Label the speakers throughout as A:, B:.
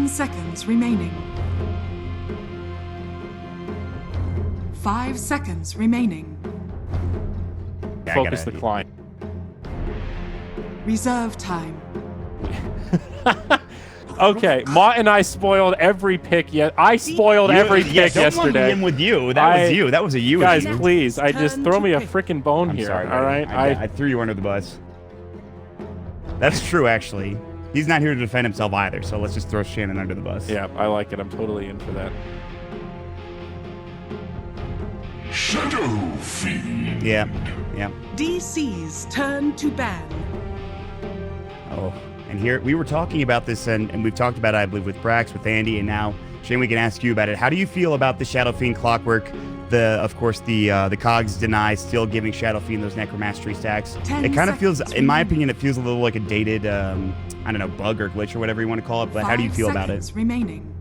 A: 10 seconds remaining. 5 seconds remaining.
B: Focus the client.
A: Reserve time.
B: Okay, Ma and I spoiled every pick yet. I spoiled every pick
C: don't
B: yesterday.
C: Don't lump me in with you. That was you. That was a you
B: guys,
C: issue.
B: please. I just throw me a freaking bone
C: I'm
B: here.
C: sorry,
B: all right.
C: I threw you under the bus. That's true, actually. He's not here to defend himself either, so let's just throw Shannon under the bus.
B: Yeah, I like it. I'm totally in for that.
D: Shadow Fiend.
C: Yeah.
A: DC's turn to ban.
C: Oh, and here we were talking about this, and we've talked about it, I believe, with Brax, with Andy, and now Shane, we can ask you about it. How do you feel about the Shadow Fiend clockwork? Of course, the cogs deny still giving Shadow Fiend those necromastery stacks. It kind of feels, in my opinion, it feels a little like a dated, I don't know, bug or glitch or whatever you want to call it. But how do you feel about it?
A: 5 seconds remaining.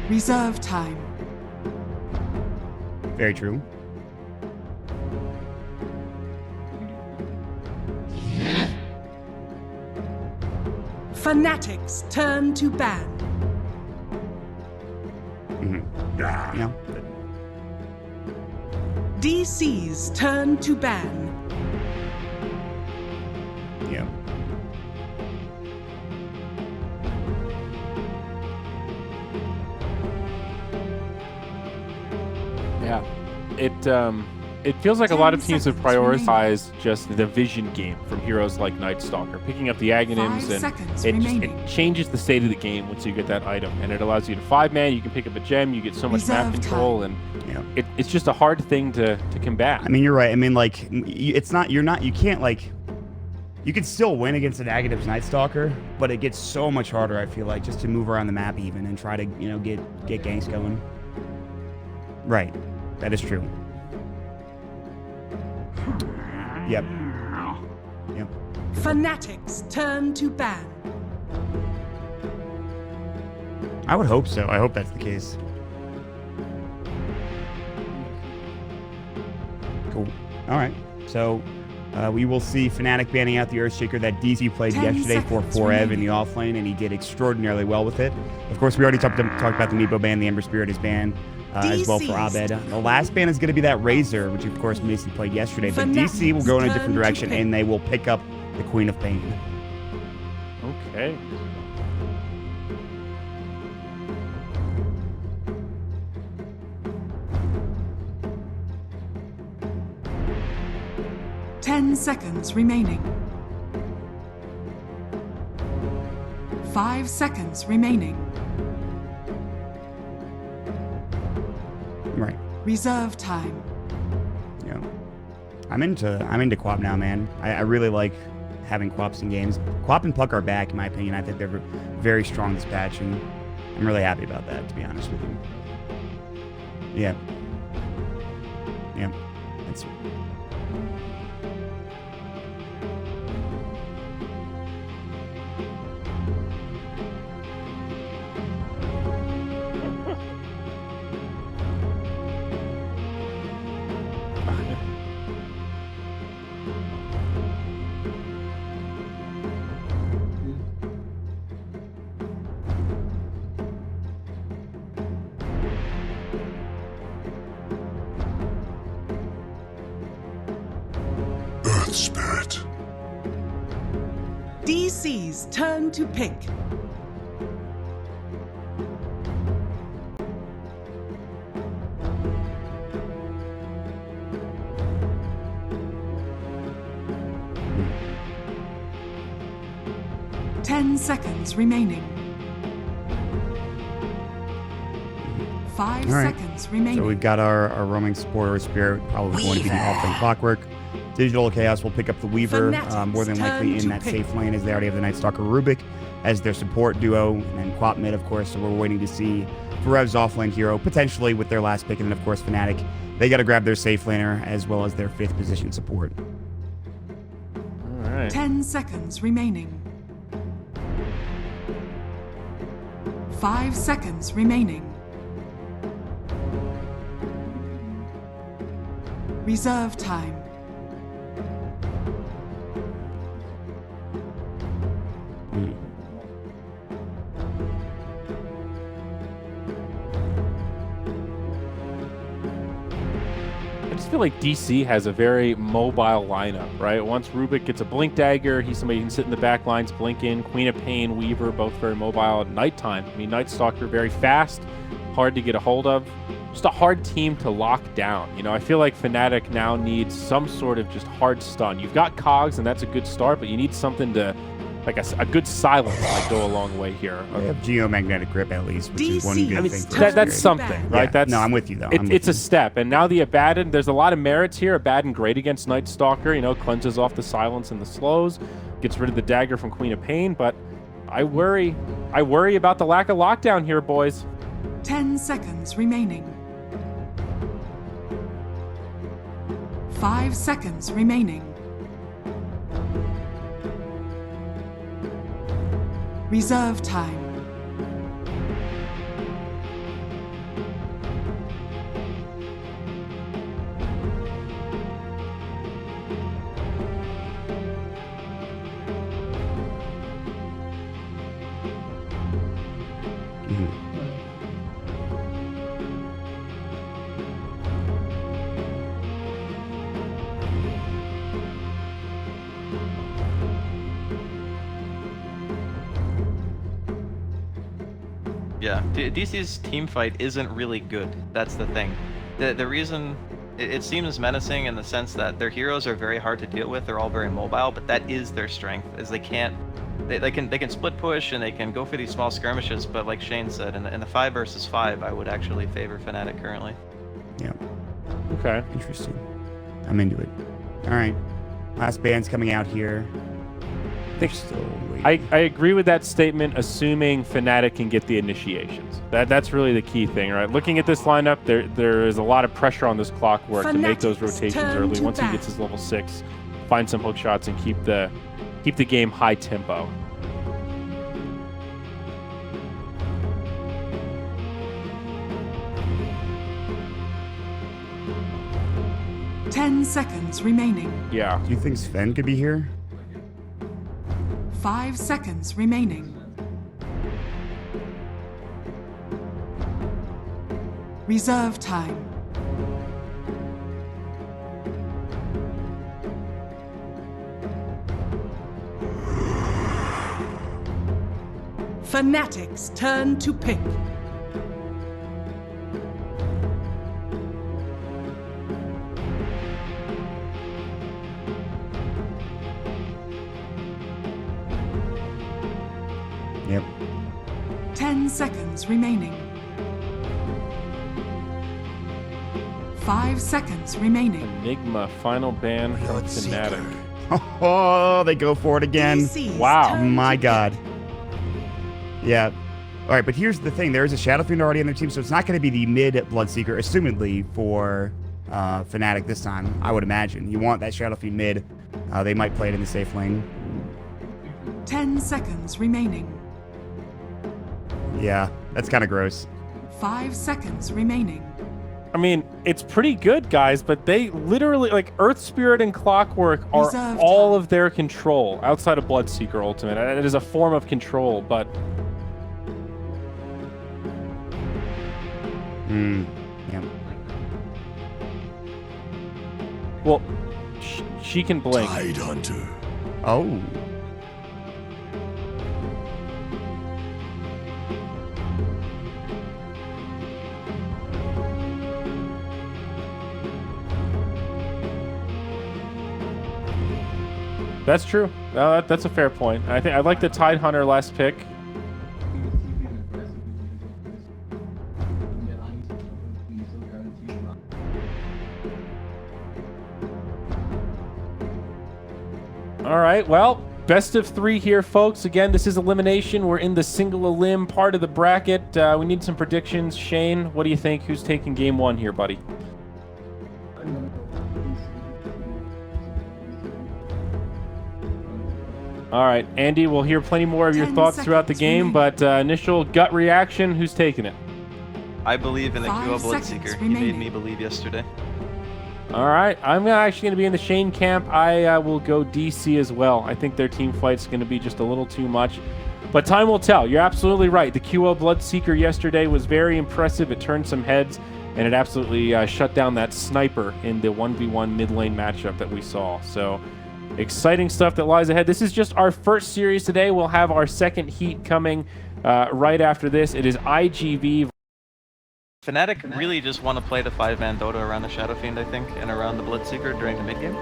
A: Reserve time.
C: Very true.
A: Fnatic's turn to ban.
C: Yeah.
A: DC's turn to ban.
C: Yeah.
B: Yeah. It feels like a lot of teams have prioritized just the vision game from heroes like Night Stalker, picking up the Aghanims, and it changes the state of the game once you get that item, and it allows you to 5-man. You can pick up a gem, you get so much map control, and it's just a hard thing to combat.
C: I mean, you're right. I mean, like, it's not. You can't like. You can still win against an Aghanim's Night Stalker, but it gets so much harder. I feel like just to move around the map even and try to get ganks going. Right. That is true. Yep.
A: Fnatic's turn to ban.
C: I would hope so. I hope that's the case. Cool. All right. So we will see Fnatic banning out the Earthshaker that DC played yesterday for Forev in the offlane, and he did extraordinarily well with it. Of course, we already talked about the Meepo ban. The Ember Spirit is banned. As well for Abed. The last ban is going to be that Razor, which of course Mason played yesterday, but DC will go in a different direction and they will pick up the Queen of Pain.
B: Okay.
A: Ten seconds remaining. 5 seconds remaining.
C: Right.
A: Reserve time.
C: Yeah. I'm into Quap now, man. I really like having Quaps in games. Quap and Puck are back, in my opinion. I think they're very strong this patch, and I'm really happy about that, to be honest with you. Yeah. Yeah. That's...
D: Spirit.
A: DC's turn to pick. Ten seconds remaining. 5 seconds remaining.
C: So we've got our roaming supporter Spirit, probably going to be the offlane Clockwork. Digital Chaos will pick up the Weaver, more than likely in that safe lane, as they already have the Night Stalker Rubik as their support duo, and then Quap mid, of course. So we're waiting to see Forev's offlane hero, potentially with their last pick, and then, of course, Fnatic. They got to grab their safe laner as well as their 5th position support.
B: All right.
A: 10 seconds remaining. 5 seconds remaining. Reserve time.
B: feel like DC has a very mobile lineup, right? Once Rubik gets a Blink Dagger, he's somebody who can sit in the back lines, blink in. Queen of Pain, Weaver, both very mobile. At nighttime, I mean, Night Stalker, very fast, hard to get a hold of. Just a hard team to lock down. You know, I feel like Fnatic now needs some sort of just hard stun. You've got Cogs, and that's a good start, but you need something to, like a good silence might go a long way here.
C: They have geomagnetic grip at least, which is one good thing.
B: That's something, right?
C: Yeah. No, I'm with you though.
B: It's a step, and now the Abaddon. There's a lot of merits here. Abaddon great against Night Stalker. You know, cleanses off the silence and the slows, gets rid of the dagger from Queen of Pain. But I worry about the lack of lockdown here, boys.
A: 10 seconds remaining. 5 seconds remaining. Reserve time.
E: Yeah, DC's team fight isn't really good. That's the thing. The reason it seems menacing in the sense that their heroes are very hard to deal with. They're all very mobile, but that is their strength. Is they can split push and they can go for these small skirmishes. But like Shane said, in the 5 versus 5, I would actually favor Fnatic currently.
C: Yeah.
B: Okay.
C: Interesting. I'm into it. All right. Last band's coming out here. They're still waiting.
B: I agree with that statement, assuming Fnatic can get the initiations. That's really the key thing, right? Looking at this lineup, there is a lot of pressure on this clockwork to make those rotations early. Once he gets his level 6, find some hook shots and keep the game high tempo.
A: Ten seconds remaining.
B: Yeah.
C: Do you think Sven could be here?
A: 5 seconds remaining. Reserve time. Fnatic's turn to pick.
C: Yep.
A: 10 seconds remaining. 5 seconds remaining.
B: Enigma, final ban from Fnatic.
C: Oh, they go for it again.
A: DC's
B: Wow.
A: turn
C: My
A: to
C: God. Yeah. All right, but here's the thing. There is a Shadow Fiend already on their team, so it's not going to be the mid Bloodseeker, assumedly, for Fnatic this time, I would imagine. You want that Shadow Fiend mid. They might play it in the safe lane.
A: pick. 10 seconds remaining.
C: Yeah, that's kind of gross.
A: 5 seconds remaining.
B: I mean, it's pretty good, guys, but they literally, like, Earth Spirit and Clockwork are
A: Reserve
B: all
A: time.
B: of their control outside of Bloodseeker Ultimate. And it is a form of control, but
C: Yeah.
B: well, she can blink.
D: Tide Hunter.
C: Oh.
B: That's true. That's a fair point. I think I like the Tide Hunter last pick. All right, well, best of 3 here, folks. Again, this is elimination. We're in the single elim part of the bracket. We need some predictions. Shane, what do you think? Who's taking game 1 here, buddy? All right, Andy, we'll hear plenty more of your
A: 10
B: thoughts throughout the
A: seconds
B: game, but initial gut reaction, who's taking it?
E: I believe in the
A: 5
E: QO
A: seconds
E: Bloodseeker. He made
A: remaining.
E: me believe yesterday.
B: All right, I'm actually going to be in the Shane camp. I will go DC as well. I think their team fight's going to be just a little too much. But time will tell. You're absolutely right. The QO Bloodseeker yesterday was very impressive. It turned some heads. and it absolutely shut down that sniper in the 1v1 mid lane matchup that we saw. So exciting stuff that lies ahead. This is just our first series today. We'll have our second heat coming right after this. It is IGV.
E: Fnatic really just want to play the 5-man Dota around the Shadow Fiend, I think, and around the Bloodseeker during the mid game.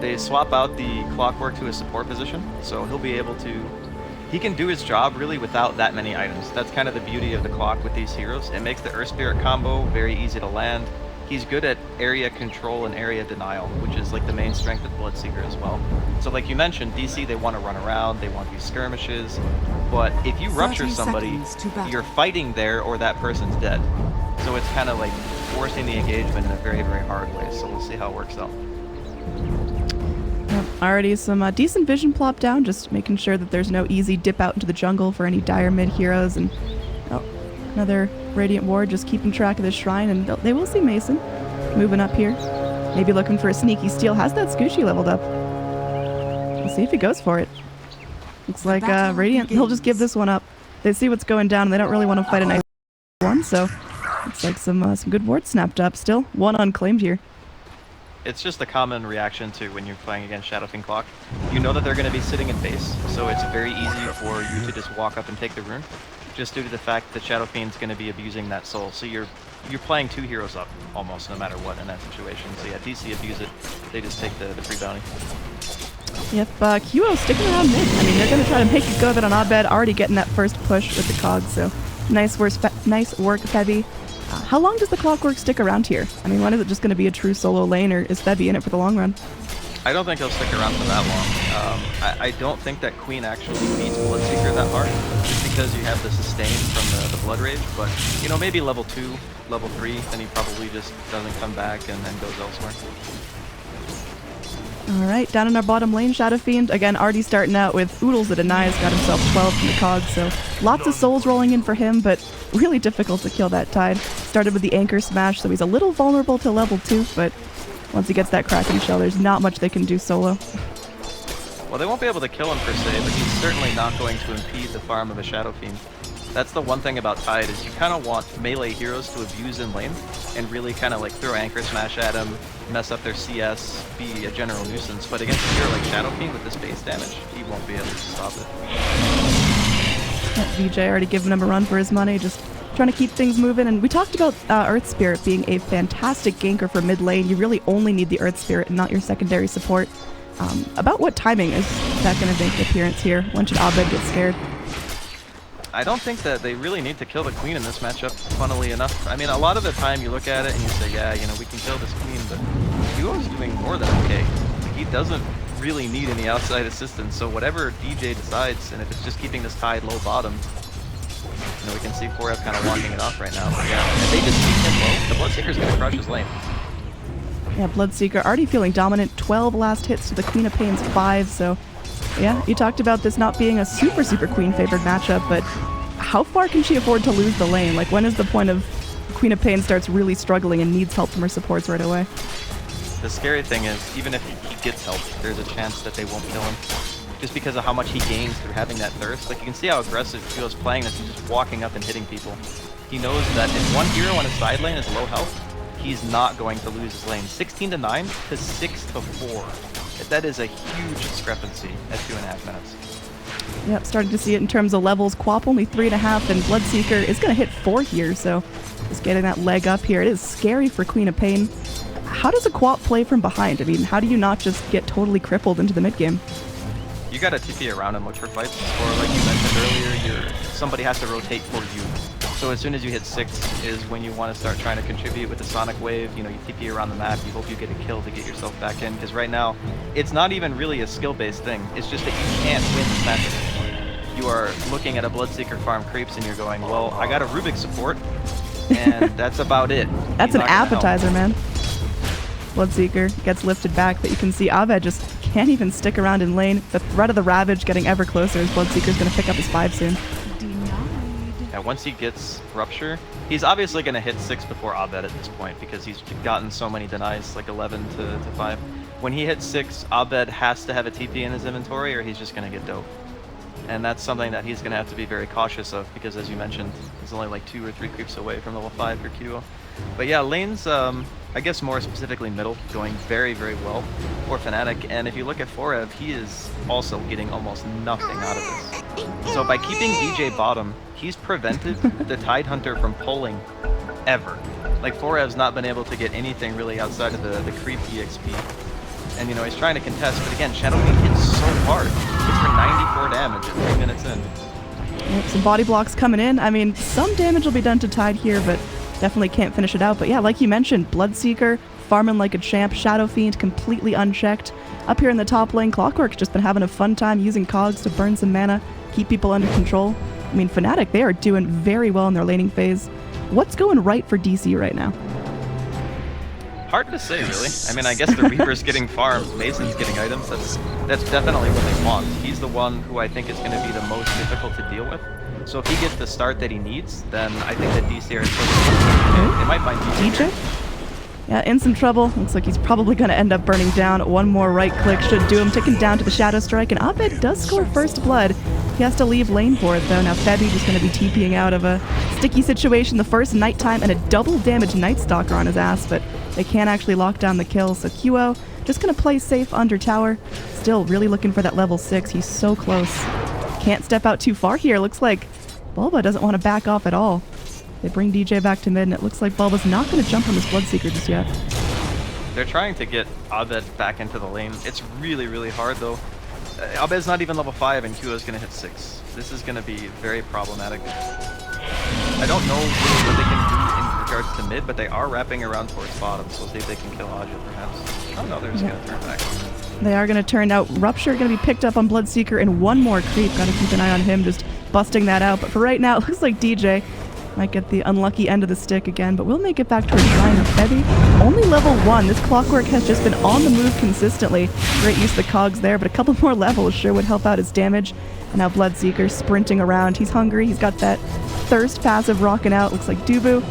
E: They swap out the Clockwork to his support position, so he'll be able to... He can do his job really without that many items. That's kind of the beauty of the Clock with these heroes. It makes the Earth Spirit combo very easy to land. He's good at area control and area denial, which is like the main strength of Bloodseeker as well. So like you mentioned, DC, they want to run around, they want these skirmishes, but if you rupture somebody, you're fighting there or that person's dead. So it's kind of like forcing the engagement in a very, very hard way, so we'll see how it works out.
F: Already some decent vision plop down, just making sure that there's no easy dip out into the jungle for any dire mid heroes, and another Radiant Ward just keeping track of the shrine, and they will see Mason moving up here. Maybe looking for a sneaky steal. Has that Scoochy leveled up? We'll see if he goes for it. Looks like Radiant, he'll just give this one up. They see what's going down, and they don't really want to fight a nice one, so looks like some good wards snapped up. Still, one unclaimed here.
E: It's just a common reaction to when you're playing against Shadow Fiend Clock. You know that they're going to be sitting in base, so it's very easy for you to just walk up and take the rune, just due to the fact that Shadow Fiend's going to be abusing that soul. So you're playing 2 heroes up almost no matter what in that situation. So yeah, DC abuse it. They just take the free bounty.
F: Yep, QO sticking around mid. I mean, they're going to try to make it go of it on Abed, already getting that first push with the cogs, so nice work, Febby. How long does the Clockwork stick around here? I mean, when is it just going to be a true solo lane, or is Febby in it for the long run?
E: I don't think he'll stick around for that long. I don't think that Queen actually beats Bloodseeker that hard, just because you have the sustain from the Blood Rage, but, you know, maybe level 2, level 3, then he probably just doesn't come back and then goes elsewhere.
F: Alright, down in our bottom lane, Shadow Fiend, again, already starting out with Oodles that denies, got himself 12 from the cogs, so lots of souls rolling in for him, but really difficult to kill that Tide. Started with the Anchor Smash, so he's a little vulnerable to level 2, but once he gets that Kraken Shell, there's not much they can do solo.
E: Well, they won't be able to kill him per se, but he's certainly not going to impede the farm of a Shadow Fiend. That's the one thing about Tide, is you kind of want melee heroes to abuse in lane, and really kind of like throw Anchor Smash at him, mess up their CS, be a general nuisance, but against a hero like Shadow Fiend with this base damage, he won't be able to stop it.
F: VJ already giving him a run for his money, just trying to keep things moving. And we talked about Earth Spirit being a fantastic ganker for mid lane. You really only need the Earth Spirit and not your secondary support. About what timing is that going to make an appearance here? When should Abed get scared?
E: I don't think that they really need to kill the Queen in this matchup, funnily enough. I mean, a lot of the time you look at it and you say, yeah, you know, we can kill this Queen, but Duo's doing more than okay. He doesn't really need any outside assistance, so whatever DJ decides, and if it's just keeping this Tide low bottom, you know, we can see 4F kind of walking it off right now. But yeah, if they just keep him low, the Bloodseeker's going to crush his lane.
F: Yeah, Bloodseeker already feeling dominant. 12 last hits to the Queen of Pain's 5, so yeah, you talked about this not being a super Queen favored matchup, but how far can she afford to lose the lane? Like, when is the point of Queen of Pain starts really struggling and needs help from her supports right away?
E: The scary thing is, even if he gets help, there's a chance that they won't kill him. Just because of how much he gains through having that thirst. Like, you can see how aggressive he was playing this, he's just walking up and hitting people. He knows that if one hero on his side lane is low health, he's not going to lose his lane. 16-9 to 6-4. That is a huge discrepancy at 2.5 minutes.
F: Yep, starting to see it in terms of levels. Quap only 3.5, and Bloodseeker is going to hit 4 here, so just getting that leg up here. It is scary for Queen of Pain. How does a Quap play from behind? I mean, how do you not just get totally crippled into the mid game?
E: You gotta TP around and look for fights, or like you mentioned earlier, somebody has to rotate for you. So as soon as you hit 6 is when you want to start trying to contribute with the Sonic Wave. You know, you TP around the map, you hope you get a kill to get yourself back in, because right now, it's not even really a skill-based thing. It's just that you can't win this matchup. You are looking at a Bloodseeker farm creeps and you're going, well, I got a Rubik support, and that's about it.
F: That's an appetizer, man. Bloodseeker gets lifted back, but you can see Abed just can't even stick around in lane. The threat of the Ravage getting ever closer as Bloodseeker's going to pick up his 5 soon.
E: Yeah, once he gets Rupture, he's obviously going to hit 6 before Abed at this point, because he's gotten so many denies, like 11 to 5. When he hits 6, Abed has to have a TP in his inventory or he's just going to get dope. And that's something that he's going to have to be very cautious of because, as you mentioned, he's only like 2 or 3 creeps away from level 5 for QO. But yeah, lanes, I guess more specifically middle, going very, very well for Fnatic. And if you look at Forev, he is also getting almost nothing out of this. So by keeping DJ bottom, he's prevented the Tidehunter from pulling ever. Like, Forev's not been able to get anything really outside of the creep EXP. And, you know, he's trying to contest, but again, Shadow Fiend hits so hard. Hits for 94 damage at 3 minutes in.
F: Yep, some body blocks coming in. I mean, some damage will be done to Tide here, but definitely can't finish it out. But yeah, like you mentioned, Bloodseeker, farming like a champ, Shadow Fiend completely unchecked. Up here in the top lane, Clockwork's just been having a fun time using cogs to burn some mana, keep people under control. I mean, Fnatic, they are doing very well in their laning phase. What's going right for DC right now?
E: Hard to say, really. I mean, I guess the Reaper's getting farmed, Mason's getting items. That's definitely what they want. He's the one who I think is going to be the most difficult to deal with. So if he gets the start that he needs, then I think that DC are they might find DJ.
F: Yeah, in some trouble. Looks like he's probably going to end up burning down. One more right click should do him, ticking down to the Shadow Strike, and Abed does score first blood. He has to leave lane for it, though. Now Febby just going to be TPing out of a sticky situation. The first nighttime and a double damage Night Stalker on his ass, but they can't actually lock down the kill. So QO just going to play safe under tower. Still really looking for that level 6. He's so close. Can't step out too far here. Looks like Bulba doesn't want to back off at all. They bring DJ back to mid, and it looks like Bulba's not going to jump on this Bloodseeker just yet.
E: They're trying to get Abed back into the lane. It's really, really hard, though. Abed's not even level 5, and QO's going to hit 6. This is going to be very problematic. I don't know really what they can do in regards to mid, but they are wrapping around towards bottom, so we'll see if they can kill Aja, perhaps. Oh no, they're just going to turn back.
F: They are going to turn out. Rupture going to be picked up on Bloodseeker, and one more creep. Got to keep an eye on him, just busting that out. But for right now, it looks like DJ might get the unlucky end of the stick again, but we'll make it back to our Shrine of Febby. Only level 1. This Clockwork has just been on the move consistently. Great use of the cogs there, but a couple more levels sure would help out his damage. And now Bloodseeker sprinting around. He's hungry. He's got that thirst passive rocking out. Looks like Dubu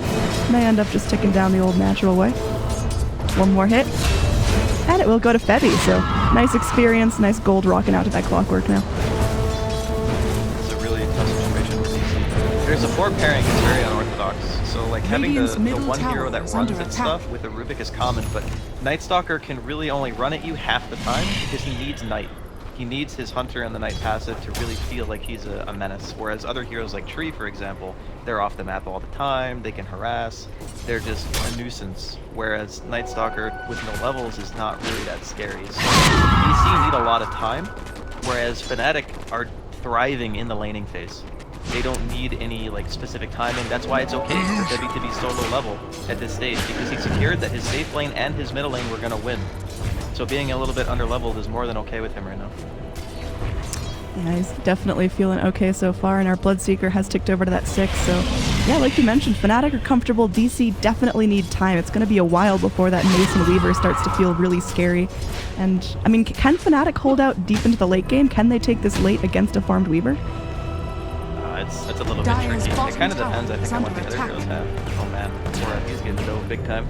F: may end up just ticking down the old natural way. One more hit, and it will go to Febby. So nice experience, nice gold rocking out to that Clockwork now.
E: It's a really tough situation for DC. Their support pairing is very unorthodox. So like having the one hero that runs at stuff with a Rubik is common, but Night Stalker can really only run at you half the time because he needs Night. He needs his Hunter and the Night passive to really feel like he's a menace, whereas other heroes like Tree, for example, they're off the map all the time, they can harass, they're just a nuisance, whereas Night Stalker with no levels is not really that scary. So DC need a lot of time, whereas Fnatic are thriving in the laning phase. They don't need any like specific timing. That's why it's okay for Debbie to be so low level at this stage, because he secured that his safe lane and his middle lane were going to win. So being a little bit under-leveled is more than okay with him right now.
F: Yeah, he's definitely feeling okay so far, and our Bloodseeker has ticked over to that 6. So, yeah, like you mentioned, Fnatic are comfortable. DC definitely need time. It's going to be a while before that Mason Weaver starts to feel really scary. And, I mean, can Fnatic hold out deep into the late game? Can they take this late against a farmed Weaver?
E: It's a little bit tricky. It kind of depends, I think, on what the other heroes have. Oh man, he's getting dove big time.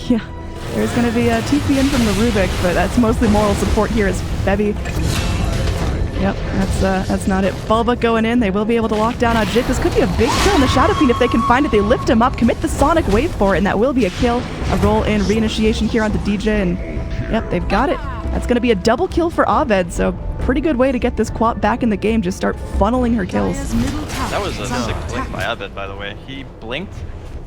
F: Yeah. There's going to be a TP in from the Rubik, but that's mostly moral support here as Febby. Yep, that's not it. Bulba going in. They will be able to lock down Ajit. This could be a big kill on the Shadow Fiend if they can find it. They lift him up, commit the Sonic Wave for it, and that will be a kill. A roll in reinitiation here onto DJ, and yep, they've got it. That's going to be a double kill for Abed, so pretty good way to get this Quap back in the game. Just start funneling her kills.
E: That was a sick blink by Abed, by the way. He blinked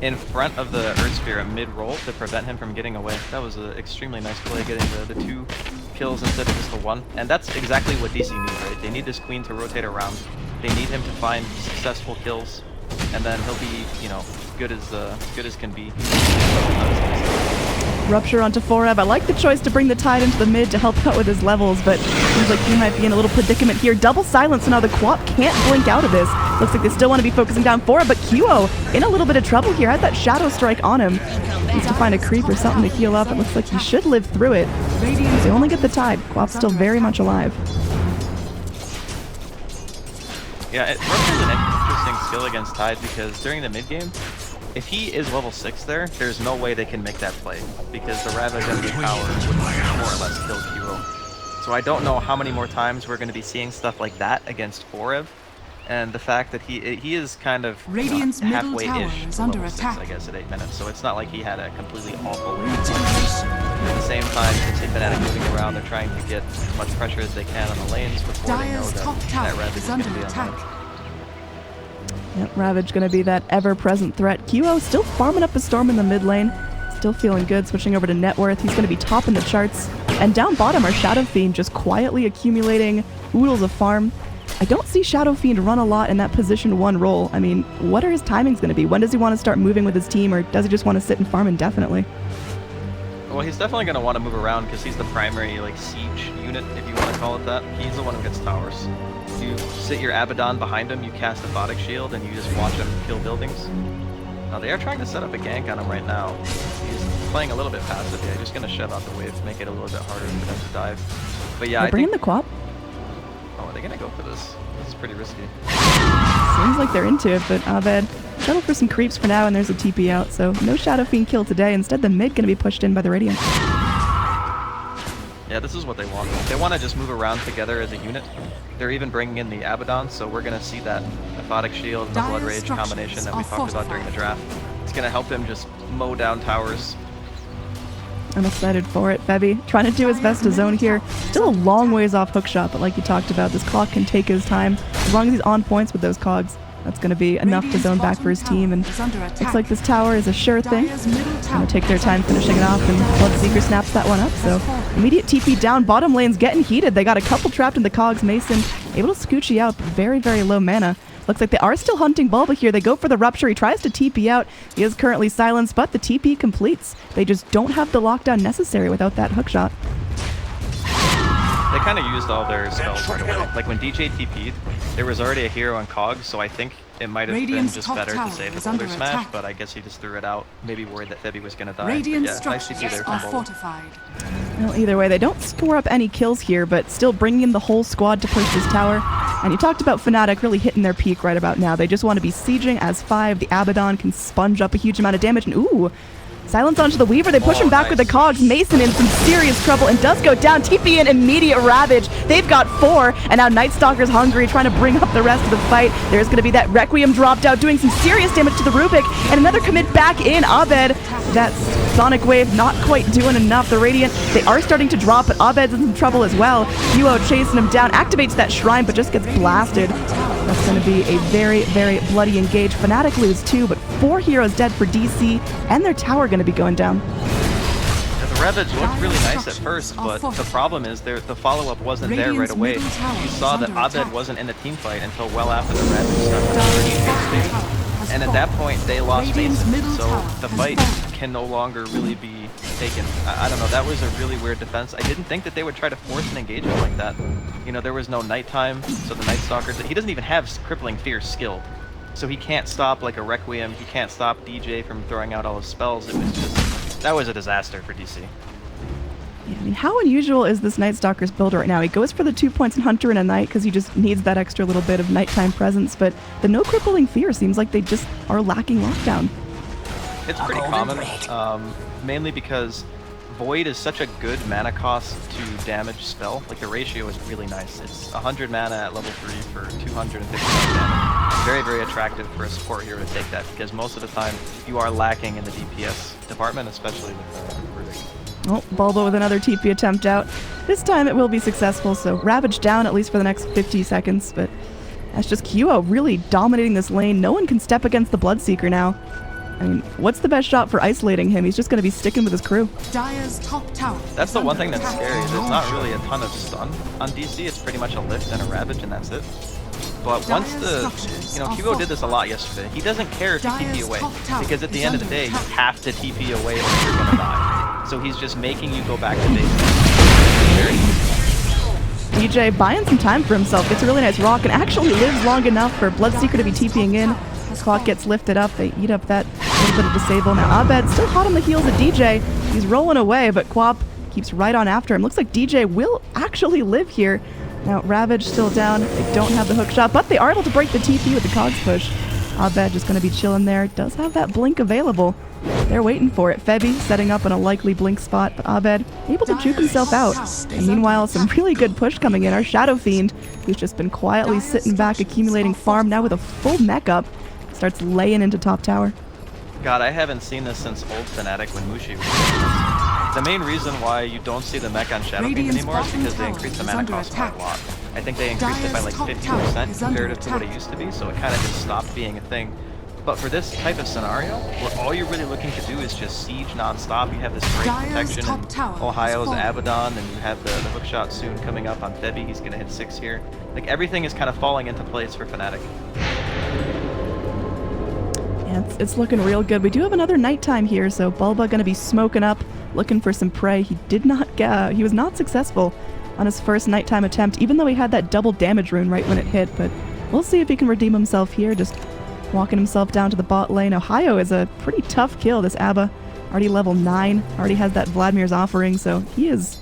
E: in front of the Earth Spear at mid-roll to prevent him from getting away. That was an extremely nice play, getting the 2 kills instead of just the 1. And that's exactly what DC needs, right? They need this Queen to rotate around. They need him to find successful kills, and then he'll be, you know, good as can be.
F: Rupture onto Forev. I like the choice to bring the Tide into the mid to help out with his levels, but seems like he might be in a little predicament here. Double silence, so now the Quap can't blink out of this. Looks like they still want to be focusing down Forev, but QO in a little bit of trouble here. Had that Shadow Strike on him. Needs to find a creep or something to heal up. It looks like he should live through it. They only get the Tide. Quap's still very much alive.
E: Yeah, Rupture's an interesting skill against Tide because during the mid game, if he is level 6 there, there's no way they can make that play, because the Rava's enemy power would more or less kill QO. So I don't know how many more times we're going to be seeing stuff like that against Forev. And the fact that he is kind of
A: Radiant's middle tower
E: halfway-ish
A: is
E: to
A: under
E: level 6,
A: attack.
E: I guess, at 8 minutes. So it's not like he had a completely awful lane. At the same time, you can see Fnatic moving around. They're trying to get as much pressure as they can on the lanes before they know
A: Dire's top
E: that
A: tower
E: Ravage
A: is
E: is going to
A: under
E: be
A: attack.
E: online.
F: Yep, Ravage gonna be that ever-present threat. QO still farming up a storm in the mid lane. Still feeling good, switching over to net worth. He's gonna be topping the charts. And down bottom are Shadow Fiend just quietly accumulating oodles of farm. I don't see Shadow Fiend run a lot in that position 1 role. I mean, what are his timings gonna be? When does he want to start moving with his team, or does he just want to sit and farm indefinitely?
E: Well, he's definitely going to want to move around because he's the primary like siege unit, if you want to call it that. He's the one who gets towers. You sit your Abaddon behind him, you cast a Photic Shield, and you just watch him kill buildings. Now they are trying to set up a gank on him right now. He's playing a little bit passively. I'm just going to shove out the wave to make it a little bit harder for them to dive. But yeah, I
F: Bring in
E: think...
F: the Quap.
E: Oh, are they going to go for this? This is pretty risky.
F: Seems like they're into it, but Abed settle for some creeps for now, and there's a TP out, so no Shadow Fiend kill today. Instead, the mid gonna be pushed in by the Radiant.
E: Yeah, this is what they want. They want to just move around together as a unit. They're even bringing in the Abaddon, so we're going to see that Aphotic Shield and the Blood Rage combination that we talked about during the draft. It's going to help them just mow down towers.
F: I'm excited for it. Bebby trying to do his best to zone here. Still a long ways off hookshot, but like you talked about, this clock can take his time. As long as he's on points with those cogs, that's going to be enough to zone back for his team. And looks like this tower is a sure thing. Going to take their time finishing it off, and Bloodseeker snaps that one up. So immediate TP down. Bottom lane's getting heated. They got a couple trapped in the cogs. Mason able to scoochie out. Very, very low mana. Looks like they are still hunting Bulba here. They go for the Rupture. He tries to TP out. He is currently silenced, but the TP completes. They just don't have the lockdown necessary without that hookshot.
E: They kind of used all their spells right away. Like when DJ TP'd, there was already a hero on cogs, so I think it might have been just better to save the Boulder Smash, but I guess he just threw it out, maybe worried that Febby was going to die.
A: Radiant
E: yeah, nice TP there
A: are
E: from Bulba.
A: fortified.
F: Well, either way, they don't score up any kills here, but still bringing in the whole squad to push this tower. And you talked about Fnatic really hitting their peak right about now. They just want to be sieging as 5. The Abaddon can sponge up a huge amount of damage. And ooh, silence onto the Weaver. They push him back with the cogs. Mason in some serious trouble and does go down. TP in immediate Ravage. They've got 4, and now Night Stalker's hungry, trying to bring up the rest of the fight. There's going to be that Requiem dropped out, doing some serious damage to the Rubik, and another commit back in. Abed, that's Sonic Wave not quite doing enough. The Radiant, they are starting to drop, but Abed's in some trouble as well. Duo chasing him down, activates that shrine, but just gets blasted. That's going to be a very, very bloody engage. Fnatic lose 2, but 4 heroes dead for DC, and their tower going to be going down.
E: Yeah, the Ravage looked really nice at first, but the problem is the follow-up wasn't there right away. You saw that Abed wasn't in the team fight until well after the Ravage stuff. And at that point, they lost Mason, so the fight can no longer really be taken. I don't know, that was a really weird defense. I didn't think that they would try to force an engagement like that. You know, there was no nighttime, so the Night Stalker, he doesn't even have Crippling Fear skill. So he can't stop like a Requiem, he can't stop DJ from throwing out all his spells. It was just, that was a disaster for DC.
F: Yeah, I mean, how unusual is this Night Stalker's build right now? He goes for the 2 points in Hunter and a Knight because he just needs that extra little bit of nighttime presence, but the no Crippling Fear seems like they just are lacking lockdown.
E: It's pretty common, mainly because Void is such a good mana cost to damage spell. Like the ratio is really nice. It's 100 mana at level 3 for 250 damage. Very, very attractive for a support hero to take that because most of the time you are lacking in the DPS department, especially with Rubik.
F: Oh, Bulba with another TP attempt out. This time it will be successful, so Ravage down at least for the next 50 seconds, but that's just QO really dominating this lane. No one can step against the Bloodseeker now. I mean, what's the best shot for isolating him? He's just going to be sticking with his crew.
A: Dire's top tower.
E: That's the one thing that's scary. There's not really a ton of stun on DC. It's pretty much a lift and a Ravage, and that's it. But once QO did this a lot yesterday. He doesn't care if you TP away, because at the end of the day, you have to TP away or you're going to die. So he's just making you go back to base. Very easy.
F: DJ buying some time for himself, gets a really nice rock, and actually lives long enough for Bloodseeker to be TPing in. His clock gets lifted up, they eat up that little bit of disable. Now Abed still hot on the heels of DJ. He's rolling away, but Quap keeps right on after him. Looks like DJ will actually live here. Now Ravage still down, they don't have the hook shot, but they are able to break the TP with the cogs push. Abed just going to be chilling there, does have that blink available. They're waiting for it. Febby setting up in a likely blink spot, but Abed able to juke himself out. And meanwhile, some really good push coming in. Our Shadow Fiend, who's just been quietly sitting back, accumulating farm, now with a full mech up, starts laying into top tower.
E: God, I haven't seen this since old Fnatic when Mushi was. The main reason why you don't see the mech on Shadow Fiend anymore is because they increased the mana cost by a lot. I think they increased it by like 50% comparative to what it used to be, so it kind of just stopped being a thing. But for this type of scenario, where all you're really looking to do is just siege non-stop, you have this great protection in Ohio's Abaddon, and you have the hookshot soon coming up on Febby, he's going to hit 6 here. Like, everything is kind of falling into place for Fnatic.
F: Yeah, it's looking real good. We do have another nighttime here, so Bulba going to be smoking up, looking for some prey. He did not get, he was not successful on his first nighttime attempt, even though he had that double damage rune right when it hit, but we'll see if he can redeem himself here, just walking himself down to the bot lane. Ohio is a pretty tough kill. This Abba, already level 9, already has that Vladimir's offering, so he's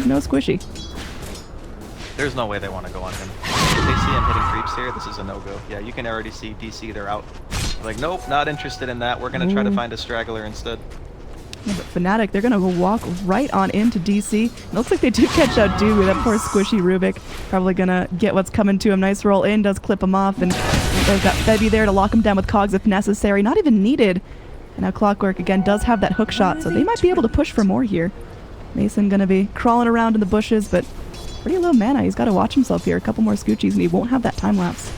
F: no squishy.
E: There's no way they want to go on him. If they see him hitting creeps here, this is a no-go. Yeah, you can already see DC, they're out. They're like, nope, not interested in that. We're going to try to find a straggler instead.
F: Yeah, but Fnatic, they're going to go walk right on into DC. It looks like they do catch out Dewey, that poor squishy Rubik. Probably going to get what's coming to him. Nice roll in, does clip him off, and they've got Febby there to lock him down with cogs if necessary. Not even needed. And now Clockwork, again, does have that hook shot, so they might be able to push for more here. Mason going to be crawling around in the bushes, but pretty low mana. He's got to watch himself here. A couple more scoochies, and he won't have that time lapse.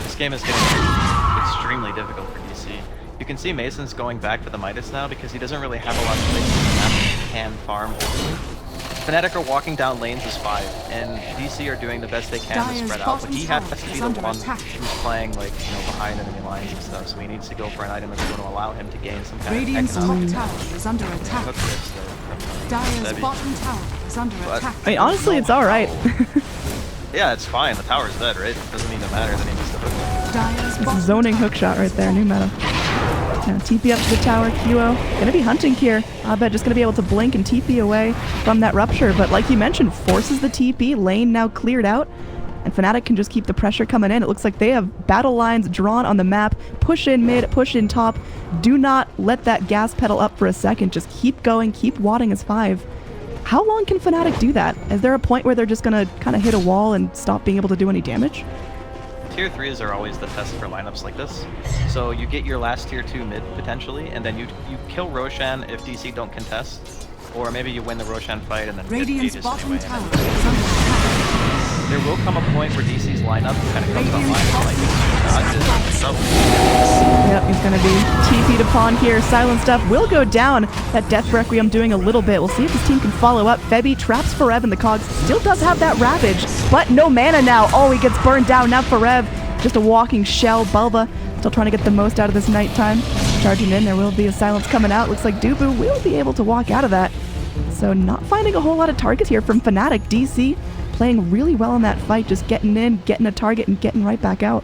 E: This game is getting extremely difficult for DC. You can see Mason's going back for the Midas now because he doesn't really have a lot of places on the map he can farm ultimately. Fnatic are walking down lanes as 5, and DC are doing the best they can to spread out, but he has to be the one who's playing, like, you know, behind enemy lines and stuff, so he needs to go for an item that's going to allow him to gain some kind of economic
A: top tower is under attack.
E: hook risk from
A: Dire's
E: Febby.
A: bottom tower is under attack.
F: I mean, honestly, it's all right.
E: Yeah, it's fine. The tower's dead, right? It doesn't even matter that he needs the hook.
A: Dire's
F: It's
A: bottom
F: zoning hook shot right there, new meta. Now TP up to the tower, QO. Gonna be hunting here. Abed just gonna be able to blink and TP away from that rupture, but like you mentioned, forces the TP, lane now cleared out, and Fnatic can just keep the pressure coming in. It looks like they have battle lines drawn on the map. Push in mid, push in top. Do not let that gas pedal up for a second. Just keep going, keep wadding as 5. How long can Fnatic do that? Is there a point where they're just gonna kind of hit a wall and stop being able to do any damage?
E: Tier 3s are always the test for lineups like this. So you get your last tier 2 mid, potentially, and then you kill Roshan if DC don't contest. Or maybe you win the Roshan fight and then get
A: Radiant's
E: Aegis
A: bottom
E: anyway.
A: tower is under attack.
E: There will come a point where DC's lineup kind of comes online and like dodges in trouble.
F: Yep, he's going to be TP'd upon here. Silent Stuff will go down. That Death Requiem doing a little bit. We'll see if his team can follow up. Febby traps Forev in the cogs. Still does have that Ravage, but no mana now. Oh, he gets burned down. Now Forev, just a walking shell. Bulba still trying to get the most out of this nighttime. Charging in, there will be a silence coming out. Looks like Dubu will be able to walk out of that. So not finding a whole lot of targets here from Fnatic. DC playing really well in that fight, just getting in, getting a target, and getting right back out.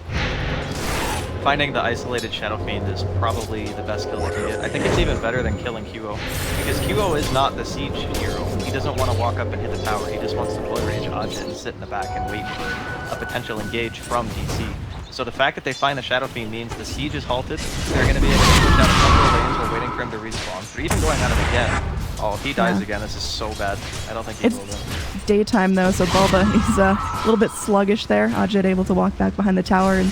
E: Finding the isolated Shadow Fiend is probably the best kill they can get. I think it's even better than killing QO, because QO is not the siege hero. He doesn't want to walk up and hit the tower, he just wants to blood rage Ajit and sit in the back and wait for a potential engage from DC. So the fact that they find the Shadow Fiend means the siege is halted, they're going to be able to push out a couple of lanes while waiting for him to respawn. They're even going at him again. Oh, if he dies again, this is so bad. I don't think he will win.
F: Daytime though, so Bulba, he's a little bit sluggish there. Ajit able to walk back behind the tower, and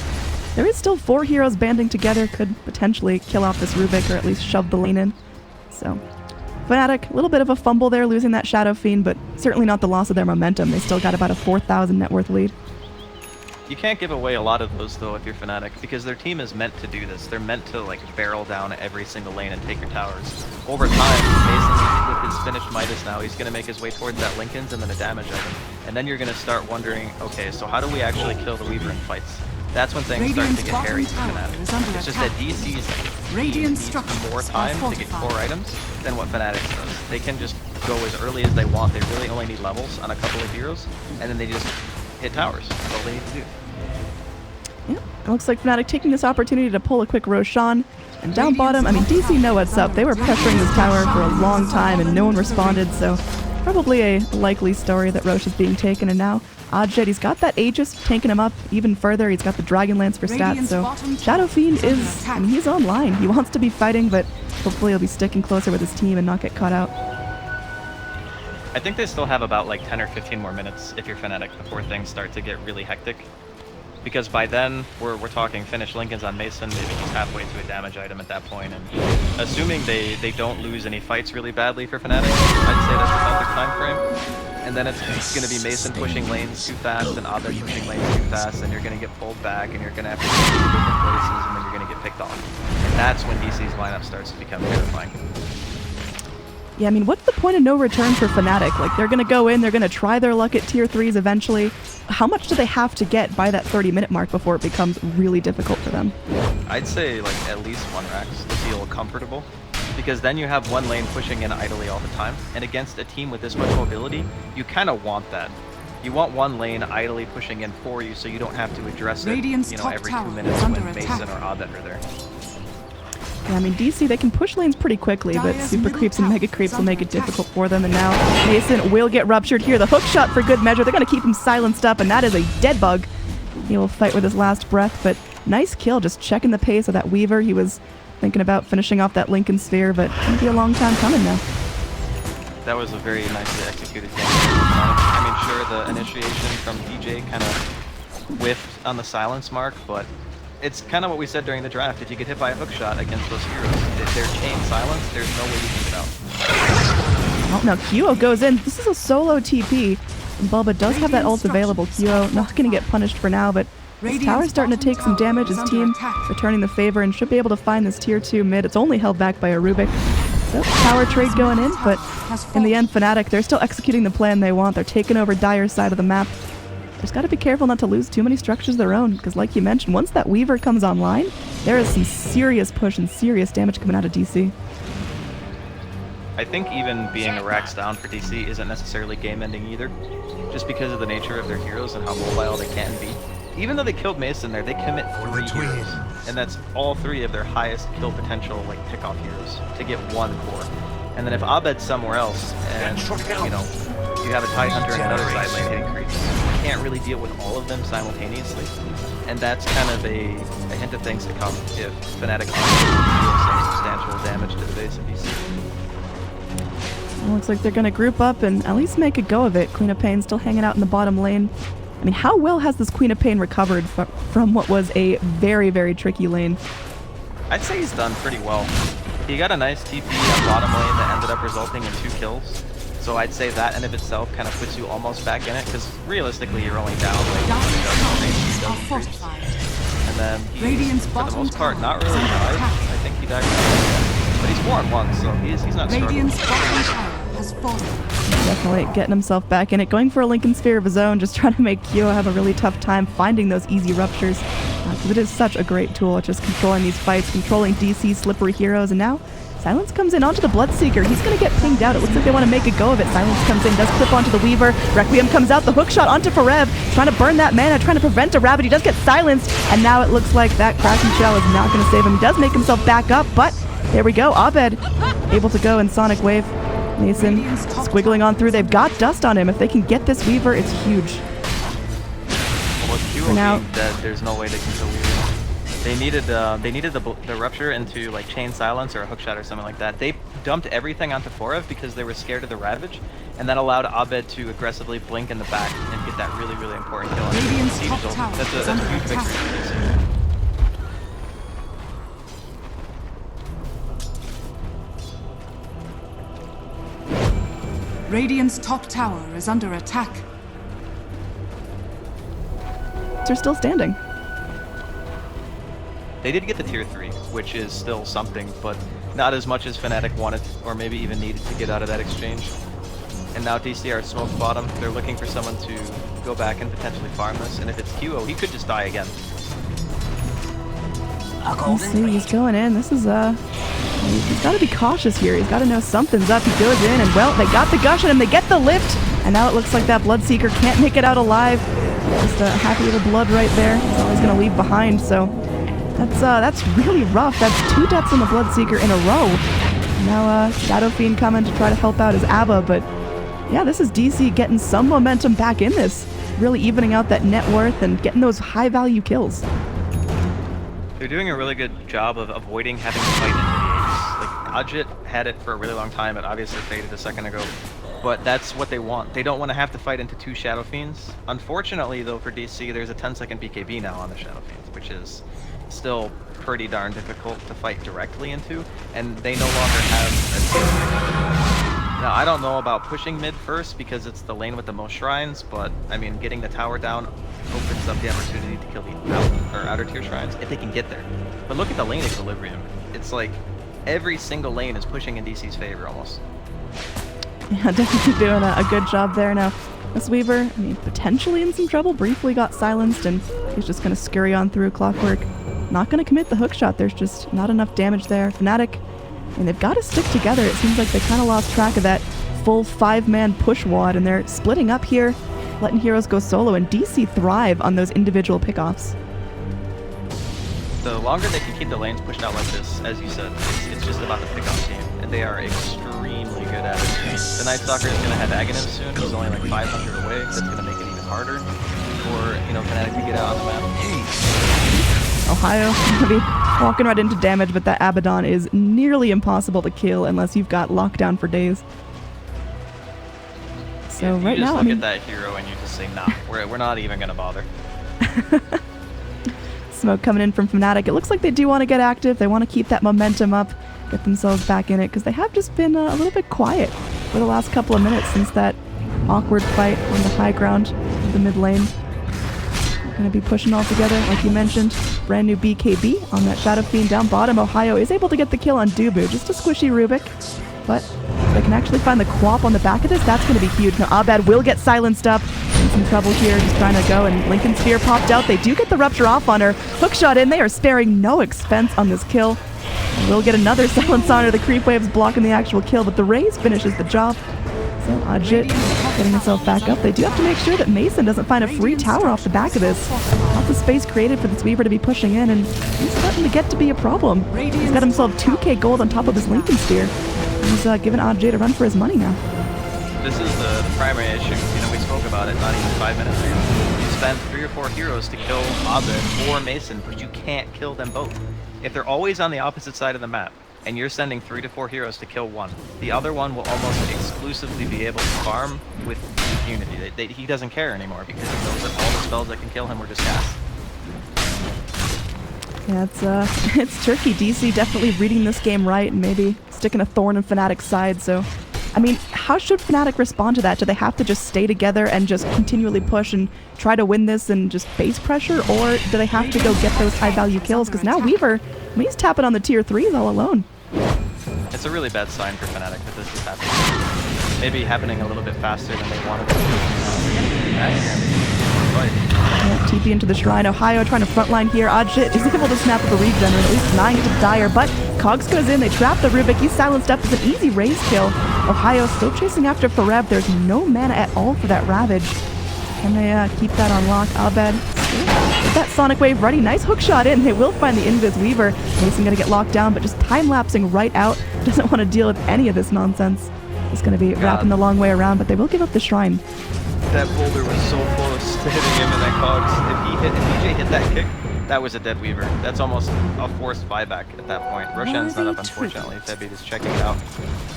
F: there is still 4 heroes banding together, could potentially kill off this Rubik or at least shove the lane in. So Fnatic, a little bit of a fumble there, losing that Shadow Fiend, but certainly not the loss of their momentum. They still got about a 4,000 net worth lead.
E: You can't give away a lot of those though if you're Fnatic, because their team is meant to do this. They're meant to like barrel down every single lane and take your towers. Over time, Mason with his finished Midas now, he's going to make his way towards that Linken's and then a damage item. And then you're going to start wondering, okay, so how do we actually kill the Weaver in fights? That's when things start to get hairy for Fnatic. It's just that DC's team needs more time to get core items than what Fnatic does. They can just go as early as they want. They really only need levels on a couple of heroes, and then they just hit towers. That's all they need to do.
F: Yeah, it looks like Fnatic taking this opportunity to pull a quick Roshan. And down bottom, I mean, DC know what's up. They were pressuring this tower for a long time and no one responded, so probably a likely story that Rosh is being taken. And now Ajit, he's got that Aegis tanking him up even further. He's got the Dragon Lance for stats,
A: Radiant's
F: so
A: bottom
F: Shadow Fiend
A: tower is
F: is,
A: under attack.
F: I mean, he's online. He wants to be fighting, but hopefully he'll be sticking closer with his team and not get caught out.
E: I think they still have about like 10 or 15 more minutes if you're Fnatic before things start to get really hectic. Because by then, we're talking finish Lincoln's on Mason, maybe he's halfway to a damage item at that point, and assuming they don't lose any fights really badly for Fnatic, I'd say that's about their time frame. And then it's going to be Mason pushing lanes too fast and Abed pushing lanes too fast, and you're going to get pulled back, and you're going to have to go to different places, and then you're going to get picked off. And that's when DC's lineup starts to become terrifying.
F: Yeah, I mean, what's the point of no return for Fnatic? Like, they're going to go in, they're going to try their luck at tier 3s eventually. How much do they have to get by that 30-minute mark before it becomes really difficult for them?
E: I'd say like at least one Rax to feel comfortable, because then you have one lane pushing in idly all the time, and against a team with this much mobility, you kind of want that. You want one lane idly pushing in for you, so you don't have to address it,
A: Radiant's
E: you know,
A: top
E: every
A: tower
E: 2
A: is
E: minutes
A: under
E: when
A: attack.
E: Mason or Abed are there.
F: Yeah, I mean, DC, they can push lanes pretty quickly, but
A: Dire's
F: super
A: middle
F: creeps and
A: tower
F: mega creeps
A: is
F: will make it
A: under attack.
F: difficult for them, and now Mason will get ruptured here. The hook shot for good measure. They're going to keep him silenced up, and that is a dead bug. He will fight with his last breath, but nice kill, just checking the pace of that Weaver. He was thinking about finishing off that Lincoln Sphere, but it's going to be a long time coming now.
E: That was a very nicely executed game. I mean, sure, the initiation from DJ kind of whiffed on the silence mark, but it's kind of what we said during the draft. If you get hit by a hook shot against those heroes, if they're chain silence, there's no way you can get out.
F: Oh, now Kyo goes in. This is a solo TP. And Bulba does have that ult available. Kyo not going to get punished for now, but his tower's starting to take some damage. His team returning the favor and should be able to find this tier 2 mid. It's only held back by a Rubik. So power trade going in, but in the end, Fnatic, they're still executing the plan they want. They're taking over Dire's side of the map. Just got to be careful not to lose too many structures of their own, because like you mentioned, once that Weaver comes online, there is some serious push and serious damage coming out of DC.
E: I think even being a Rax down for DC isn't necessarily game-ending either, just because of the nature of their heroes and how mobile they can be. Even though they killed Mason there, they commit 3 heroes, and that's all 3 of their highest kill potential, like, pickoff heroes, to get 1 core. And then if Abed's somewhere else, and, you know, you have a Tidehunter and another side lane hitting creeps, you can't really deal with all of them simultaneously, and that's kind of a hint of things to come if Fnatic aren't able to deal some substantial damage to the base of DC.
F: Well, looks like they're going to group up and at least make a go of it. Queen of Pain still hanging out in the bottom lane. I mean, how well has this Queen of Pain recovered from what was a very, very tricky lane?
E: I'd say he's done pretty well. He got a nice TP on bottom lane that ended up resulting in 2 kills. So I'd say that in of itself kind of puts you almost back in it, because realistically you're only down like
A: Are fortified.
E: and then he,
A: Radiant's
E: for the
A: bottom
E: most part,
A: tower
E: not really
A: is under
E: died.
A: attack.
E: I think he died, but he's 4-1, so he's not struggling.
A: Radiant's bottom tower has fallen.
F: Definitely getting himself back in it. Going for a Lincoln Sphere of his own, just trying to make Kyo have a really tough time finding those easy ruptures. Because it is such a great tool at just controlling these fights, controlling DC's slippery heroes. And now Silence comes in onto the Bloodseeker. He's going to get pinged out. It looks like they want to make a go of it. Silence comes in, does clip onto the Weaver. Requiem comes out, the hook shot onto Farev, trying to burn that mana, trying to prevent a Rabbit. He does get silenced, and now it looks like that Crashing Shell is not going to save him. He does make himself back up, but there we go. Abed able to go in Sonic Wave. Mason squiggling on through. They've got dust on him. If they can get this Weaver, it's huge.
E: Well, with Q
F: now-
E: being dead, there's no way they can kill Weaver. They needed the rupture into like chain silence or a hookshot or something like that. They dumped everything onto Forev because they were scared of the Ravage, and that allowed Abed to aggressively blink in the back and get that really, really important kill. And
A: Radiant's
E: Siege
A: top
E: is over.
A: tower
E: That's
A: is
E: a
A: under
E: huge
A: attack.
E: victory for DC.
A: Radiant's top tower is under attack.
F: They're still standing.
E: They did get the tier 3, which is still something, but not as much as Fnatic wanted or maybe even needed to get out of that exchange. And now DC are at smoke bottom. They're looking for someone to go back and potentially farm this, and if it's QO, he could just die again.
F: Let's see, he's going in. This is he's got to be cautious here. He's got to know something's up. He goes in, and well, they got the gush on him. They get the lift, and now it looks like that Bloodseeker can't make it out alive. Just a happy little blood right there. He's always going to leave behind, so that's really rough. That's 2 deaths on the Bloodseeker in a row. Now Shadow Fiend coming to try to help out his ABBA, but yeah, this is DC getting some momentum back in this. really evening out that net worth and getting those high-value kills.
E: They're doing a really good job of avoiding having to fight into the Aegis. Like, Ajit had it for a really long time. It obviously faded a second ago. But that's what they want. They don't want to have to fight into 2 Shadow Fiends. Unfortunately, though, for DC, there's a 10-second BKB now on the Shadow Fiends, which is still pretty darn difficult to fight directly into, and they no longer have a Now, I don't know about pushing mid first because it's the lane with the most shrines, but, I mean, getting the tower down opens up the opportunity to kill the outer tier shrines if they can get there. But look at the lane equilibrium. It's like every single lane is pushing in DC's favor almost.
F: Yeah, definitely doing a good job there. Now, this Weaver, I mean, potentially in some trouble, briefly got silenced, and he's just going to scurry on through Clockwork. Not going to commit the hook shot. There's just not enough damage there. Fnatic, I mean, they've got to stick together. It seems like they kind of lost track of that full 5-man push wad, and they're splitting up here, letting heroes go solo, and DC thrive on those individual pickoffs.
E: The longer they can keep the lanes pushed out like this, as you said, it's just about the pickoff game, and they are extremely good at it. The Night Stalker is going to have Aghanim soon. He's only like 500 away. That's going to make it even harder for, Fnatic to get out on the map.
F: Ohio going to be walking right into damage, but that Abaddon is nearly impossible to kill unless you've got lockdown for days. So right now,
E: I mean, you just look at that hero and you just say, nah, we're not even going to bother.
F: Smoke coming in from Fnatic. It looks like they do want to get active. They want to keep that momentum up, get themselves back in it, because they have just been a little bit quiet for the last couple of minutes since that awkward fight on the high ground of the mid lane. Going to be pushing all together, like you mentioned. Brand new BKB on that Shadow Fiend down bottom. Ohio is able to get the kill on Dubu. Just a squishy Rubik. But if they can actually find the Quap on the back of this, that's going to be huge. Now Abad will get silenced up. In some trouble here, just trying to go, and Lincoln Sphere popped out. They do get the Rupture off on her. Hookshot in. They are sparing no expense on this kill. And we'll get another silence on her. The creep wave's blocking the actual kill, but the Raze finishes the job. So Ajit getting himself back up. They do have to make sure that Mason doesn't find a free tower off the back of this. Lots of space created for this Weaver to be pushing in, and he's starting to get to be a problem. He's got himself 2k gold on top of his Lincoln Sphere. He's giving Ajit a run for his money now.
E: This is the primary issue. We spoke about it not even 5 minutes ago. You spend 3 or 4 heroes to kill Abed or Mason, but you can't kill them both. If they're always on the opposite side of the map, and you're sending 3 to 4 heroes to kill one, the other one will almost exclusively be able to farm with impunity. He doesn't care anymore because he knows that all the spells that can kill him were just cast.
F: Yeah, it's tricky. DC definitely reading this game right and maybe sticking a thorn in Fnatic's side. So, I mean, how should Fnatic respond to that? Do they have to just stay together and just continually push and try to win this and just base pressure? Or do they have to go get those high-value kills? Because now Weaver, I mean, he's tapping on the tier 3s all alone.
E: It's a really bad sign for Fnatic that this is happening. Maybe happening a little bit faster than they wanted to.
F: Yeah, TP into the shrine. Ohio trying to frontline here. Ajit is able to snap up a regen, or at least denying it to Dire, but Cogs goes in. They trap the Rubik. He's silenced up. It's an easy Raze kill. Ohio still chasing after Fareb. There's no mana at all for that Ravage. Can they keep that on lock? Abed with that Sonic Wave ready. Nice hook shot in. They will find the Invis Weaver. Mason gonna get locked down, but just time-lapsing right out. Doesn't want to deal with any of this nonsense. It's gonna be wrapping the long way around, but they will give up the shrine.
E: That boulder was so close to hitting him in that Cogs. If DJ hit that kick, that was a dead Weaver. That's almost a forced buyback at that point. Roshan's not up, unfortunately. Febby is checking it out.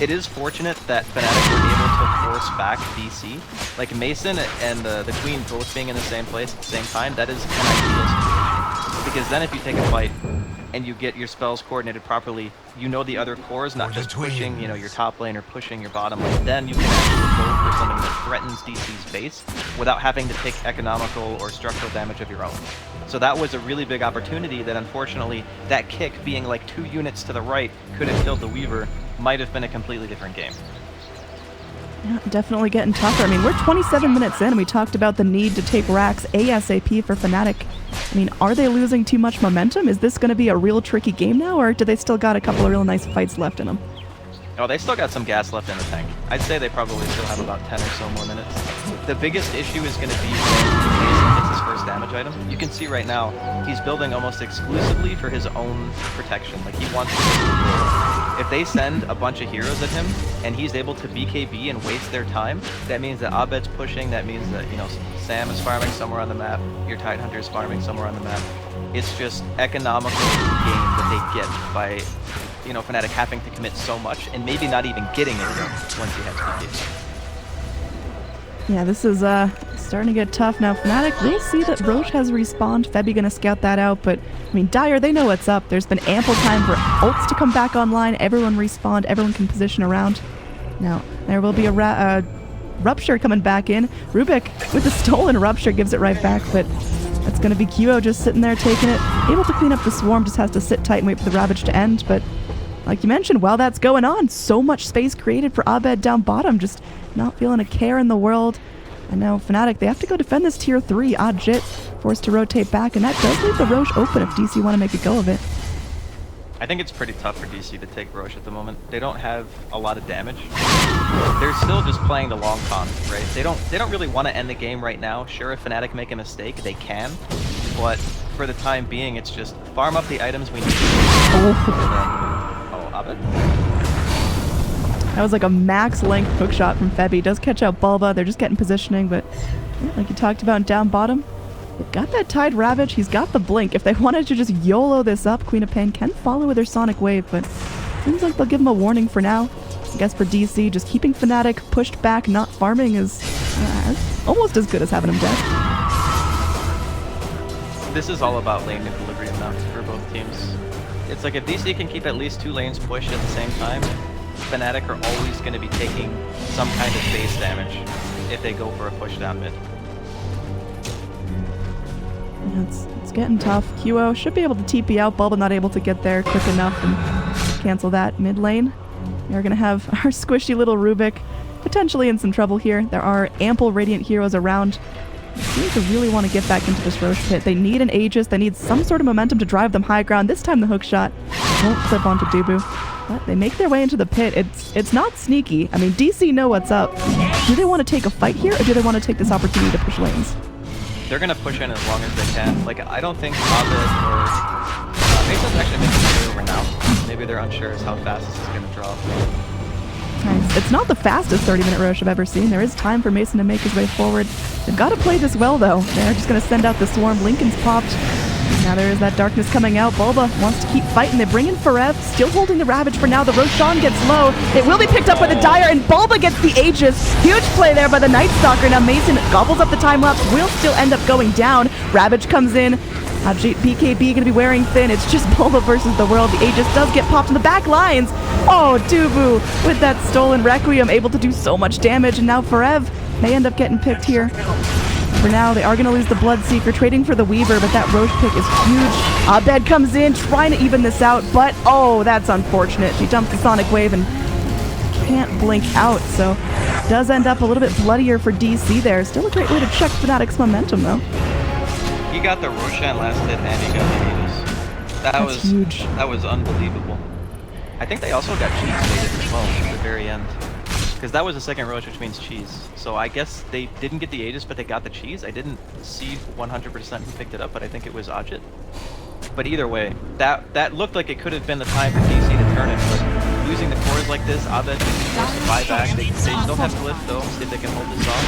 E: It is fortunate that Fnatic were able to force back DC. Like Mason and the Queen both being in the same place at the same time, that is an ideal situation. Because then if you take a fight and you get your spells coordinated properly, you know the other cores, not just pushing, your top lane or pushing your bottom lane. Then you can actually go for something that threatens DC's base without having to take economical or structural damage of your own. So that was a really big opportunity that unfortunately, that kick being like 2 units to the right could have killed the Weaver, might have been a completely different game.
F: Yeah, definitely getting tougher. I mean, we're 27 minutes in and we talked about the need to take racks ASAP for Fnatic. I mean, are they losing too much momentum? Is this going to be a real tricky game now, or do they still got a couple of real nice fights left in them?
E: Oh, they still got some gas left in the tank. I'd say they probably still have about 10 or so more minutes. The biggest issue is going to be when Mason gets his first damage item. You can see right now, he's building almost exclusively for his own protection. Like, he wants to If they send a bunch of heroes at him and he's able to BKB and waste their time, that means that Abed's pushing, that means that, you know, Sam is farming somewhere on the map, your Tidehunter is farming somewhere on the map. It's just economical gain that they get by, you know, Fnatic having to commit so much and maybe not even getting it once he has BKB.
F: Yeah, this is starting to get tough now. Fnatic will see that Roche has respawned. Febby gonna scout that out, but I mean, Dire, they know what's up. There's been ample time for ults to come back online. Everyone respawned. Everyone can position around. Now, there will be a Rupture coming back in. Rubik with the stolen Rupture gives it right back, but that's gonna be Kyo just sitting there taking it. Able to clean up the swarm, just has to sit tight and wait for the Ravage to end, but like you mentioned, while that's going on, so much space created for Abed down bottom, just not feeling a care in the world. And now Fnatic, they have to go defend this tier 3. Jit forced to rotate back, and that does leave the Roche open if DC want to make a go of it.
E: I think it's pretty tough for DC to take Roche at the moment. They don't have a lot of damage. They're still just playing the long con, right? They don't really want to end the game right now. Sure, if Fnatic make a mistake, they can, but for the time being, it's just farm up the items we need. Oh, Abed?
F: That was like a max length hook shot from Febby. Does catch out Bulba. They're just getting positioning, but yeah, like you talked about down bottom, they've got that Tide Ravage. He's got the blink. If they wanted to just YOLO this up, Queen of Pain can follow with her Sonic Wave, but seems like they'll give him a warning for now. I guess for DC, just keeping Fnatic pushed back, not farming is almost as good as having him dead.
E: This is all about lane equilibrium now for both teams. It's like if DC can keep at least 2 lanes pushed at the same time, Fnatic are always going to be taking some kind of base damage if they go for a push down mid.
F: Yeah, it's getting tough. QO should be able to TP out. Bulba not able to get there quick enough and cancel that mid lane. We're going to have our squishy little Rubik potentially in some trouble here. There are ample Radiant heroes around. They seem to really want to get back into this Roche pit. They need an Aegis. They need some sort of momentum to drive them high ground. This time the hook shot won't clip onto Dubu. But they make their way into the pit. It's not sneaky. I mean, DC know what's up. Do they want to take a fight here, or do they want to take this opportunity to push lanes?
E: They're going to push in as long as they can. Like, I don't think Abed or Mason's actually making their way over now. Maybe they're unsure as how fast this is going to draw.
F: Nice. It's not the fastest 30-minute Roche I've ever seen. There is time for Mason to make his way forward. They've got to play this well, though. They're just going to send out the swarm. Lincoln's popped. Now there is that darkness coming out. Bulba wants to keep fighting. They bring in Forev, still holding the Ravage for now. The Roshan gets low. It will be picked up by the Dire, and Bulba gets the Aegis. Huge play there by the Night Stalker. Now Mason gobbles up the time lapse, will still end up going down. Ravage comes in. BKB going to be wearing thin. It's just Bulba versus the world. The Aegis does get popped in the back lines. Oh, Dubu with that stolen Requiem, able to do so much damage, and now Forev may end up getting picked here. For now, they are going to lose the Bloodseeker, trading for the Weaver, but that Roche pick is huge. Abed comes in, trying to even this out, but oh, that's unfortunate. She dumps the Sonic Wave and can't blink out, so does end up a little bit bloodier for DC there. Still a great way to check Fnatic's momentum, though.
E: He got the Roshan last hit, and he got the Aegis.
F: That's huge.
E: That was unbelievable. I think they also got cheese baited as well at the very end. Because that was the second Roche, which means cheese. So I guess they didn't get the Aegis, but they got the cheese. I didn't see 100% who picked it up, but I think it was Jit. But either way, that looked like it could have been the time for DC to turn it, but losing the cores like this, Abed is forced to buy back. They still have Glyph though, see if they can hold this off.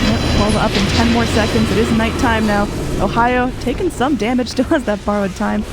F: Yep, Bulba up in 10 more seconds. It is nighttime now. Ohio taking some damage, still has that borrowed time.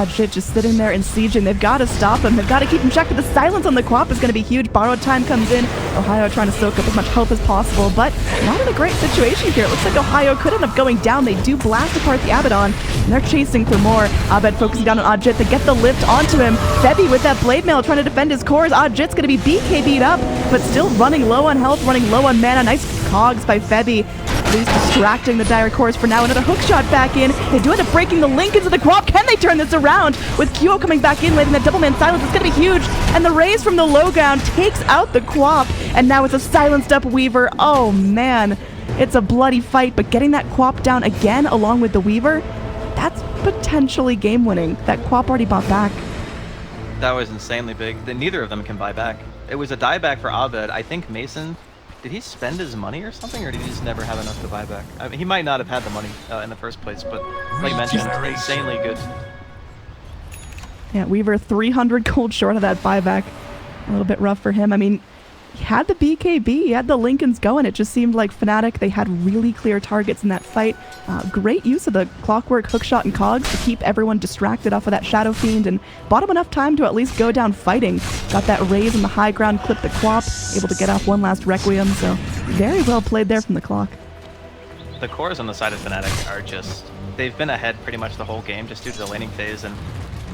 F: Jit just sitting there and sieging. They've got to stop him. They've got to keep him checked, but the silence on the Quap is going to be huge. Borrowed time comes in. Ohio trying to soak up as much hope as possible, but not in a great situation here. It looks like Ohio could end up going down. They do blast apart the Abaddon, and they're chasing for more. Abed focusing down on Jit. They get the lift onto him. Febby with that blade mail trying to defend his cores. Jit's going to be BKB'd up, but still running low on health, running low on mana. Nice cogs by Febby. At least distracting the Dire cores for now. Another hook shot back in. They do end up breaking the link into the Quap. Can they turn this around? With Kyo coming back in, letting that double man silence, it's going to be huge. And the raise from the low ground takes out the Quap. And now it's a silenced up Weaver. Oh man, it's a bloody fight. But getting that Quap down again along with the Weaver, that's potentially game winning. That Quap already bought back.
E: That was insanely big. Neither of them can buy back. It was a dieback for Abed. I think Mason, did he spend his money or something, or did he just never have enough to buy back? I mean, he might not have had the money in the first place, but like you mentioned, insanely good.
F: Yeah, Weaver 300 gold short of that buyback. A little bit rough for him. I mean, he had the BKB, he had the Lincolns going. It just seemed like Fnatic, they had really clear targets in that fight. Great use of the Clockwork, Hookshot, and Cogs to keep everyone distracted off of that Shadow Fiend and bought him enough time to at least go down fighting. Got that raise in the high ground, clipped the Quap, able to get off one last Requiem, so very well played there from the Clock.
E: The cores on the side of Fnatic are just, they've been ahead pretty much the whole game just due to the laning phase, and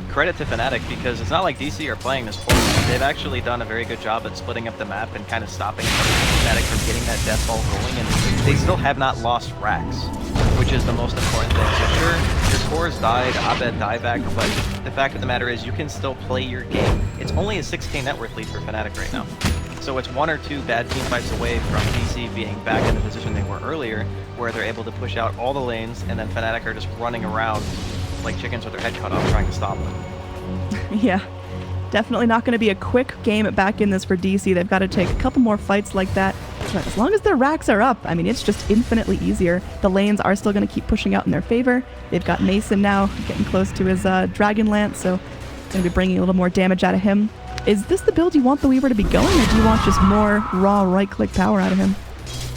E: credit to Fnatic because it's not like DC are playing this poorly. They've actually done a very good job at splitting up the map and kind of stopping Fnatic from getting that death ball going, and they still have not lost racks, which is the most important thing. So sure, your cores died, Abed dieback, but the fact of the matter is you can still play your game. It's only a 6k net worth lead for Fnatic right now. So it's 1 or 2 bad team fights away from DC being back in the position they were earlier, where they're able to push out all the lanes, and then Fnatic are just running around like chickens with their head cut off trying to stop them.
F: Yeah, definitely not going to be a quick game back in this for DC. They've got to take a couple more fights like that. But as long as their racks are up, I mean, it's just infinitely easier. The lanes are still going to keep pushing out in their favor. They've got Mason now getting close to his Dragon Lance, so going to be bringing a little more damage out of him. Is this the build you want the Weaver to be going, or do you want just more raw right-click power out of him?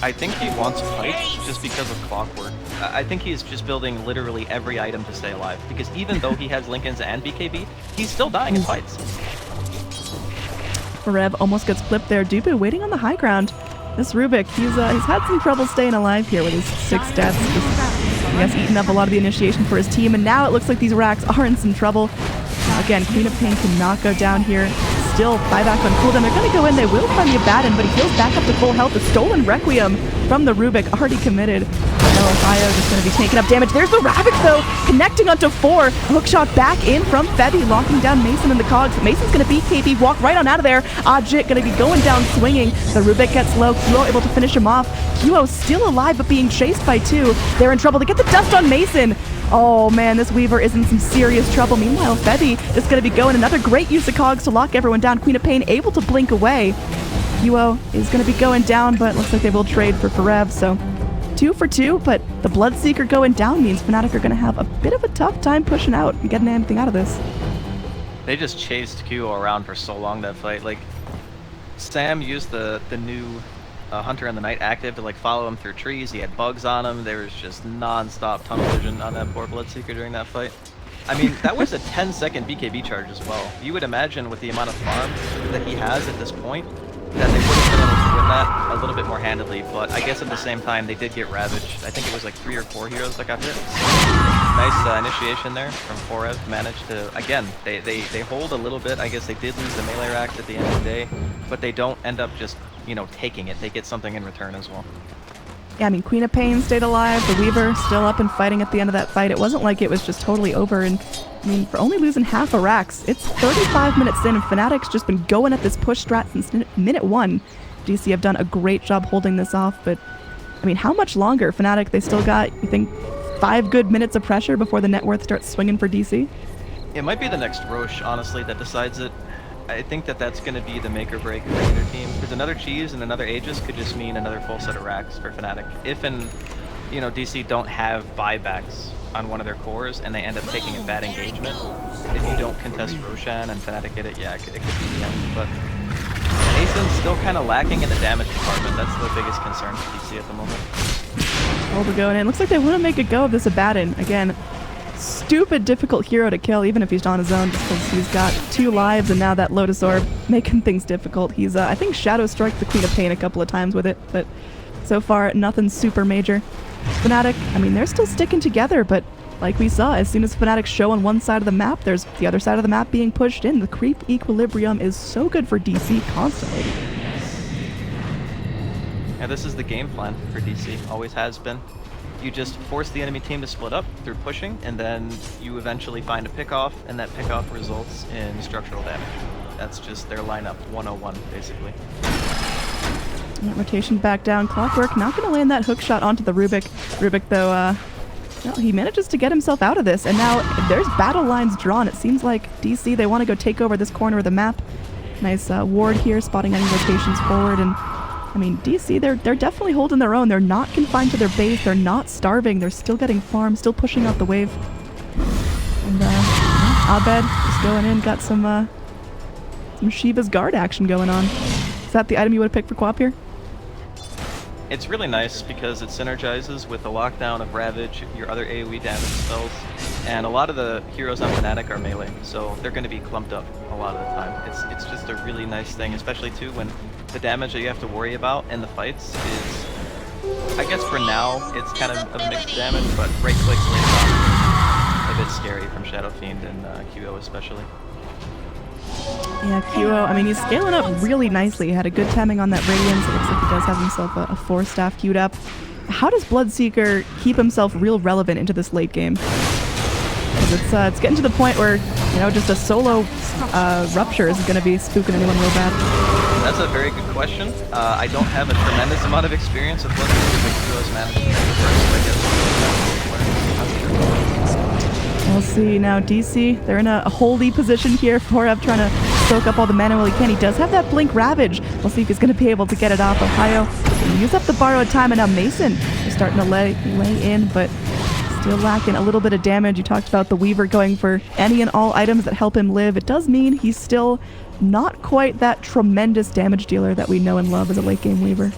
E: I think he wants fights just because of Clockwork. I think he's just building literally every item to stay alive, because even though he has Lincolns and BKB, he's still dying in fights.
F: Rev almost gets flipped there. Dupu waiting on the high ground. This Rubik, he's had some trouble staying alive here with his 6 deaths. Just, I guess, eating up a lot of the initiation for his team, and now it looks like these racks are in some trouble. Now again, Queen of Pain cannot go down here. Still buyback on cooldown. They're going to go in. They will find the Abaddon, but he heals back up to full health. The stolen Requiem from the Rubik already committed. Now Ohio just going to be taking up damage. There's the Ravage, though, connecting onto 4. Hookshot back in from Febby, locking down Mason and the Cogs. Mason's going to beat KB, walk right on out of there. Ajit going to be going down swinging. The Rubik gets low. QO able to finish him off. QO still alive, but being chased by 2. They're in trouble. They get the dust on Mason. Oh man, this Weaver is in some serious trouble. Meanwhile, Febby is going to be going. Another great use of Cogs to lock everyone down. Queen of Pain able to blink away. QO is going to be going down, but looks like they will trade for Rev, so 2 for 2, but the Bloodseeker going down means Fnatic are going to have a bit of a tough time pushing out and getting anything out of this.
E: They just chased QO around for so long that fight. Like, Sam used the new Hunter in the Night active to like follow him through trees. He had bugs on him. There was just non-stop tunnel vision on that poor Bloodseeker during that fight. I mean, that was a 10-second BKB charge as well. You would imagine with the amount of farm that he has at this point, that they would have been able to win that a little bit more handedly, but I guess at the same time they did get ravaged. I think it was like 3 or 4 heroes that got hit. Nice initiation there from Forev. Managed to, again, they hold a little bit. I guess they did lose the melee racks at the end of the day, but they don't end up just, you know, taking it. They get something in return as well.
F: Yeah, I mean, Queen of Pain stayed alive. The Weaver still up and fighting at the end of that fight. It wasn't like it was just totally over, and I mean, for only losing half a racks, it's 35 minutes in, and Fnatic's just been going at this push strat since minute 1. DC have done a great job holding this off, but I mean, how much longer? Fnatic, they still got, you think, 5 good minutes of pressure before the net worth starts swinging for DC?
E: It might be the next Roche, honestly, that decides it. I think that that's going to be the make or break for either team, because another Cheese and another Aegis could just mean another full set of racks for Fnatic. If you know, DC don't have buybacks on one of their cores and they end up taking a bad engagement, if you don't contest Roshan and Fnatic get it, yeah, it could be the end. But Mason's still kind of lacking in the damage department. That's the biggest concern for DC at the moment.
F: Hold it going in. Looks like they want to make a go of this Abaddon. Again, stupid difficult hero to kill, even if he's on his own, just because he's got 2 lives and now that Lotus Orb making things difficult. He's, I think, Shadow Strike the Queen of Pain a couple of times with it, but so far, nothing super major. Fnatic, I mean, they're still sticking together, but like we saw, as soon as Fnatic show on one side of the map, there's the other side of the map being pushed in. The creep equilibrium is so good for DC constantly.
E: Yeah, this is the game plan for DC, always has been. You just force the enemy team to split up through pushing, and then you eventually find a pickoff, and that pickoff results in structural damage. That's just their lineup 101, basically.
F: That rotation back down. Clockwork not going to land that hook shot onto the Rubik. Rubik, though, well, he manages to get himself out of this, and now there's battle lines drawn. It seems like DC, they want to go take over this corner of the map. Nice ward here, spotting any rotations forward, and I mean, DC, they're definitely holding their own. They're not confined to their base. They're not starving. They're still getting farm, still pushing out the wave. And Abed just going in, got some Shiva's Guard action going on. Is that the item you would have picked for Quap here?
E: It's really nice because it synergizes with the lockdown of Ravage, your other AoE damage spells, and a lot of the heroes on Fnatic are melee, so they're going to be clumped up a lot of the time. It's just a really nice thing, especially too when the damage that you have to worry about in the fights is, I guess for now, it's kind of a mixed damage, but right clicks later on a bit scary from Shadow Fiend and QO especially.
F: Yeah, QO, I mean, he's scaling up really nicely. He had a good timing on that Radiance. It looks like he does have himself a 4-staff queued up. How does Bloodseeker keep himself real relevant into this late game? Because it's getting to the point where, you know, just a solo Rupture is going to be spooking anyone real bad.
E: That's a very good question. I don't have a tremendous amount of experience with Bloodseeker, but QO's managed to make it work, so I guess
F: we'll see now. DC, they're in a holdy position here. 4F trying to soak up all the mana while he can. He does have that Blink Ravage. We'll see if he's going to be able to get it off. Ohio can use up the borrowed time, and now Mason is starting to lay in, but still lacking a little bit of damage. You talked about the Weaver going for any and all items that help him live. It does mean he's still not quite that tremendous damage dealer that we know and love as a late game Weaver.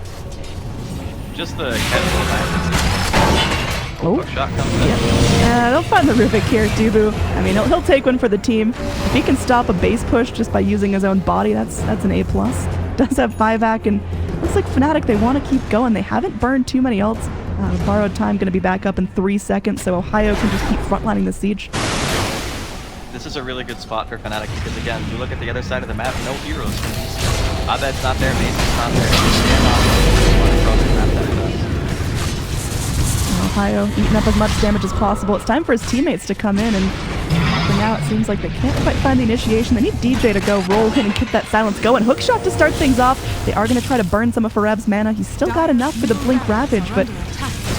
E: Just the casual damage.
F: Oh,
E: shot comes in.
F: Yeah, they'll find the Rubik here, Dubu. I mean, he'll take one for the team. If he can stop a base push just by using his own body, that's an A+. Does have buyback, and looks like Fnatic, they want to keep going. They haven't burned too many ults. Borrowed time going to be back up in 3 seconds, so Ohio can just keep frontlining the siege.
E: This is a really good spot for Fnatic because, again, you look at the other side of the map, no heroes. Abed's not there, Mason's not there.
F: Ohio eating up as much damage as possible. It's time for his teammates to come in, and for now it seems like they can't quite find the initiation. They need DJ to go roll in and get that silence going. Hookshot to start things off. They are going to try to burn some of Fareb's mana. He's still got enough for the Blink Ravage, but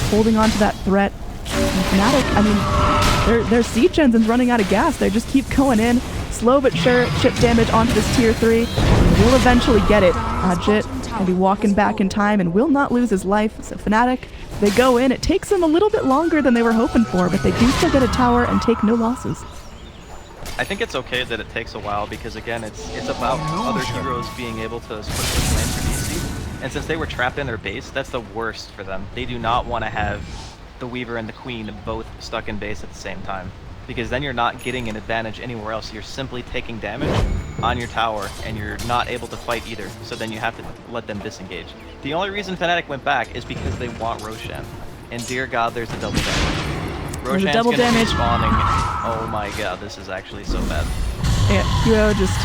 F: holding on to that threat. And Fnatic, I mean, their siege engine's running out of gas. They just keep going in. Slow but sure, chip damage onto this tier 3. We'll eventually get it. Jit will be walking back in time and will not lose his life. So Fnatic, they go in. It takes them a little bit longer than they were hoping for, but they do still get a tower and take no losses.
E: I think it's okay that it takes a while because, again, it's about other heroes being able to split this lane for DC. And since they were trapped in their base, that's the worst for them. They do not want to have the Weaver and the Queen both stuck in base at the same time, because then you're not getting an advantage anywhere else. You're simply taking damage on your tower, and you're not able to fight either, so then you have to let them disengage. The only reason Fnatic went back is because they want Roshan, and dear god, there's a double damage. Roshan's
F: double
E: gonna
F: damage.
E: be spawning. Oh my god, this is actually so bad.
F: Yeah, QO just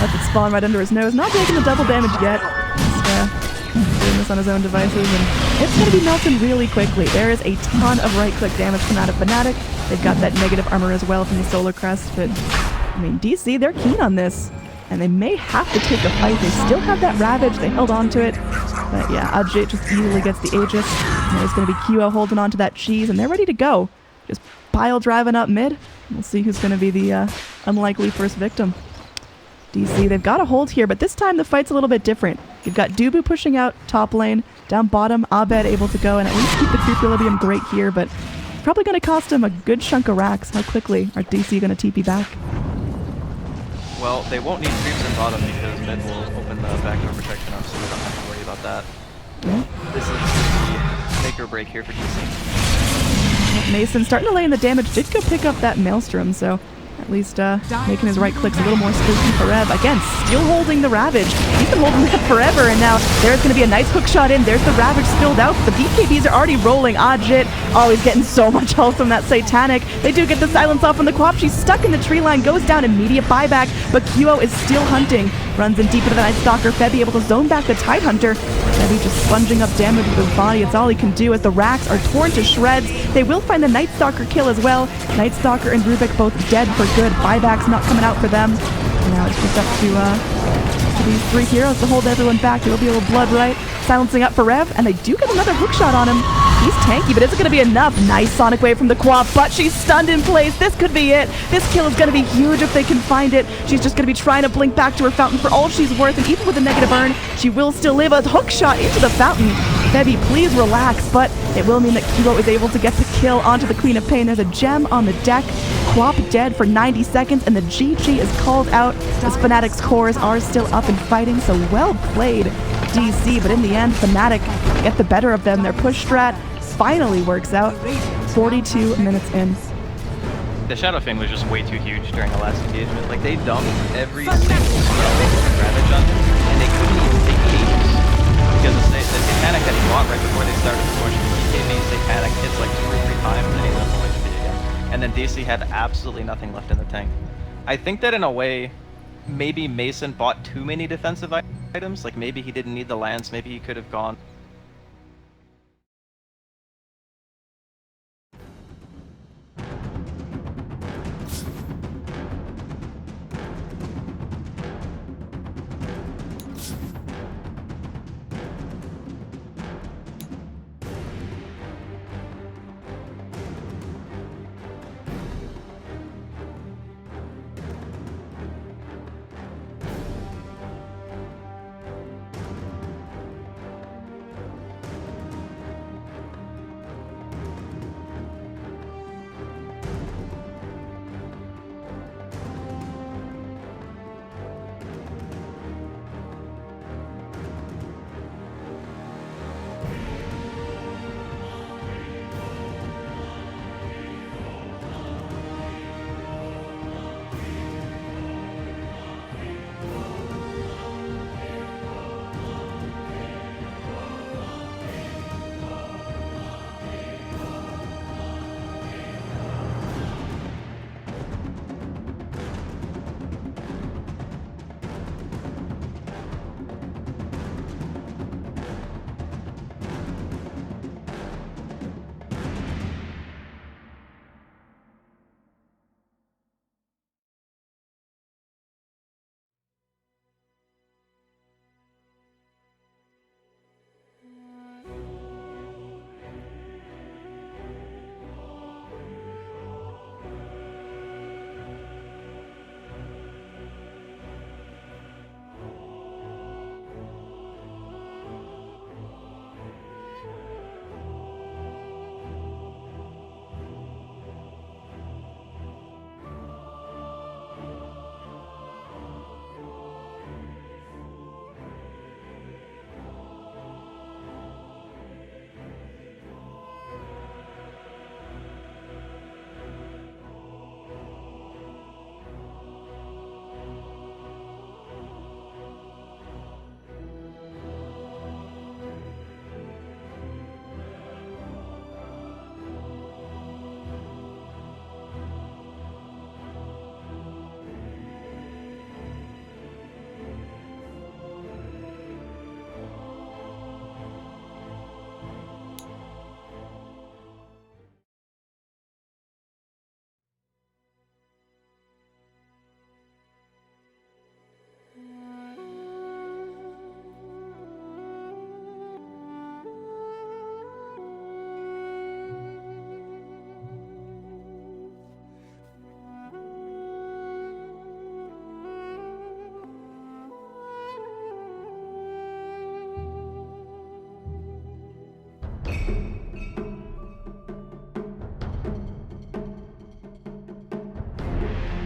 F: lets it spawn right under his nose. Not taking the double damage yet. Just doing this on his own devices, and it's going to be melting really quickly. There is a ton of right-click damage coming out of Fnatic. They've got that negative armor as well from the Solar Crest, but I mean, DC, they're keen on this, and they may have to take a fight. They still have that Ravage. They held on to it, but yeah, Ajit just easily gets the Aegis. And there's going to be QO holding on to that cheese, and they're ready to go. Just pile driving up mid. We'll see who's going to be the unlikely first victim. DC, they've got a hold here, but this time the fight's a little bit different. You've got Dubu pushing out top lane. Down bottom, Abed able to go and at least keep the creep equilibrium great here, but it's probably going to cost him a good chunk of racks. How quickly are DC going to TP back?
E: Well, they won't need creeps in bottom because mid will open the backdoor protection up, so we don't have to worry about that.
F: Yeah.
E: This is the make or break here for DC.
F: Mason starting to lay in the damage. Did go pick up that Maelstrom, so at least making his right clicks a little more spooky for Rev. Again, still holding the Ravage. He's been holding that forever, and now there's going to be a nice hook shot in. There's the Ravage spilled out. The BKBs are already rolling. Ajit, oh, he's getting so much health from that Satanic. They do get the silence off on the Quap. She's stuck in the tree line, goes down, immediate buyback, but QO is still hunting. Runs in deep into the Night Stalker. Febby able to zone back the Tidehunter. Febby just sponging up damage with his body. It's all he can do as the racks are torn to shreds. They will find the Night Stalker kill as well. Night Stalker and Rubik both dead for good. Buyback's not coming out for them. And now it's just up to these 3 heroes to hold everyone back. It'll be a little blood right. Silencing up for Rev, and they do get another hook shot on him. He's tanky, but is it going to be enough? Nice Sonic Wave from the Quap, but she's stunned in place. This could be it. This kill is going to be huge if they can find it. She's just going to be trying to blink back to her fountain for all she's worth, and even with a negative burn, she will still live. A hook shot into the fountain. Febby, please relax, but it will mean that QO is able to get the kill onto the Queen of Pain. There's a gem on the deck. Quap dead for 90 seconds, and the GG is called out as Fnatic's cores are still up and fighting, so well played, DC. But in the end, Fnatic get the better of them. Their push strat finally works out 42 minutes in.
E: The Shadow Fang was just way too huge during the last engagement. Like, they dumped every single spell with Ravage on them, and they couldn't even take ages. Because the Satanic that he bought right before they started the push, he gave me Satanic hits like 2 or 3 times, and then he left away to be again. And then DC had absolutely nothing left in the tank. I think that in a way, maybe Mason bought too many defensive items. Like, maybe he didn't need the lands, maybe he could have gone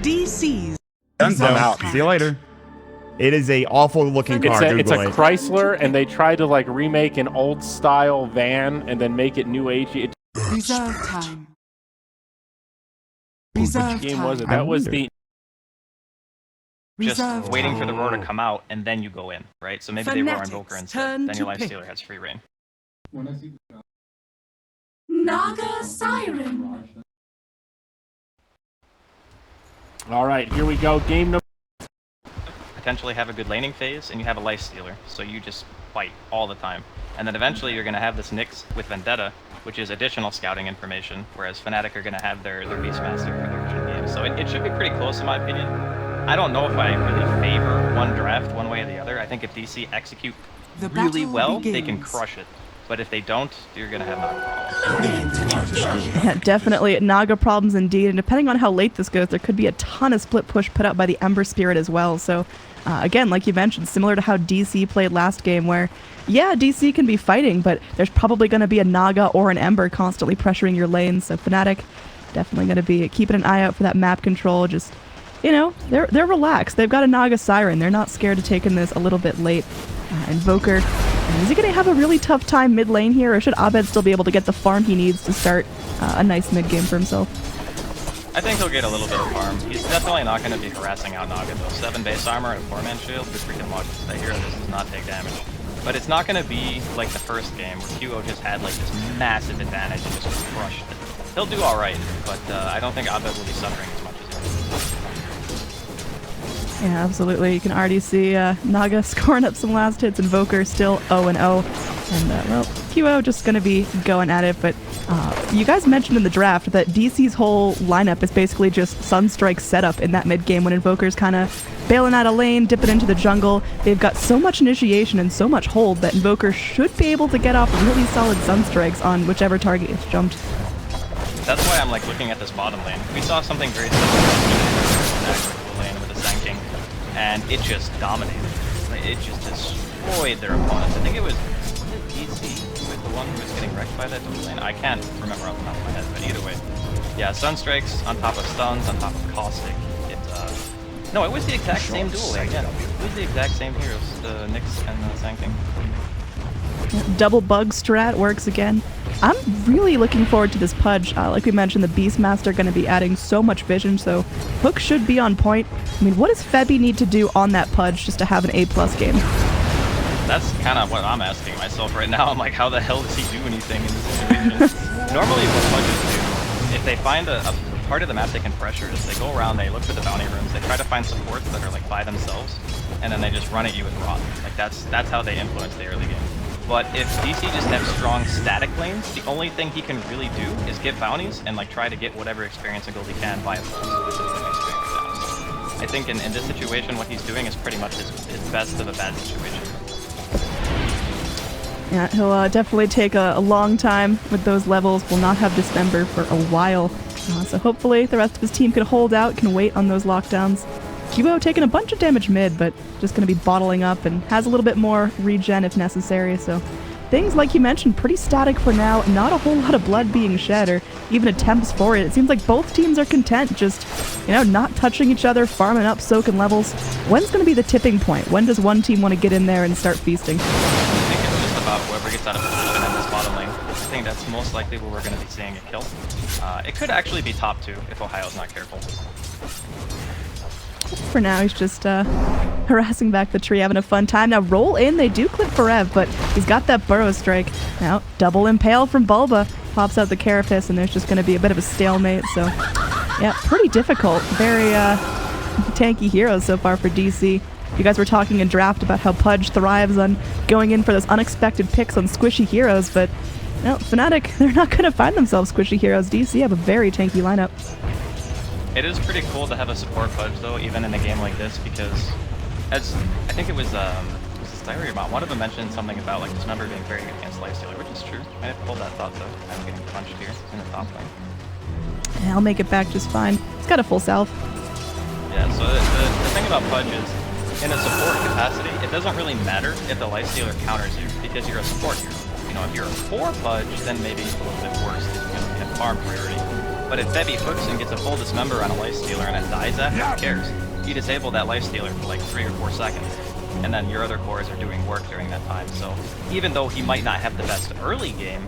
A: DC's.
C: Done. Out. See you later. It is a awful looking car.
B: It's a Chrysler, and they tried to like remake an old style van and then make it new age.
A: Reserve time. Reserve
B: Which game
A: time.
B: was it? That was the.
E: just
A: Reserve
E: waiting
A: time.
E: for the roar to come out, and then you go in, right? So maybe they roar on Invoker instead. Then your Lifestealer has free reign.
A: Naga Siren.
B: All right, here we go. Game number.
E: Potentially have a good laning phase, and you have a Lifestealer, so you just fight all the time. And then eventually you're going to have this Nyx with Vendetta, which is additional scouting information, whereas Fnatic are going to have their Beastmaster for their Vision game. So it should be pretty close in my opinion. I don't know if I really favor one draft one way or the other. I think if DC execute really well, they can crush it. But if they don't, you're going to have Naga problems.
F: Yeah, definitely Naga problems indeed. And depending on how late this goes, there could be a ton of split push put out by the Ember Spirit as well. So again, like you mentioned, similar to how DC played last game where, yeah, DC can be fighting, but there's probably going to be a Naga or an Ember constantly pressuring your lane. So Fnatic definitely going to be keeping an eye out for that map control. Just, you know, they're relaxed. They've got a Naga Siren. They're not scared of taking this a little bit late. Invoker, is he going to have a really tough time mid lane here, or should Abed still be able to get the farm he needs to start a nice mid game for himself?
E: I think he'll get a little bit of farm. He's definitely not going to be harassing out Naga though. 7 base armor and 4-man shield, good freaking luck. That hero does not take damage. But it's not going to be like the first game where QO just had like this massive advantage and just crushed it. He'll do alright, but I don't think Abed will be suffering as much as he is.
F: Yeah, absolutely. You can already see Naga scoring up some last hits. Invoker still 0-0. And, well, QO just going to be going at it. But you guys mentioned in the draft that DC's whole lineup is basically just Sunstrike setup in that mid game when Invoker's kind of bailing out a lane, dipping into the jungle. They've got so much initiation and so much hold that Invoker should be able to get off really solid Sunstrikes on whichever target is jumped.
E: That's why I'm like looking at this bottom lane. We saw something very similar to the lane with the Sand King, and it just dominated. It just destroyed their opponents. I think it was DC with the one who was getting wrecked by that dual lane. I can't remember off the top of my head, but either way. Yeah, Sunstrikes on top of stuns, on top of Caustic. No, it was the exact same duel lane, yeah. It was the exact same heroes, the Nyx and the Sand King.
F: Double bug strat works again. I'm really looking forward to this Pudge. Like we mentioned, the Beastmaster going to be adding so much vision, so Hook should be on point. I mean, what does Febby need to do on that Pudge just to have an A+ game?
E: That's kind of what I'm asking myself right now. I'm like, how the hell does he do anything in this situation? Normally what Pudges do, if they find a part of the map they can pressure is they go around, they look for the bounty rooms, they try to find supports that are like by themselves, and then they just run at you with Rot. Like that's how they influence the early game. But if DC just have strong static lanes, the only thing he can really do is get bounties and like try to get whatever experience and gold he can via pulls, which is when experience downs. I think in this situation what he's doing is pretty much his best of a bad situation.
F: Yeah, he'll definitely take a long time with those levels. Will not have Dismember for a while. So hopefully the rest of his team can hold out, can wait on those lockdowns. QO taking a bunch of damage mid, but just going to be bottling up and has a little bit more regen if necessary. So things, like you mentioned, pretty static for now. Not a whole lot of blood being shed or even attempts for it. It seems like both teams are content just, you know, not touching each other, farming up, soaking levels. When's going to be the tipping point? When does one team want to get in there and start feasting?
E: I think it's just about whoever gets out of position in this bottom lane. I think that's most likely where we're going to be seeing a kill. It could actually be top 2 if Ohio's not careful.
F: For now, he's just harassing back the tree, having a fun time. Now, roll in. They do clip Forev, but he's got that Burrow Strike. Now, double impale from Bulba. Pops out the Carapace, and there's just going to be a bit of a stalemate. So, yeah, pretty difficult. Very tanky heroes so far for DC. You guys were talking in draft about how Pudge thrives on going in for those unexpected picks on squishy heroes, but no, Fnatic, they're not going to find themselves squishy heroes. DC have a very tanky lineup.
E: It is pretty cool to have a support Pudge though, even in a game like this, because as I think it was Diary about one of them mentioned something about like this number being very good against Lifestealer, which is true. I had to hold that thought though. I'm getting punched here in the top lane.
F: Yeah, I'll make it back just fine. He's got a full salve.
E: Yeah, so the thing about Pudge is, in a support capacity, it doesn't really matter if the Lifestealer counters you, because you're a support hero. You know, if you're a 4 Pudge, then maybe it's a little bit worse because you're going to have farm priority. But if Febby hooks and gets a full Dismember on a Lifestealer and it dies after, who cares? You disable that Lifestealer for like 3 or 4 seconds, and then your other cores are doing work during that time. So even though he might not have the best early game,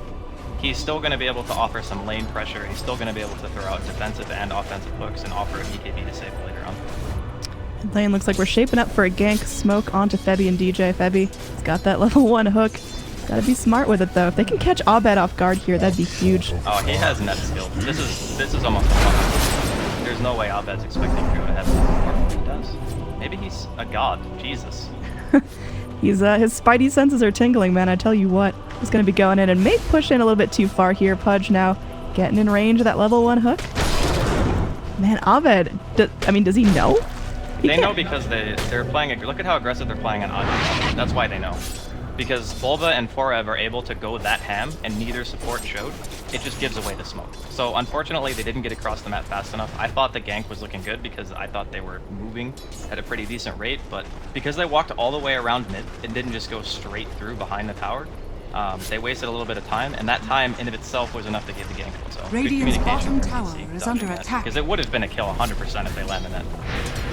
E: he's still going to be able to offer some lane pressure, and he's still going to be able to throw out defensive and offensive hooks and offer a BKB to save later on.
F: Lane looks like we're shaping up for a gank smoke onto Febby and DJ. Febby, he's got that level 1 hook. Gotta be smart with it though. If they can catch Abed off guard here, that'd be huge.
E: Oh, he has net skill. This is almost a fun. There's no way Abed's expecting to go ahead more than he does. Maybe he's a god. Jesus.
F: He's his spidey senses are tingling, man. I tell you what. He's gonna be going in and may push in a little bit too far here. Pudge now getting in range of that level 1 hook. Man, Abed. Does he know?
E: They know because they're playing. Look at how aggressive they're playing on Audrey. That's why they know. Because Bulba and Forev are able to go that ham, and neither support showed, it just gives away the smoke. So unfortunately, they didn't get across the map fast enough. I thought the gank was looking good because I thought they were moving at a pretty decent rate, but because they walked all the way around mid and didn't just go straight through behind the tower, they wasted a little bit of time, and that time in of itself was enough to get the gank kill. So
A: Radiant's bottom tower is under attack.
E: because it would have been a kill 100% if they landed it.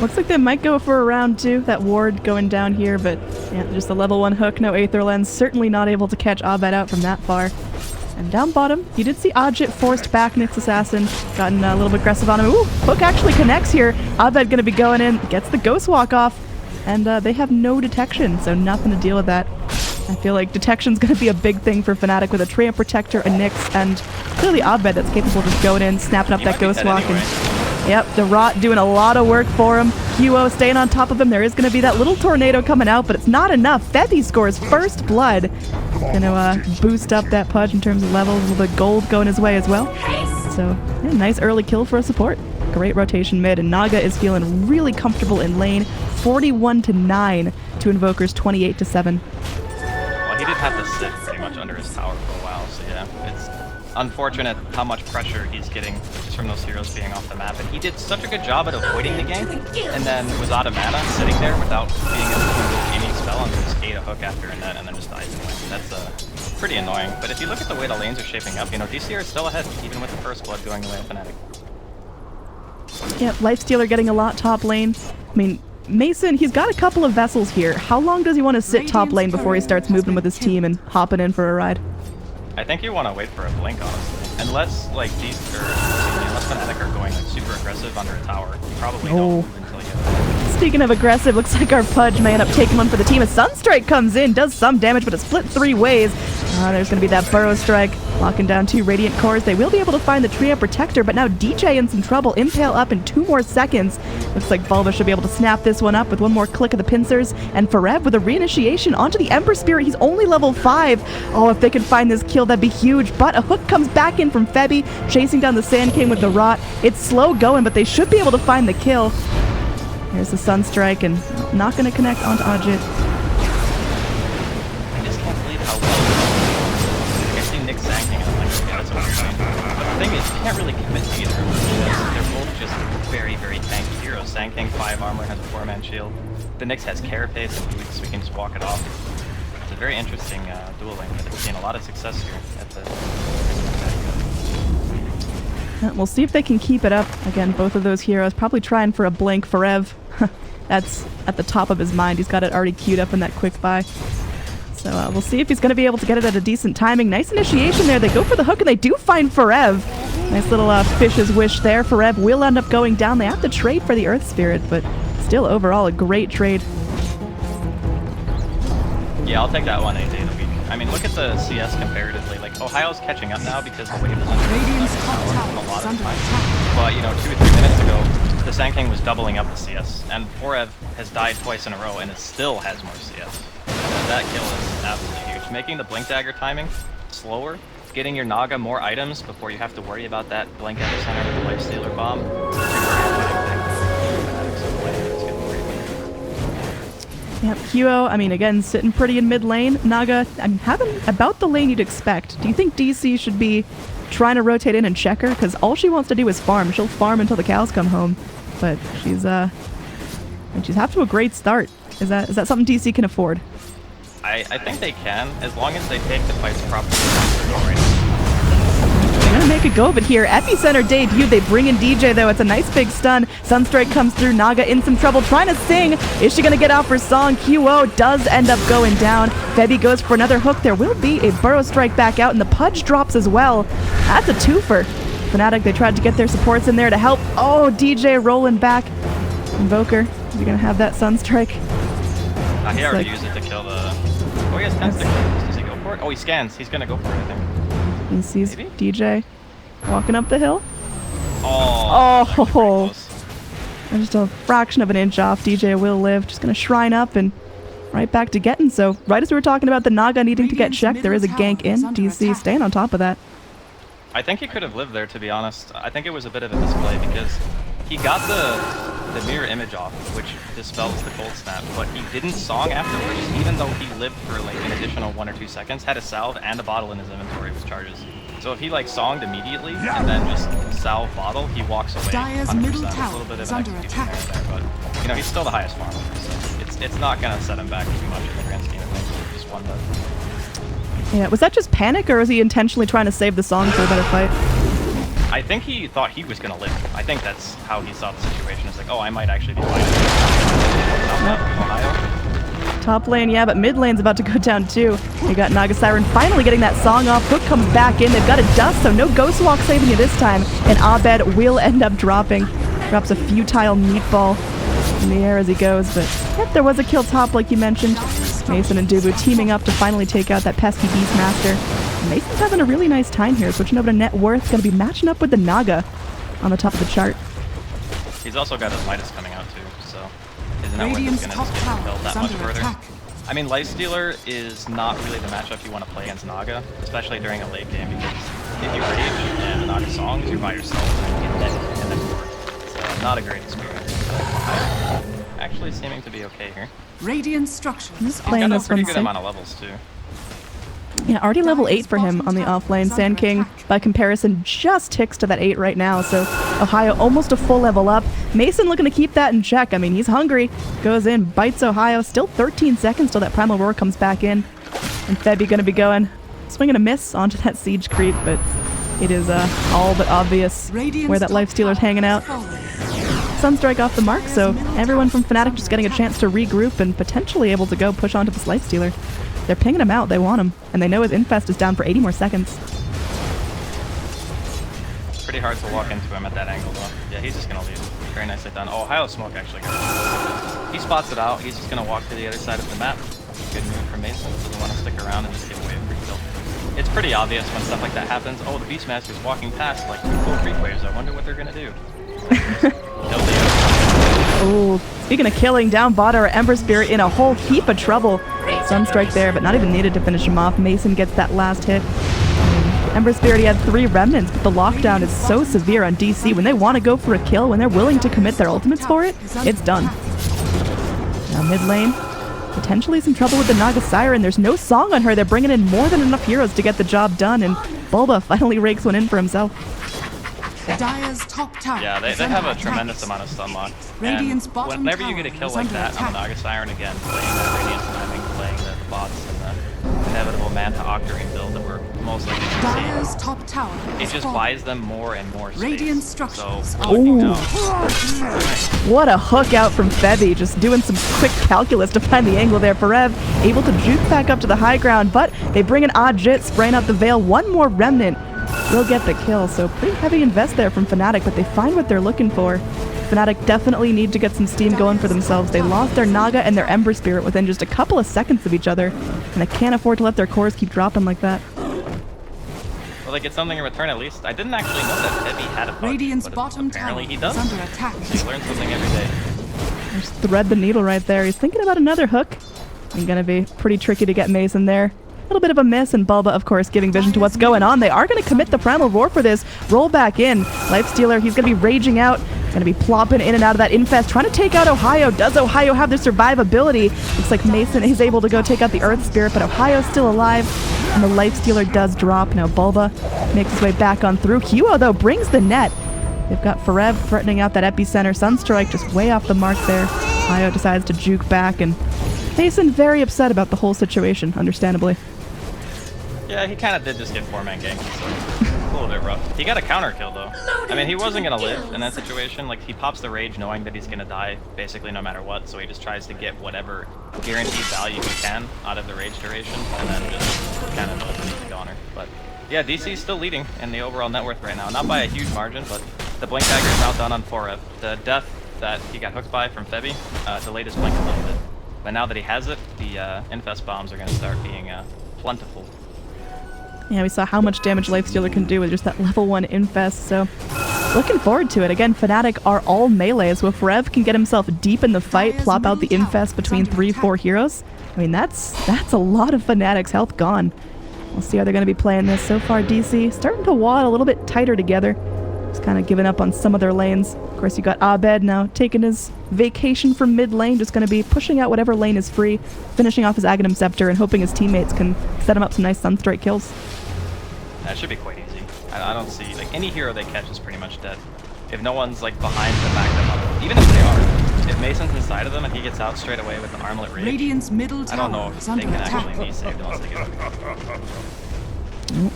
F: Looks like they might go for a round 2. That ward going down here, but yeah, just a level 1 hook, no Aether Lens. Certainly not able to catch Abed out from that far. And down bottom, you did see Ajit forced back Nyx Assassin, gotten a little bit aggressive on him. Ooh, hook actually connects here. Abed gonna be going in, gets the Ghost Walk off, and they have no detection, so nothing to deal with that. I feel like detection's gonna be a big thing for Fnatic with a Treant Protector, a Nyx, and clearly Abed that's capable of just going in, snapping up that Ghost Walk.
E: Anyway.
F: And yep, the Rot doing a lot of work for him. QO staying on top of him. There is going to be that little tornado coming out, but it's not enough. Febby scores first blood. Gonna boost up that Pudge in terms of levels, a little bit of gold going his way as well. So, yeah, nice early kill for a support. Great rotation mid, and Naga is feeling really comfortable in lane. 41-9 to Invoker's 28-7.
E: Well, he did have to sit pretty much under his tower for a while, so yeah, it's unfortunate how much pressure he's getting just from those heroes being off the map. And he did such a good job at avoiding the gank, and then was out of mana, sitting there without being able to do any spell, and just ate a hook after a net, and then just died anyway. That's pretty annoying. But if you look at the way the lanes are shaping up, you know, DC are still ahead, even with the first blood going the way of Fnatic.
F: Yeah, Lifestealer getting a lot top lane. I mean, Mason, he's got a couple of vessels here. How long does he want to sit top lane before he starts moving with his team and hopping in for a ride?
E: I think you want to wait for a blink, honestly. Unless, like, unless Fnatic are going like, super aggressive under a tower, you probably don't move until you...
F: Speaking of aggressive, looks like our Pudge may end up taking one for the team. A Sunstrike comes in, does some damage, but it's split 3 ways. There's going to be that Burrow Strike, locking down 2 Radiant Cores. They will be able to find the Treant Protector, but now DJ in some trouble. Impale up in 2 more seconds. Looks like Bulba should be able to snap this one up with 1 more click of the pincers. And Farev with a reinitiation onto the Ember Spirit. He's only level 5. Oh, if they can find this kill, that'd be huge. But a hook comes back in from Febby, chasing down the Sand King with the Rot. It's slow going, but they should be able to find the kill. There's the Sunstrike, and not going to connect onto Ajit.
E: I just can't believe how well I see Nick Zanking and I'm like, okay, that's what I'm saying. But the thing is, you can't really commit to either of them because they're both just very, very tanky heroes. Zanking 5 armor, has a 4-man shield. The Nyx has carapace and boots, so we can just walk it off. It's a very interesting dueling. We've seen a lot of success here at the...
F: We'll see if they can keep it up. Again, both of those heroes probably trying for a blink. Farev, that's at the top of his mind. He's got it already queued up in that quick buy. So we'll see if he's going to be able to get it at a decent timing. Nice initiation there. They go for the hook, and they do find Farev. Nice little fish's wish there. Farev will end up going down. They have to trade for the Earth Spirit, but still overall a great trade.
E: Yeah, I'll take that one any day of the week. I mean, look at the CS comparatively. Like, Ohio's catching up now because the wave is under
A: Radiant's top
E: a
A: tower
E: lot
A: is
E: of
A: under
E: time.
A: attack.
E: But, you know, 2 or 3 minutes ago, the Sand King was doubling up the CS, and Forev has died twice in a row, and it still has more CS. That kill is absolutely huge. Making the Blink Dagger timing slower, getting your Naga more items before you have to worry about that Blink at the center with the Lifestealer bomb.
F: Yep, QO, I mean, again, sitting pretty in mid lane. Naga, I'm having about the lane you'd expect. Do you think DC should be trying to rotate in and check her? Because all she wants to do is farm. She'll farm until the cows come home. But she's half to a great start. Is that something DC can afford?
E: I think they can, as long as they take the fights properly.
F: They're gonna make a go of it here. Epicenter debut. They bring in DJ though. It's a nice big stun. Sunstrike comes through. Naga in some trouble, trying to sing. Is she gonna get out for song? QO does end up going down. Febby goes for another hook. There will be a Burrow Strike back out, and the Pudge drops as well. That's a twofer. Fnatic, they tried to get their supports in there to help. Oh, DJ rolling back. Invoker, is he gonna have that Sunstrike?
E: He already used it to kill the... Oh, he has 10 sticks. Does he go for it? Oh, he scans. He's gonna go for it, I think.
F: He sees
E: Maybe?
F: DJ walking up the hill.
E: Oh!
F: Just a fraction of an inch off. DJ will live. Just gonna shrine up and right back to getting. So right as we were talking about the Naga needing to get checked, there is a gank in. DC staying on top of that.
E: I think he could have lived there, to be honest. I think it was a bit of a misplay because he got the mirror image off, which dispels the cold snap, but he didn't song afterwards, even though he lived for like an additional 1 or 2 seconds, had a salve and a bottle in his inventory with charges. So if he like songed immediately and then just salve bottle, he walks away.
A: Dire's
E: 100%.
A: middle
E: It's a
A: tower
E: little bit of
A: is
E: an
A: under
E: execution
A: attack.
E: error there, but you know he's still the highest farmer, so it's not gonna set him back too much in the grand scheme of things. Just one, but
F: Yeah, was that just panic, or was he intentionally trying to save the song for a better fight?
E: I think he thought he was going to live. I think that's how he saw the situation. It's like, oh, I might actually be fighting. Ohio.
F: Top lane, yeah, but mid lane's about to go down too. You got Naga Siren finally getting that song off. Hook comes back in. They've got a dust, so no Ghost Walk saving you this time. And Abed will end up dropping. Drops a futile meatball in the air as he goes, but yep, there was a kill top like you mentioned. Mason and Dubu teaming up to finally take out that pesky Beastmaster. Mason's having a really nice time here, switching over to net worth, going to be matching up with the Naga on the top of the chart.
E: He's also got his Midas coming out too, so his net worth is going to just get built that much further. I mean, Lifestealer is not really the matchup you want to play against Naga, especially during a late game, because if you rage and the Naga songs, you're by yourself and you get dead and then forward. So not a great experience. Actually seeming to be okay here.
A: Radiant structures.
F: He's
E: He's
F: playing
E: got a
F: this
E: pretty
F: one
E: good
F: safe.
E: amount of levels too.
F: Yeah, already level 8 for him on the offlane. Sand King, by comparison, just ticks to that 8 right now, so Ohio almost a full level up. Mason looking to keep that in check. I mean, he's hungry. Goes in, bites Ohio. Still 13 seconds till that Primal Roar comes back in. And Febby going to be going, swinging a miss onto that Siege Creep, but it is all but obvious where that Lifestealer's hanging out. Sunstrike off the mark, so everyone from Fnatic just getting a chance to regroup and potentially able to go push onto this Lifestealer. They're pinging him out, they want him, and they know his Infest is down for 80 more seconds.
E: Pretty hard to walk into him at that angle though. Yeah, he's just gonna leave. Very nicely done. Oh, Ohio Smoke actually got it. He spots it out, he's just gonna walk to the other side of the map. Good move from Mason, doesn't want to stick around and just give away a free kill. It's pretty obvious when stuff like that happens. Oh, the Beastmaster's walking past like 2 full creep waves. I wonder what they're gonna do.
F: Oh, speaking of killing, down bot or Ember Spirit in a whole heap of trouble. Sunstrike there, but not even needed to finish him off. Mason gets that last hit. Ember Spirit, he had 3 remnants, but the lockdown is so severe on DC. When they want to go for a kill, when they're willing to commit their ultimates for it, it's done. Now mid lane, potentially some trouble with the Naga Siren. There's no song on her. They're bringing in more than enough heroes to get the job done, and Bulba finally rakes one in for himself.
A: Dire's top tower.
E: Yeah, they have a tremendous amount of stun lock.
A: Radiant's
E: And
A: bottom
E: whenever you get a
A: tower
E: kill
A: is
E: like
A: under
E: that on the
A: attack.
E: Naga Siren again, playing that Radiant timing, playing the bots and the inevitable Manta Octarine build that we're most likely to
A: Dire's
E: see,
A: top tower.
E: it
A: is
E: just
A: falling.
E: buys them more and more space.
A: Radiant
E: So,
A: structures are
E: looking
F: Ooh.
E: out.
F: What a hook out from Febby, just doing some quick calculus to find the angle there. Forev able to juke back up to the high ground, but they bring an odd Jit, spraying out the Veil. One more remnant will get the kill, so pretty heavy invest there from Fnatic, but they find what they're looking for. Fnatic definitely need to get some steam going for themselves. They lost their Naga and their Ember Spirit within just a couple of seconds of each other, and they can't afford to let their cores keep dropping like that.
E: Well, they get something in return at least. I didn't actually know that Heavy had a hook,
A: Radiant's
E: but
A: bottom
E: apparently
A: tower
E: he
A: is
E: does.
A: under attack.
E: You learn something every day.
F: Just thread the needle right there. He's thinking about another hook. And gonna be pretty tricky to get Mason there. A little bit of a miss, and Bulba, of course, giving vision to what's going on. They are going to commit the Primal Roar for this. Roll back in. Lifestealer, he's going to be raging out. Going to be plopping in and out of that Infest, trying to take out Ohio. Does Ohio have the survivability? Looks like Mason is able to go take out the Earth Spirit, but Ohio's still alive. And the Lifestealer does drop. Now Bulba makes his way back on through. Huo, though, brings the net. They've got Forev threatening out that epicenter. Sunstrike just way off the mark there. Ohio decides to juke back, and Mason very upset about the whole situation, understandably.
E: Yeah, he kind of did just get 4-man ganked, so a little bit rough. He got a counter kill though. I mean, he wasn't gonna live in that situation. Like, he pops the rage knowing that he's gonna die basically no matter what, so he just tries to get whatever guaranteed value he can out of the rage duration, and then just kind of ultimate the goner. But yeah, DC's still leading in the overall net worth right now. Not by a huge margin, but the Blink Dagger is now done on 4F. The death that he got hooked by from Febby delayed his blink a little bit. But now that he has it, the Infest bombs are gonna start being plentiful.
F: Yeah, we saw how much damage Lifestealer can do with just that level 1 Infest, so looking forward to it. Again, Fnatic are all melee, so if Rev can get himself deep in the fight, plop out the Infest between 3-4 heroes, I mean, that's a lot of Fnatic's health gone. We'll see how they're going to be playing this. So far, DC starting to wad a little bit tighter together. Just kind of giving up on some of their lanes. Of course, you got Abed now taking his vacation from mid lane, just going to be pushing out whatever lane is free, finishing off his Aghanim Scepter, and hoping his teammates can set him up some nice Sunstrike kills.
E: That should be quite easy. I don't see, like, any hero they catch is pretty much dead. If no one's, like, behind to back them up. Even if they are. If Mason's inside of them and he gets out straight away with the armlet rage,
A: Radiant's middle
E: I don't know
A: tower
E: if
A: is
E: they
A: under
E: can
A: attack.
E: actually be saved once they get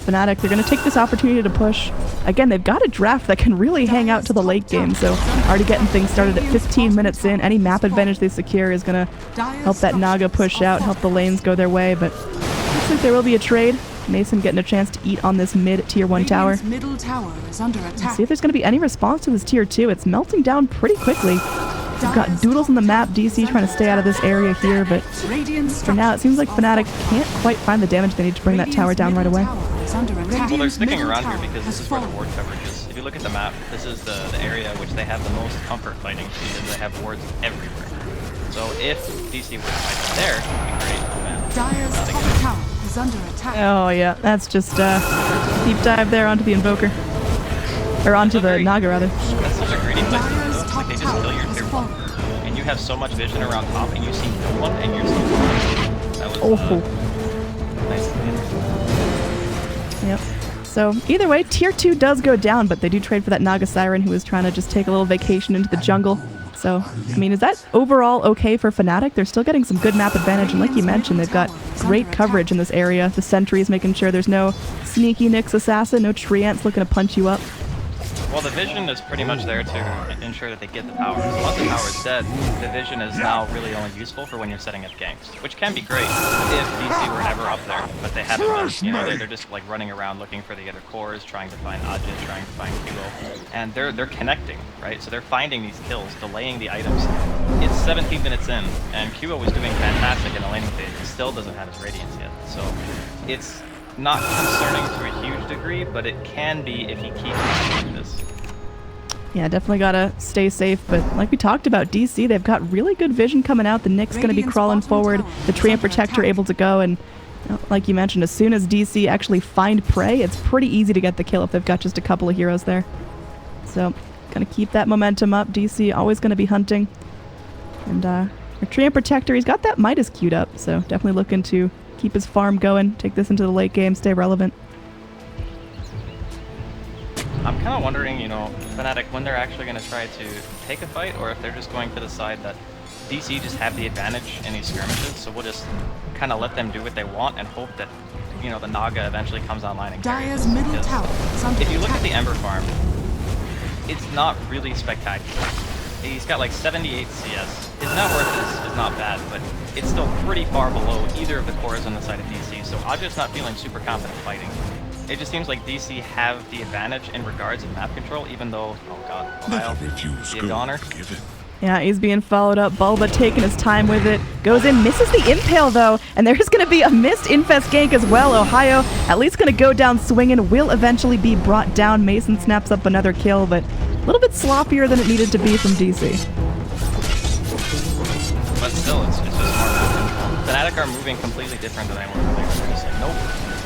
F: Fnatic, they're going to take this opportunity to push. Again, they've got a draft that can really hang out to the late game, so already getting things started at 15 minutes in. Any map advantage they secure is going to help that Naga push out, help the lanes go their way, but looks like there will be a trade. Mason getting a chance to eat on this mid tier 1 tower.
A: Radiant's middle tower is under attack.
F: See if there's going to be any response to this tier 2. It's melting down pretty quickly. We've got Doodles on the map, DC trying to stay out of this area here, but for now it seems like Fnatic can't quite find the damage they need to bring that tower down right away.
E: Well, they're sticking around here because this is where the ward coverage is. If you look at the map, this is the area which they have the most comfort fighting because they have wards everywhere. So if DC were to fight them there, it would be great. Oh, man.
A: Dire's top tower is under attack.
F: Oh yeah, that's just deep dive there onto the Invoker. Or onto the Naga, rather.
E: That's such a greedy place to do
A: Dire's
E: though.
A: top
E: Like, they just
A: tower
E: kill your
A: has
E: tier 1.
A: fallen.
E: And you have so much vision around top and you see no one and you're still That was nice.
F: Yep. So either way, tier 2 does go down, but they do trade for that Naga Siren who was trying to just take a little vacation into the jungle. So, I mean, is that overall okay for Fnatic? They're still getting some good map advantage, and like you mentioned, they've got great coverage in this area. The sentries making sure there's no sneaky Nyx assassin, no tree ants looking to punch you up.
E: Well, the vision is pretty much there to ensure that they get the power. So once the power is dead, the vision is now really only useful for when you're setting up ganks, which can be great if DC were ever up there, but they haven't been. You know, they're just like running around looking for the other cores, trying to find Ajit, trying to find Kilo, and they're connecting, right? So they're finding these kills, delaying the items. It's 17 minutes in, and Kilo was doing fantastic in the laning phase. He still doesn't have his Radiance yet, so it's not concerning to a huge degree, but it can be if he keeps doing this.
F: Yeah, definitely gotta stay safe, but like we talked about, DC, they've got really good vision coming out. The Nyx's gonna be crawling forward, the Treant Protector able to go, and like you mentioned, as soon as DC actually find prey, it's pretty easy to get the kill if they've got just a couple of heroes there. So, gonna keep that momentum up. DC always gonna be hunting. And our Treant Protector, he's got that Midas queued up, so definitely looking to keep his farm going, take this into the late game, stay relevant.
E: I'm kind of wondering, you know, Fnatic, when they're actually going to try to take a fight, or if they're just going to decide that DC just have the advantage in these skirmishes, so we'll just kind of let them do what they want and hope that, you know, the Naga eventually comes online and carries
A: Dire's middle tower is under
E: if you look
A: attack.
E: at the Ember farm, it's not really spectacular. He's got like 78 CS. His net worth is not bad, but it's still pretty far below either of the cores on the side of DC, so Ajit's not feeling super confident fighting. It just seems like DC have the advantage in regards of map control, even though, oh god, Ohio, the Goner.
F: Yeah, he's being followed up. Bulba taking his time with it. Goes in, misses the Impale though, and there's going to be a missed Infest gank as well. Ohio at least going to go down swinging, will eventually be brought down. Mason snaps up another kill, but a little bit sloppier than it needed to be from DC.
E: But still, it's just more map control. Fnatic are moving completely different than they were earlier. They're just like, nope,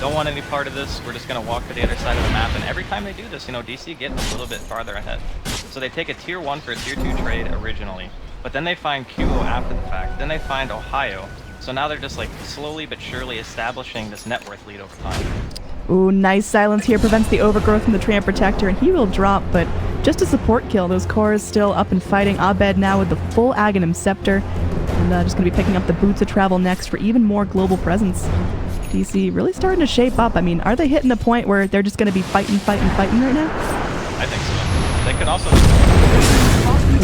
E: don't want any part of this. We're just going to walk to the other side of the map, and every time they do this, you know, DC get a little bit farther ahead. So they take a tier 1 for a tier 2 trade originally, but then they find Kilo after the fact, then they find Ohio, so now they're just like slowly but surely establishing this net worth lead over time.
F: Ooh, nice silence here, prevents the overgrowth from the Treant Protector, and he will drop, but just a support kill. Those cores still up and fighting. Abed now with the full Aghanim Scepter, and just going to be picking up the Boots of Travel next for even more global presence. DC really starting to shape up. I mean, are they hitting the point where they're just going to be fighting right now?
E: I think so. They could also...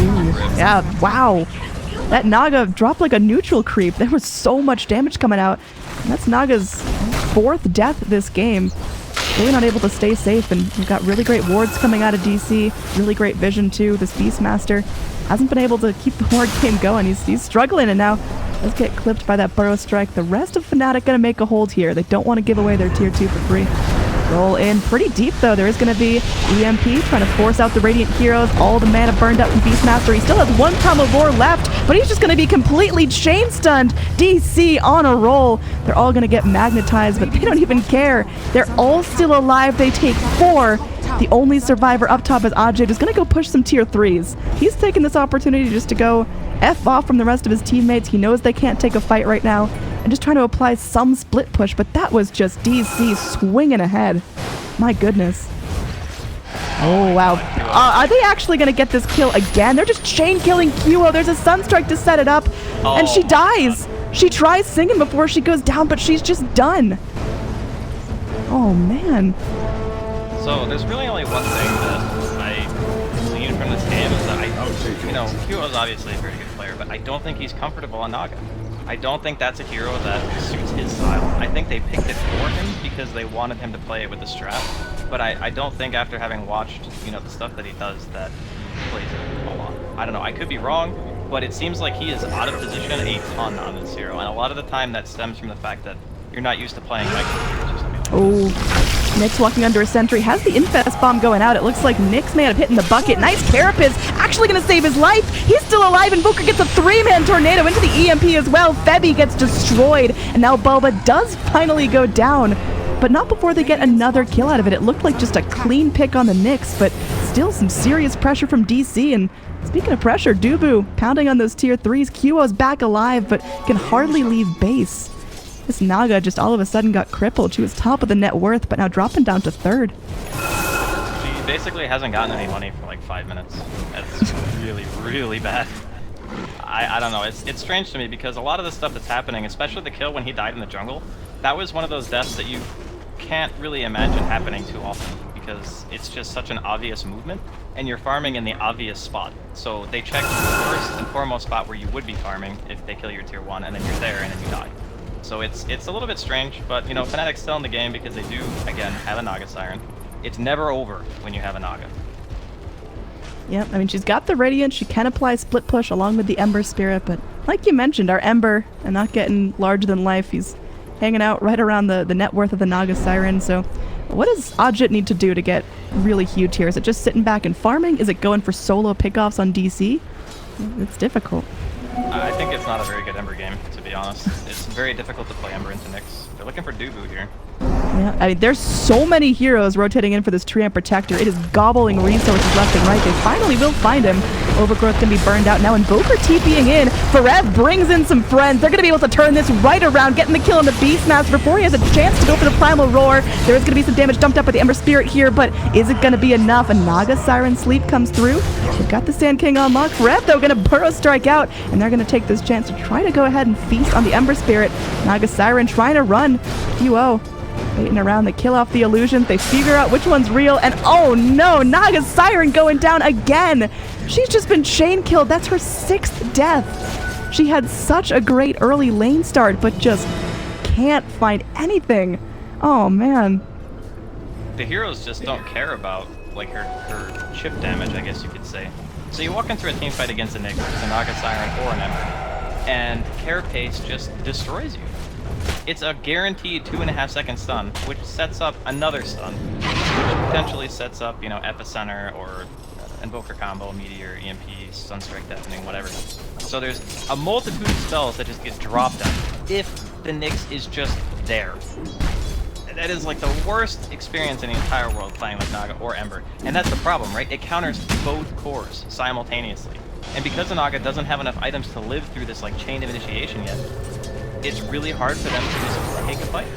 F: Ooh, yeah, wow. That Naga dropped like a neutral creep. There was so much damage coming out. And that's Naga's 4th death this game. Really not able to stay safe, and we've got really great wards coming out of DC. Really great vision too. This Beastmaster hasn't been able to keep the ward game going. He's struggling, and now does get clipped by that Burrow Strike. The rest of Fnatic gonna make a hold here. They don't want to give away their tier 2 for free. Roll in pretty deep though. There is going to be EMP trying to force out the Radiant Heroes. All the mana burned up from Beastmaster. He still has 1 Primal Roar left, but he's just going to be completely chain stunned. DC on a roll. They're all going to get magnetized, but they don't even care. They're all still alive. They take 4. The only survivor up top is Ajit, who's going to go push some tier 3s. He's taking this opportunity just to go F off from the rest of his teammates. He knows they can't take a fight right now, and just trying to apply some split push, but that was just DC swinging ahead. My goodness. Oh, wow. Are they actually going to get this kill again? They're just chain killing Qo. There's a Sunstrike to set it up, and she dies. She tries singing before she goes down, but she's just done. Oh, man.
E: So there's really only one thing that I glean from this game is that Qo is obviously a very good player, but I don't think he's comfortable on Naga. I don't think that's a hero that suits his style. I think they picked it for him because they wanted him to play it with the strat, but I don't think after having watched, the stuff that he does that he plays it a lot. I don't know, I could be wrong, but it seems like he is out of position a ton on this hero, and a lot of the time that stems from the fact that you're not used to playing like heroes or something like that.
F: Oh. Nyx walking under a sentry, has the Infest Bomb going out. It looks like Nyx may have hit in the bucket. Nice Carapace, actually going to save his life. He's still alive, and Invoker gets a 3-man tornado into the EMP as well. Febby gets destroyed, and now Bulba does finally go down, but not before they get another kill out of it. It looked like just a clean pick on the Nyx, but still some serious pressure from DC. And speaking of pressure, Dubu pounding on those tier 3s. Qo's back alive, but can hardly leave base. This Naga just all of a sudden got crippled. She was top of the net worth, but now dropping down to 3rd.
E: She basically hasn't gotten any money for like 5 minutes. That's really, really bad. I don't know. It's strange to me because a lot of the stuff that's happening, especially the kill when he died in the jungle, that was one of those deaths that you can't really imagine happening too often because it's just such an obvious movement, and you're farming in the obvious spot. So they check the first and foremost spot where you would be farming if they kill your tier 1, and then you're there, and then you die. So it's a little bit strange, but Fnatic's still in the game because they do, again, have a Naga Siren. It's never over when you have a Naga.
F: Yep, I mean, she's got the Radiant, she can apply Split Push along with the Ember Spirit, but like you mentioned, our Ember, and not getting larger than life, he's hanging out right around the net worth of the Naga Siren, so what does Ajit need to do to get really huge here? Is it just sitting back and farming? Is it going for solo pickoffs on DC? It's difficult.
E: I think it's not a very good Ember game, to be honest. It's very difficult to play Ember into Nyx. They're looking for Dubu here.
F: Yeah, I mean, there's so many heroes rotating in for this Treant Protector. It is gobbling resources left and right. They finally will find him. Overgrowth can be burned out now. Invoker TPing in. Farev brings in some friends. They're going to be able to turn this right around, getting the kill on the Beastmaster before he has a chance to go for the Primal Roar. There is going to be some damage dumped up by the Ember Spirit here, but is it going to be enough? A Naga Siren Sleep comes through. They've got the Sand King on lock. Farev, though, going to Burrow Strike out, and they're going to take this chance to try to go ahead and feast on the Ember Spirit. Naga Siren trying to run. Qo waiting around. They kill off the illusions. They figure out which one's real, and oh no, Naga Siren going down again. She's just been chain killed. That's her 6th death. She had such a great early lane start, but just can't find anything. Oh man.
E: The heroes just don't care about like her chip damage, I guess you could say. So you walk into a team fight against a Nyx, a Naga Siren, or an Ember, and Carapace just destroys you. It's a guaranteed 2.5 second stun, which sets up another stun, which potentially sets up, Epicenter or Invoker combo, Meteor, EMP, Sunstrike Deafening, whatever. So there's a multitude of spells that just get dropped on if the Nyx is just there. That is like the worst experience in the entire world playing with Naga or Ember. And that's the problem, right? It counters both cores simultaneously. And because the Naga doesn't have enough items to live through this like chain of initiation yet, it's really hard for them to just take a fight.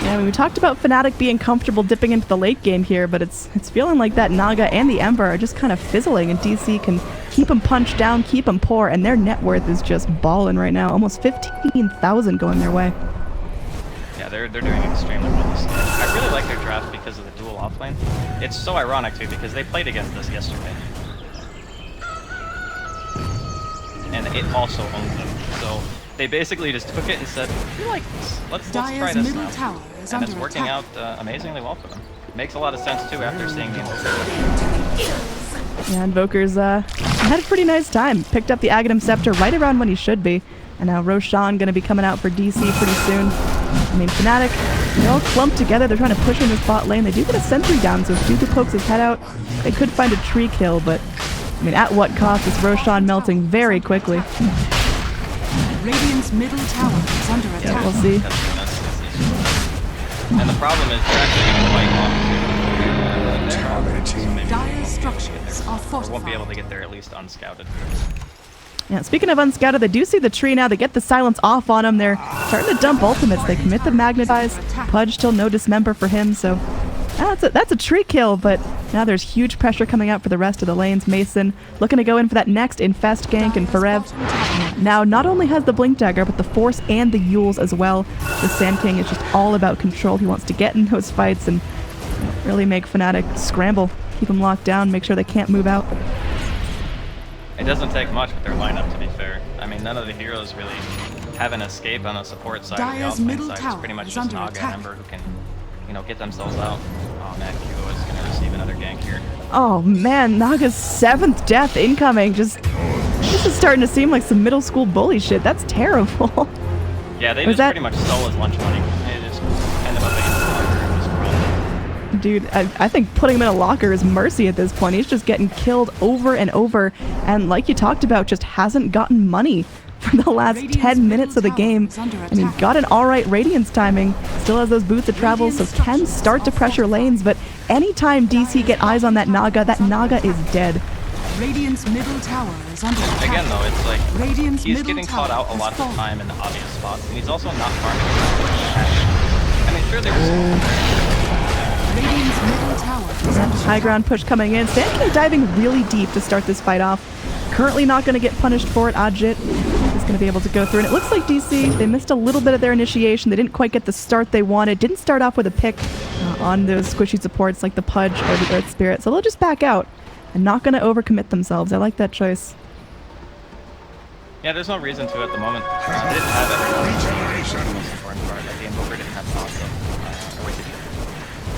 F: Yeah, I mean, we talked about Fnatic being comfortable dipping into the late game here, but it's feeling like that Naga and the Ember are just kind of fizzling, and DC can keep them punched down, keep them poor, and their net worth is just balling right now. Almost 15,000 going their way.
E: Yeah, they're doing extremely well this year. I really like their draft because of the dual offlane. It's so ironic too because they played against us yesterday. And it also owned them. So they basically just took it and said, we like this. Let's try this now. And it's working out amazingly well for them. Makes a lot of sense too after seeing the Invoker.
F: Yeah, Invoker's had a pretty nice time. Picked up the Aghanim Scepter right around when he should be. And now Roshan going to be coming out for DC pretty soon. I mean, Fnatic, they're all clumped together. They're trying to push in this bot lane. They do get a sentry down, so if Dubu pokes his head out, they could find a tree kill, but I mean, at what cost is Roshan melting very quickly?
A: Radiant's middle tower is under attack.
F: Yeah, we'll see.
E: And the problem is they're actually going to fight long.
A: Dire structures are fortified.
E: Won't be able to get there at least unscouted.
F: Yeah, speaking of unscouted, they do see the tree now. They get the silence off on them. They're starting to dump ultimates. They commit the magnetize. Pudge still no dismember for him, so That's a tree kill, but now there's huge pressure coming out for the rest of the lanes. Mason looking to go in for that next infest gank, and Forev now not only has the Blink Dagger, but the Force and the Yules as well. The Sand King is just all about control. He wants to get in those fights and really make Fnatic scramble, keep them locked down, make sure they can't move out.
E: It doesn't take much with their lineup, to be fair. I mean, none of the heroes really have an escape on the support side.
A: Dyer's
E: the
A: middle
E: side. It's
A: tower
E: pretty much
A: is
E: just
A: under
E: Naga
A: attack.
E: and Ember who can, you know, get themselves out. Oh man, Q is going to receive another gank here.
F: Oh man, Naga's 7th death incoming. This is starting to seem like some middle school bully shit. That's terrible.
E: Yeah, they just pretty much stole his lunch money. They just ended up against the locker and just run.
F: Dude, I think putting him in a locker is mercy at this point. He's just getting killed over and over, and like you talked about, just hasn't gotten money for the last 10 minutes of the game. I mean, got an alright Radiance timing, still has those boots of travel, so can start to pressure lanes, but anytime DC get eyes on that Naga is dead.
A: Radiant's middle tower is under attack.
E: Again, though, it's like
A: Radiant's
E: he's
A: middle
E: getting caught
A: tower
E: out a
A: has
E: lot of the
A: fallen.
E: time in the obvious spots, and he's also not farming. I mean, sure, there's
A: Radiant's middle tower is under
F: High ground push coming in. Sand King diving really deep to start this fight off. Currently not going to get punished for it. Ajit is going to be able to go through. And it looks like DC, they missed a little bit of their initiation. They didn't quite get the start they wanted. Didn't start off with a pick on those squishy supports like the Pudge or the Earth Spirit. So they'll just back out and not going to overcommit themselves. I like that choice.
E: Yeah, there's no reason to at the moment. They didn't have everyone. That's the most important part. Like, the Invoker didn't have lots of... or wait, did he?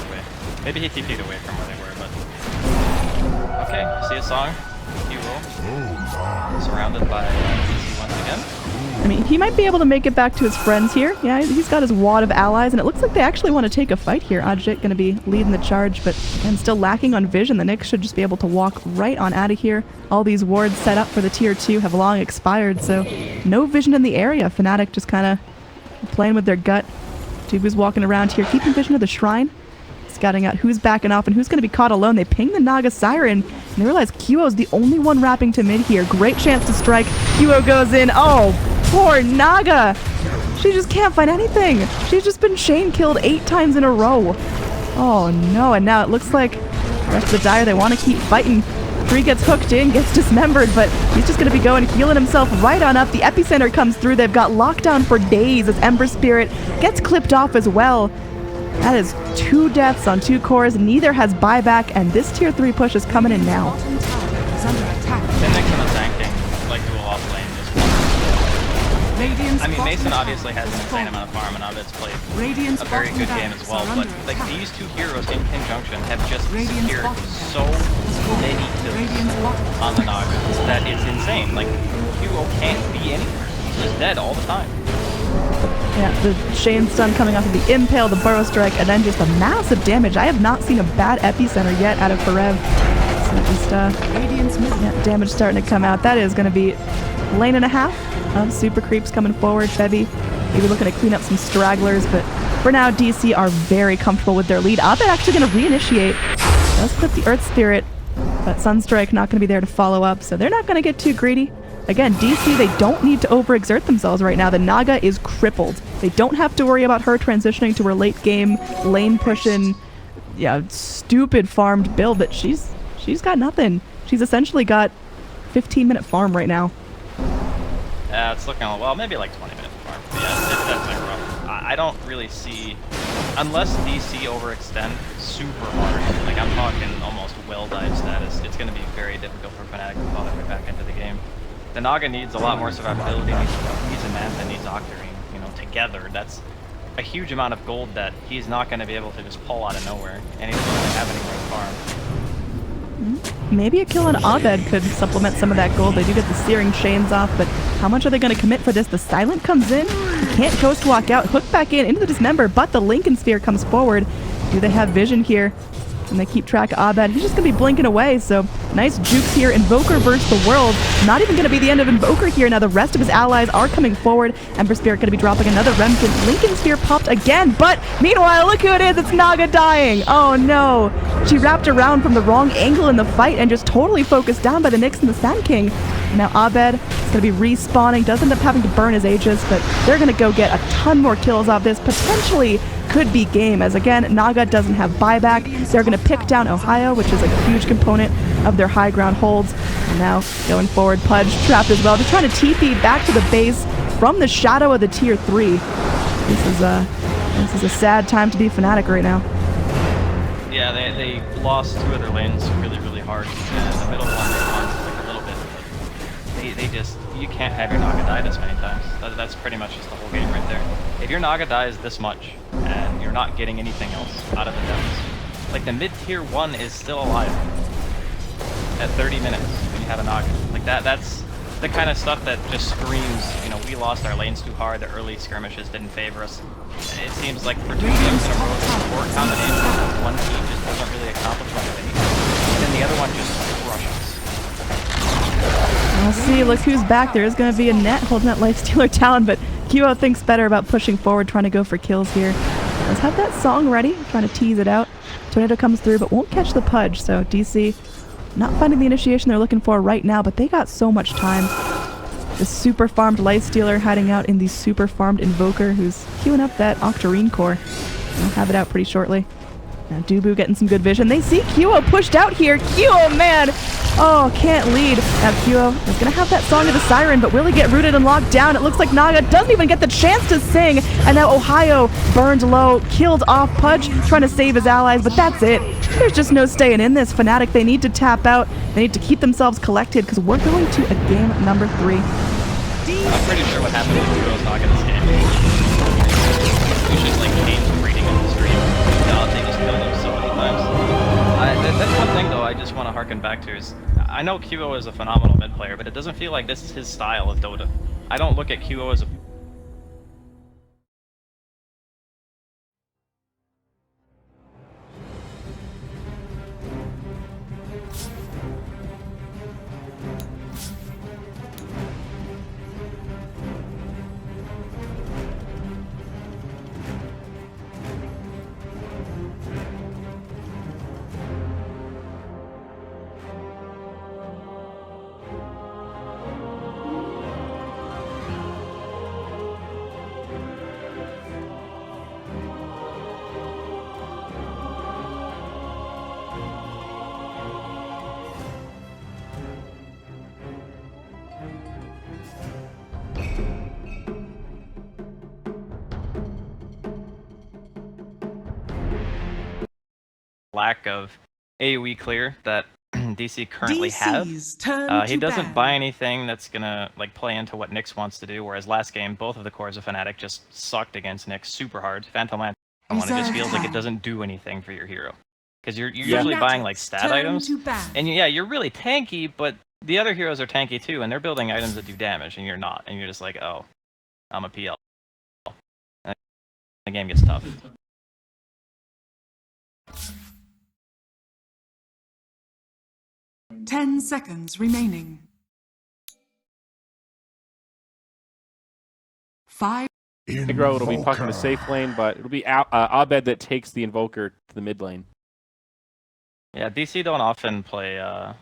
E: Away. Maybe he TP'd away from where they were, but... Okay, see a song. He will. Surrounded by DC once again.
F: I mean, he might be able to make it back to his friends here. Yeah, he's got his wad of allies, and it looks like they actually want to take a fight here. Ajit going to be leading the charge, but I'm still lacking on vision. The Knicks should just be able to walk right on out of here. All these wards set up for the tier 2 have long expired, so no vision in the area. Fnatic just kind of playing with their gut. Tubu's walking around here, keeping vision of the shrine, scouting out who's backing off and who's going to be caught alone. They ping the Naga Siren, and they realize QO's the only one wrapping to mid here. Great chance to strike. QO goes in. Oh, poor Naga. She just can't find anything. She's just been chain killed 8 times in a row. Oh no, and now it looks like the rest of the Dire, they want to keep fighting. Free gets hooked in, gets dismembered, but he's just going to be going, healing himself right on up. The epicenter comes through. They've got lockdown for days as Ember Spirit gets clipped off as well. That is 2 deaths on 2 cores. Neither has buyback, and this tier 3 push is coming in now.
A: bottom tower is under attack.
E: Phoenix and the tanking, like dual off lane, just
A: Radiant's
E: I mean,
A: bottom
E: Mason
A: tower
E: obviously has an
A: has
E: insane
A: fallen.
E: amount of farm, and Avit's played
A: Radiant's
E: a very
A: bottom
E: good game as
A: barracks
E: well,
A: are
E: but
A: under
E: like
A: attack.
E: these 2 heroes in conjunction have just
A: Radiant's
E: secured
A: bottom
E: so many
A: Radiant's
E: kills
A: bottom
E: on the Nagas that it's insane. Like, QO can't be anywhere. He's just dead all the time.
F: Yeah, the Shane stun coming off of the Impale, the Burrow Strike, and then just a massive damage. I have not seen a bad epicenter yet out of Forev. So just,
A: Radiant's middle
F: damage starting to come out. That is going to be lane and a half of super creeps coming forward. Febby maybe looking to clean up some stragglers, but for now, DC are very comfortable with their lead. Abed actually going to reinitiate. Does clip the Earth Spirit, but Sunstrike not going to be there to follow up, so they're not going to get too greedy. Again, DC, they don't need to overexert themselves right now. The Naga is crippled. They don't have to worry about her transitioning to her late game, lane pushing, stupid farmed build that she's got nothing. She's essentially got 15-minute farm right now.
E: Yeah, it's looking, well, maybe like 20 minutes farm. But yeah, it's definitely rough. I don't really see, unless DC overextend super hard, like I'm talking almost well-dive status, it's going to be very difficult for Fnatic to follow their way back into the game. The Naga needs a lot more survivability, needs Amantha, needs Octarine, together. That's a huge amount of gold that he's not going to be able to just pull out of nowhere, and he doesn't really have any great farm.
F: Maybe a kill on Abed could supplement some of that gold. They do get the Searing Chains off, but how much are they going to commit for this? The Silent comes in, you can't Ghost Walk out, hook back in, into the Dismember, but the Lincoln Sphere comes forward. Do they have vision here? And they keep track of Abed. He's just going to be blinking away, so nice jukes here. Invoker versus the world. Not even going to be the end of Invoker here. Now the rest of his allies are coming forward. Ember Spirit going to be dropping another Remnant. Lincoln Sphere popped again, but meanwhile, look who it is. It's Naga dying. Oh no. She wrapped around from the wrong angle in the fight and just totally focused down by the Nyx and the Sand King. And now Abed is going to be respawning. Does end up having to burn his Aegis, but they're going to go get a ton more kills off this. Potentially could be game, as again, Naga doesn't have buyback. They're going to pick down Ohio, which is like a huge component of their high ground holds. And now going forward, Pudge trapped as well, just trying to TP back to the base from the shadow of the tier 3. This is a sad time to be Fnatic right now.
E: Yeah, they lost 2 of their lanes really, really hard. And the middle one they won like a little bit, but they just, you can't have your Naga die this many times. That's pretty much just the whole game right there. If your Naga dies this much, and you're not getting anything else out of the depths, like the mid tier 1 is still alive at 30 minutes when you have a Naga. Like that's the kind of stuff that just screams, you know, we lost our lanes too hard, the early skirmishes didn't favor us. It seems like for 2 games in a row, the support combination, one team just doesn't really accomplish much of anything, and then the other one just crushes.
F: We'll see, look who's back. There is going to be a net holding that Lifestealer down, but QO thinks better about pushing forward, trying to go for kills here. Let's have that song ready, trying to tease it out. Tornado comes through, but won't catch the Pudge, so DC not finding the initiation they're looking for right now, but they got so much time. The super farmed Lifestealer hiding out in the super farmed Invoker, who's queuing up that Octarine core. They'll have it out pretty shortly. Now Dubu getting some good vision. They see QO pushed out here. QO, man! Oh, can't lead. Now QO is going to have that Song of the Siren, but will he get rooted and locked down? It looks like Naga doesn't even get the chance to sing. And now Ohio burned low, killed off Pudge, trying to save his allies, but that's it. There's just no staying in this. Fnatic, they need to tap out. They need to keep themselves collected because we're going to a game number 3.
E: I'm pretty sure what happened with Kuro's Naga this game. It was just like games reading in the stream. They just killed him so many times. That's one thing though I just want to harken back to is, I know QO is a phenomenal mid player, but it doesn't feel like this is his style of Dota. I don't look at QO as a lack of AoE clear that DC currently have. He doesn't buy anything that's gonna like play into what Nyx wants to do, whereas last game both of the cores of Fnatic just sucked against Nyx super hard. Phantom Lance, it just feels like it doesn't do anything for your hero. Because you're usually buying like stat items, and yeah, you're really tanky, but the other heroes are tanky too, and they're building items that do damage, and you're not, and you're just like, oh, I'm a PL. And the game gets tough.
A: Ten seconds remaining. 5.
B: Negro, it'll be pucking the safe lane, but it'll be Abed that takes the Invoker to the mid lane.
E: Yeah, DC don't often play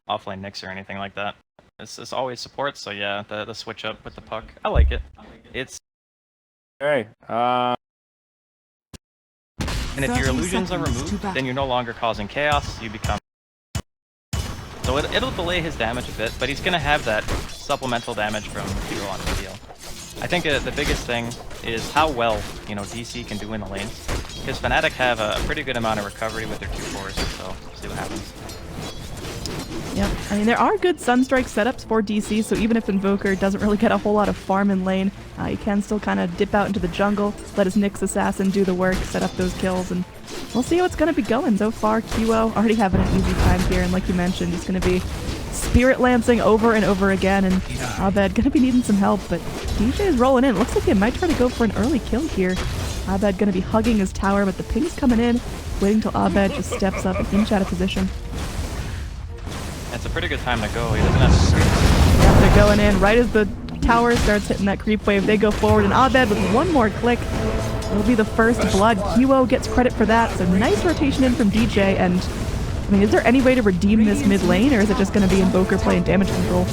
E: offlane Nyx or anything like that. It's always support, so yeah, the switch up with the puck, I like it. It's
B: Okay.
E: And if your illusions are removed, then you're no longer causing chaos, you become... So it'll delay his damage a bit, but he's gonna have that supplemental damage from Hero on the deal. I think the biggest thing is how well, DC can do in the lanes. Because Fnatic have a pretty good amount of recovery with their 2 cores, so we'll see what happens.
F: Yep, I mean there are good Sunstrike setups for DC, so even if Invoker doesn't really get a whole lot of farm in lane, he can still kind of dip out into the jungle, let his Nyx assassin do the work, set up those kills, and we'll see how it's going to be going. So far, QO already having an easy time here, and like you mentioned, he's going to be Spirit Lancing over and over again, and Abed going to be needing some help, but DJ is rolling in. Looks like he might try to go for an early kill here. Abed going to be hugging his tower, but the ping's coming in, waiting till Abed just steps up and inch out of position.
E: It's a pretty good time to go, he doesn't have to...
F: Yeah, they're going in right as the tower starts hitting that creep wave. They go forward, and Abed with one more click. It'll be the first blood. QO gets credit for that, so nice rotation in from DJ, and I mean, is there any way to redeem this mid lane, or is it just going to be Invoker playing damage control?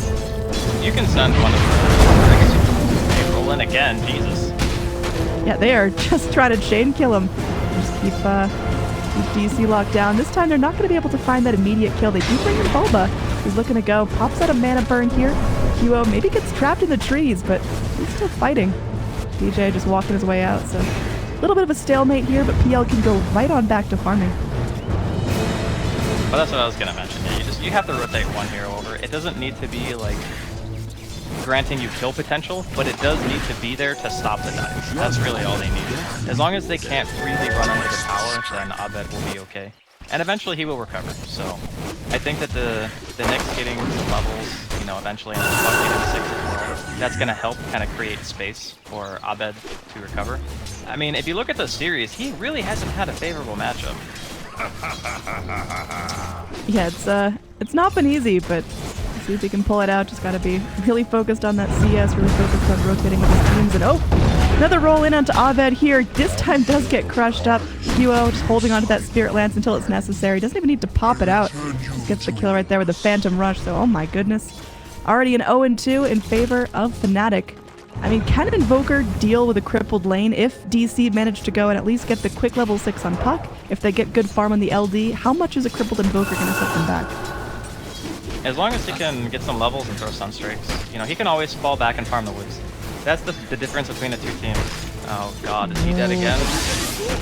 E: You can send one of the... Hey, roll in again, Jesus.
F: Yeah, they are just trying to chain kill him. Just keep DC locked down. This time they're not going to be able to find that immediate kill. They do bring in Bulba. He's looking to go. Pops out a mana burn here. QO maybe gets trapped in the trees, but he's still fighting. DJ just walking his way out, so a little bit of a stalemate here, but PL can go right on back to farming.
E: Well, that's what I was gonna mention. Yeah, you have to rotate one hero over. It doesn't need to be like granting you kill potential, but it does need to be there to stop the dives. That's really all they need. As long as they can't freely run under the tower, then Abed will be okay. And eventually he will recover. So I think that the Nyx getting levels, you know, eventually, and the Puck getting 6 as well, that's gonna help kind of create space for Abed to recover. I mean, if you look at the series, he really hasn't had a favorable matchup.
F: Yeah, it's not been easy, but see if he can pull it out. Just gotta be really focused on that CS, really focused on rotating with his teams. And oh, another roll in onto Abed here. This time does get crushed up. QO just holding onto that Spirit Lance until it's necessary. Doesn't even need to pop it out. Just gets the kill right there with the Phantom Rush. So oh my goodness. Already an 0-2 in favor of Fnatic. I mean, can an Invoker deal with a crippled lane if DC managed to go and at least get the quick level 6 on Puck? If they get good farm on the LD, how much is a crippled Invoker going to set them back?
E: As long as he can get some levels and throw Sunstrikes, you know, he can always fall back and farm the woods. That's the difference between the two teams. Oh god, is he dead again?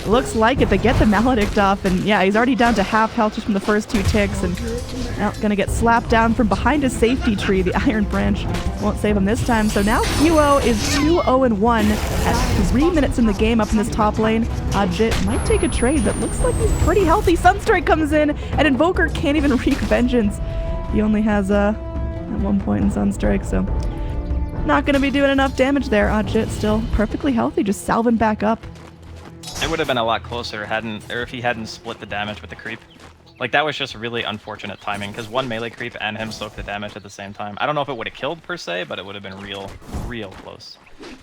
F: Looks like it. They get the Maledict off, and yeah, he's already down to half health just from the first 2 ticks, and now gonna get slapped down from behind his safety tree. The Iron Branch won't save him this time. So now QO is 2-0-1 at 3 minutes in the game up in this top lane. Jit might take a trade, but looks like he's pretty healthy. Sunstrike comes in, and Invoker can't even wreak vengeance. He only has at 1 point in Sunstrike, so not going to be doing enough damage there. Jit still perfectly healthy, just salving back up.
E: It would have been a lot closer if he hadn't split the damage with the creep. Like, that was just really unfortunate timing, because one melee creep and him soaked the damage at the same time. I don't know if it would have killed per se, but it would have been real close.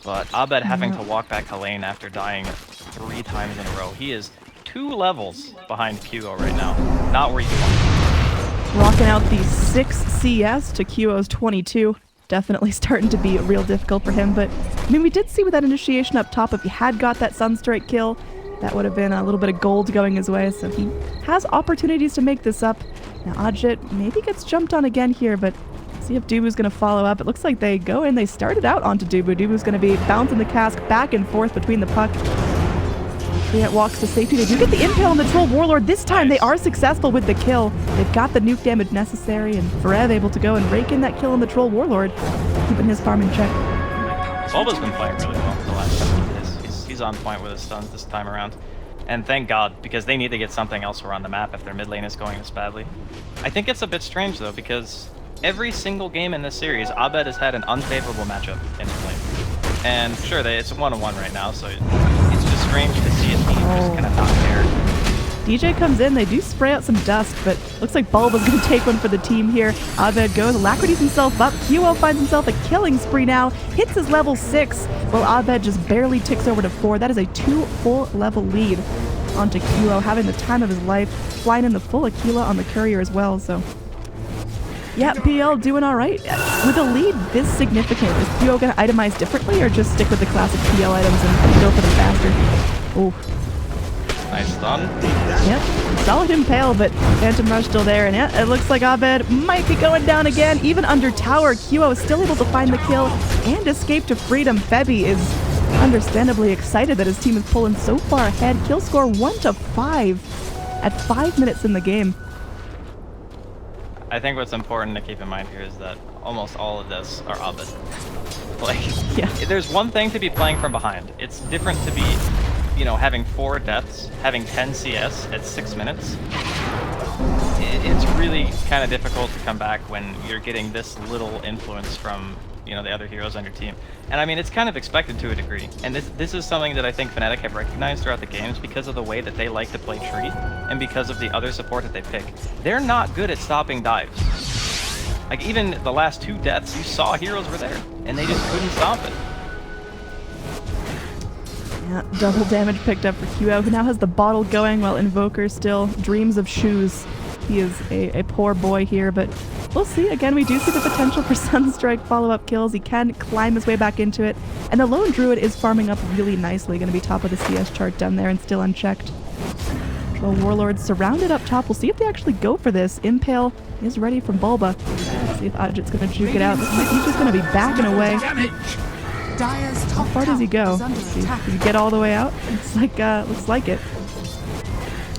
E: But Abed having to walk back to lane after dying 3 times in a row. He is 2 levels behind QO right now. Not where you want.
F: Rocking out the 6 CS to QO's 22. Definitely starting to be real difficult for him, but I mean, we did see with that initiation up top, if he had got that Sunstrike kill, that would have been a little bit of gold going his way, so he has opportunities to make this up. Now Jit maybe gets jumped on again here, but see if Dubu's going to follow up. It looks like they go in, they started out onto Dubu. Dubu's going to be bouncing the cask back and forth between the puck. Kriet walks to safety. They do get the impale on the Troll Warlord. This time they are successful with the kill. They've got the nuke damage necessary, and Ferev able to go and rake in that kill on the Troll Warlord, keeping his farm in check.
E: Bulba's been playing really well the last couple of days. He's on point with his stuns this time around. And thank God, because they need to get something elsewhere on the map if their mid lane is going this badly. I think it's a bit strange though, because every single game in this series, Abed has had an unfavorable matchup in his lane. And sure, it's 1-1 right now, so it's just strange to see a team just kind of not care.
F: DJ comes in, they do spray out some dust, but looks like Bulba's going to take one for the team here. Abed goes, alacrities himself up. QO finds himself a killing spree now, hits his level 6, while Abed just barely ticks over to 4. That is a 2 full level lead onto QO, having the time of his life, flying in the full Aquila on the courier as well, so... Yeah, PL doing all right. With a lead this significant, is QO going to itemize differently or just stick with the classic PL items and go for them faster? Ooh.
E: Nice stun.
F: Yep, solid impale, but Phantom Rush still there. And yeah, it looks like Abed might be going down again. Even under tower, QO is still able to find the kill and escape to freedom. Febby is understandably excited that his team is pulling so far ahead. Kill score 1-5 at 5 minutes in the game.
E: I think what's important to keep in mind here is that almost all of this are Abed. Like,
F: yeah.
E: There's one thing to be playing from behind. It's different to be, you know, having 4 deaths, having 10 CS at 6 minutes. It's really kind of difficult to come back when you're getting this little influence from, you know, the other heroes on your team. And I mean, it's kind of expected to a degree. And this is something that I think Fnatic have recognized throughout the games because of the way that they like to play Tree and because of the other support that they pick. They're not good at stopping dives. Like, even the last 2 deaths, you saw heroes were there, and they just couldn't stop it.
F: Yeah, double damage picked up for QO, who now has the bottle going while Invoker still dreams of shoes. He is a poor boy here, but we'll see. Again, we do see the potential for Sunstrike follow-up kills. He can climb his way back into it. And the lone Druid is farming up really nicely. Going to be top of the CS chart down there and still unchecked. Well, Warlords surrounded up top. We'll see if they actually go for this. Impale is ready from Bulba. Let's see if Ajit's going to juke it out. Looks like he's just going to be backing away. How far does he go? Let's see. Did he get all the way out? Looks like it.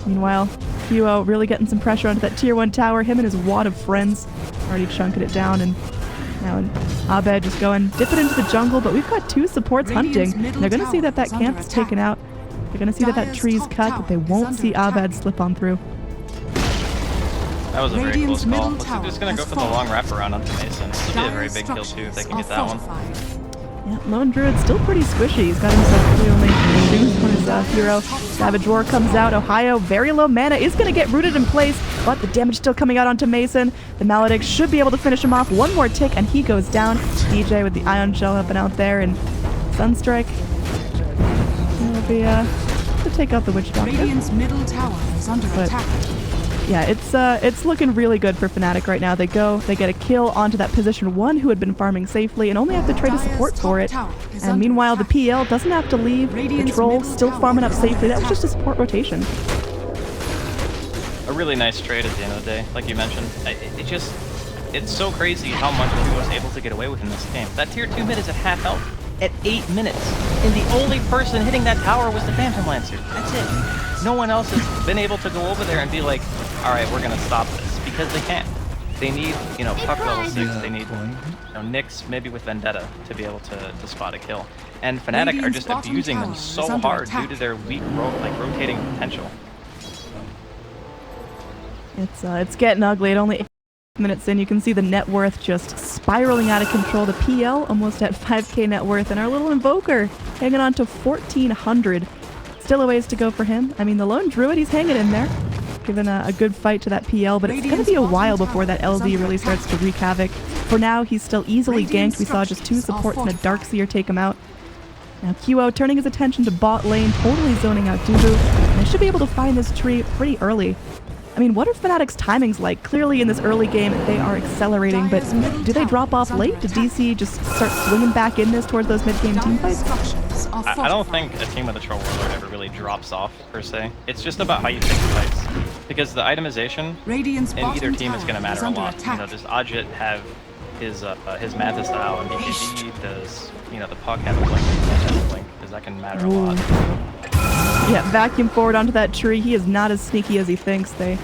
F: Meanwhile, Huo really getting some pressure onto that tier 1 tower. Him and his wad of friends already chunking it down, and now Abed just dip it into the jungle, but we've got 2 supports hunting. They're going to see that camp is taken out. They're going to see that tree's cut, but they won't see Abed slip on through.
E: That was a very close call. Looks like they're just going to go for the long wraparound onto Mason. This will be a very big kill too if they can get that one.
F: Yeah, Lone Druid's still pretty squishy. He's got himself really only shoes on his hero. Savage Roar comes out. Ohio, very low mana, is going to get rooted in place, but the damage still coming out onto Mason. The Maledict should be able to finish him off. One more tick, and he goes down. DJ with the Ion Shell up and out there, and Sunstrike will be to take out the Witch Doctor.
A: Radiant's middle tower is under attack.
F: Yeah, it's looking really good for Fnatic right now. They get a kill onto that position 1 who had been farming safely and only have to trade a support for it. And meanwhile, the PL doesn't have to leave. The Troll still farming up safely. That was just a support rotation.
E: A really nice trade at the end of the day, like you mentioned. It's so crazy how much he was able to get away with in this game. That tier 2 mid is at half health at 8 minutes, and the only person hitting that tower was the Phantom Lancer. That's it. No one else has been able to go over there and be like, all right, we're gonna stop this, because they can't. They need, puck level 6. They need, Nyx maybe with Vendetta to be able to spot a kill. And Fnatic are just abusing them so hard due to their weak rotating potential.
F: It's getting ugly. At only 8 minutes in, you can see the net worth just spiraling out of control. The PL almost at 5k net worth, and our little Invoker hanging on to 1400. Still a ways to go for him. I mean, the lone Druid, he's hanging in there, giving a good fight to that PL, but it's going to be a while before that LZ really starts to wreak havoc. For now, he's still easily ganked. We saw just 2 supports and a Darkseer take him out. Now QO turning his attention to bot lane, totally zoning out Dubu, and they should be able to find this tree pretty early. I mean, what are Fnatic's timings like? Clearly in this early game, they are accelerating, but do they drop off late? Did DC just start swinging back in this towards those mid-game teamfights?
E: I don't think a team with a Troll Warlord ever really drops off, per se. It's just about how you pick the fights. Because the itemization in either team is going to matter a lot. Does Ajit have his Manta style, and BKB does, the Puck have a blink, and has a blink, because that can matter a lot.
F: Yeah, vacuum forward onto that tree. He is not as sneaky as he thinks. They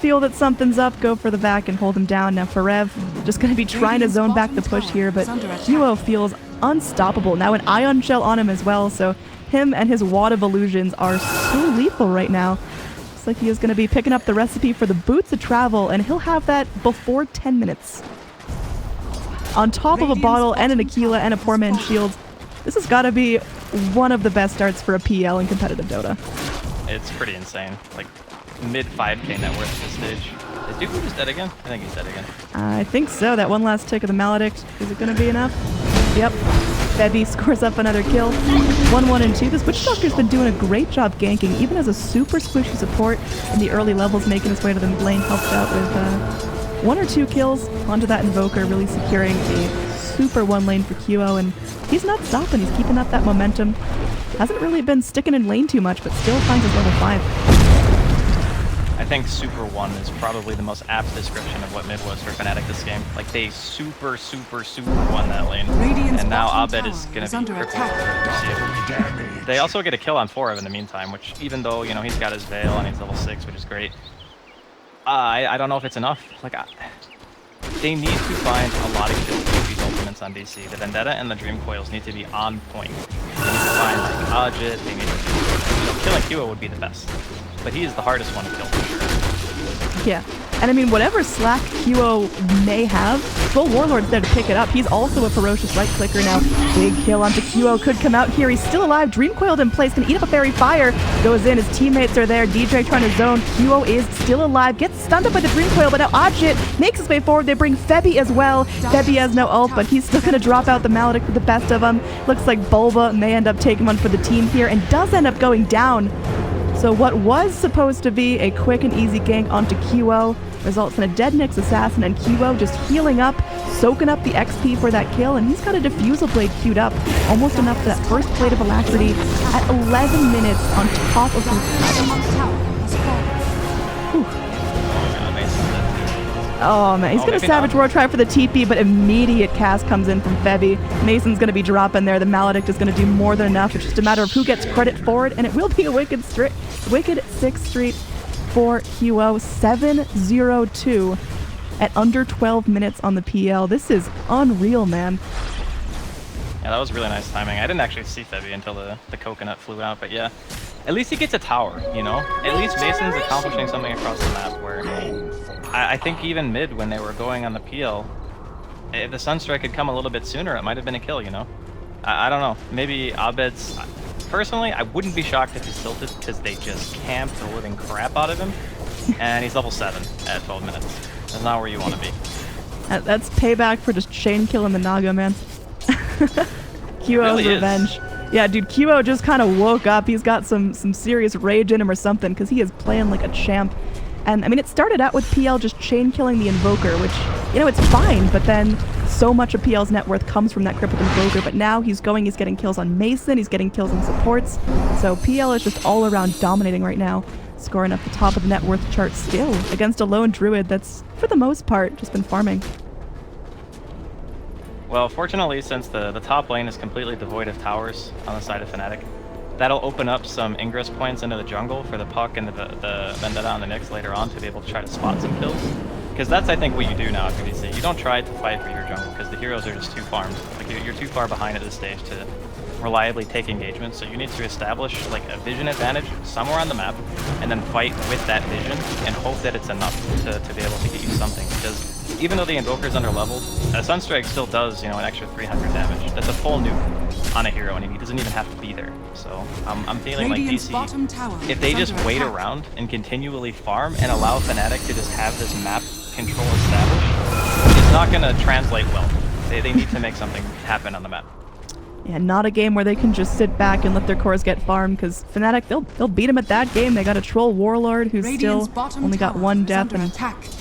F: feel that something's up, go for the back and hold him down. Now Farev just going to be trying to zone back the push here, but Huo feels unstoppable. Now an Ion Shell on him as well, so him and his Wad of Illusions are so lethal right now. Looks like he is going to be picking up the recipe for the Boots of Travel, and he'll have that before 10 minutes. On top of a bottle and an Aquila and a Poor Man's Shield, this has got to be one of the best starts for a PL in competitive Dota.
E: It's pretty insane. Like, mid 5k net worth at this stage. Is Dooku just dead again? I think he's dead again.
F: I think so. That one last tick of the Maledict. Is it going to be enough? Yep. Febby scores up another kill. 1-1 and 2. This Witch Doctor's been doing a great job ganking, even as a super squishy support in the early levels, making his way to the lane, helped out with 1 or 2 kills onto that Invoker, really securing a super 1 lane for QO, and he's not stopping. He's keeping up that momentum. Hasn't really been sticking in lane too much, but still finds his level 5.
E: I think Super 1 is probably the most apt description of what mid was for Fnatic this game. Like, they super won that lane. And now Abed is going to be crippled. They also get a kill on 4 in the meantime, which, even though, he's got his Veil and he's level 6, which is great, I don't know if it's enough. Like, they need to find a lot of kills with these ultimates on DC. The Vendetta and the Dream Coils need to be on point. They need to find Ajit, they need to... killing Kua would be the best. But he is the hardest one to kill for sure.
F: Yeah. And I mean, whatever slack QO may have, Soul Warlord's there to pick it up. He's also a ferocious right clicker now. Big kill onto QO could come out here. He's still alive. Dream Coiled in place. Can eat up a Fairy Fire. Goes in. His teammates are there. DJ trying to zone. QO is still alive. Gets stunned up by the Dream Coil, but now Ajit makes his way forward. They bring Febby as well. Febby has no ult, but he's still going to drop out the Maledict with the best of them. Looks like Bulba may end up taking one for the team here and does end up going down. So what was supposed to be a quick and easy gank onto QO results in a dead Nyx assassin, and QO just healing up, soaking up the XP for that kill, and he's got a Diffusal Blade queued up, almost enough for that first Blade of Alacrity at 11 minutes on top of his... Oh man, he's gonna Savage Roar try for the TP, but immediate cast comes in from Febby. Mason's gonna be dropping there. The Maledict is gonna do more than enough. It's just a matter of who gets credit for it, and it will be a wicked 6th streak for QO. 7-0-2 at under 12 minutes on the PL. This is unreal, man.
E: Yeah, that was really nice timing. I didn't actually see Febby until the coconut flew out, but yeah. At least he gets a tower, you know? At least Mason's accomplishing something across the map where I think even mid when they were going on the PL, if the Sunstrike had come a little bit sooner, it might have been a kill, you know? I don't know. Maybe Abed's... Personally, I wouldn't be shocked if he's tilted because they just camped the living crap out of him. And he's level 7 at 12 minutes. That's not where you want to be.
F: That's payback for just chain killing the Naga, man. QO's
E: really
F: revenge. Yeah, dude, QO just kind of woke up. He's got some serious rage in him or something because he is playing like a champ. And I mean, it started out with PL just chain killing the Invoker, which, you know, it's fine, but then so much of PL's net worth comes from that crippled Invoker. But now he's getting kills on Mason, he's getting kills on supports. So PL is just all around dominating right now, scoring up the top of the net worth chart still against a lone Druid that's, for the most part, just been farming.
E: Well, fortunately, since the top lane is completely devoid of towers on the side of Fnatic, that'll open up some ingress points into the jungle for the Puck and the Vendetta and the Nyx later on to be able to try to spot some kills. Because that's, I think, what you do now at PvC. You don't try to fight for your jungle because the heroes are just too farmed. Like, you're too far behind at this stage to reliably take engagements, so you need to establish like a vision advantage somewhere on the map and then fight with that vision and hope that it's enough to be able to get you something. Because even though the Invoker's underleveled, a Sunstrike still does, you know, an extra 300 damage. That's a full nuke on a hero, and he doesn't even have to be there. So I'm feeling like DC, if they just wait around and continually farm and allow Fnatic to just have this map control established, it's not going to translate well. They need to make something happen on the map.
F: Yeah, not a game where they can just sit back and let their cores get farmed, because Fnatic, they'll beat them at that game. They got a troll Warlord who's still only got 1 death, and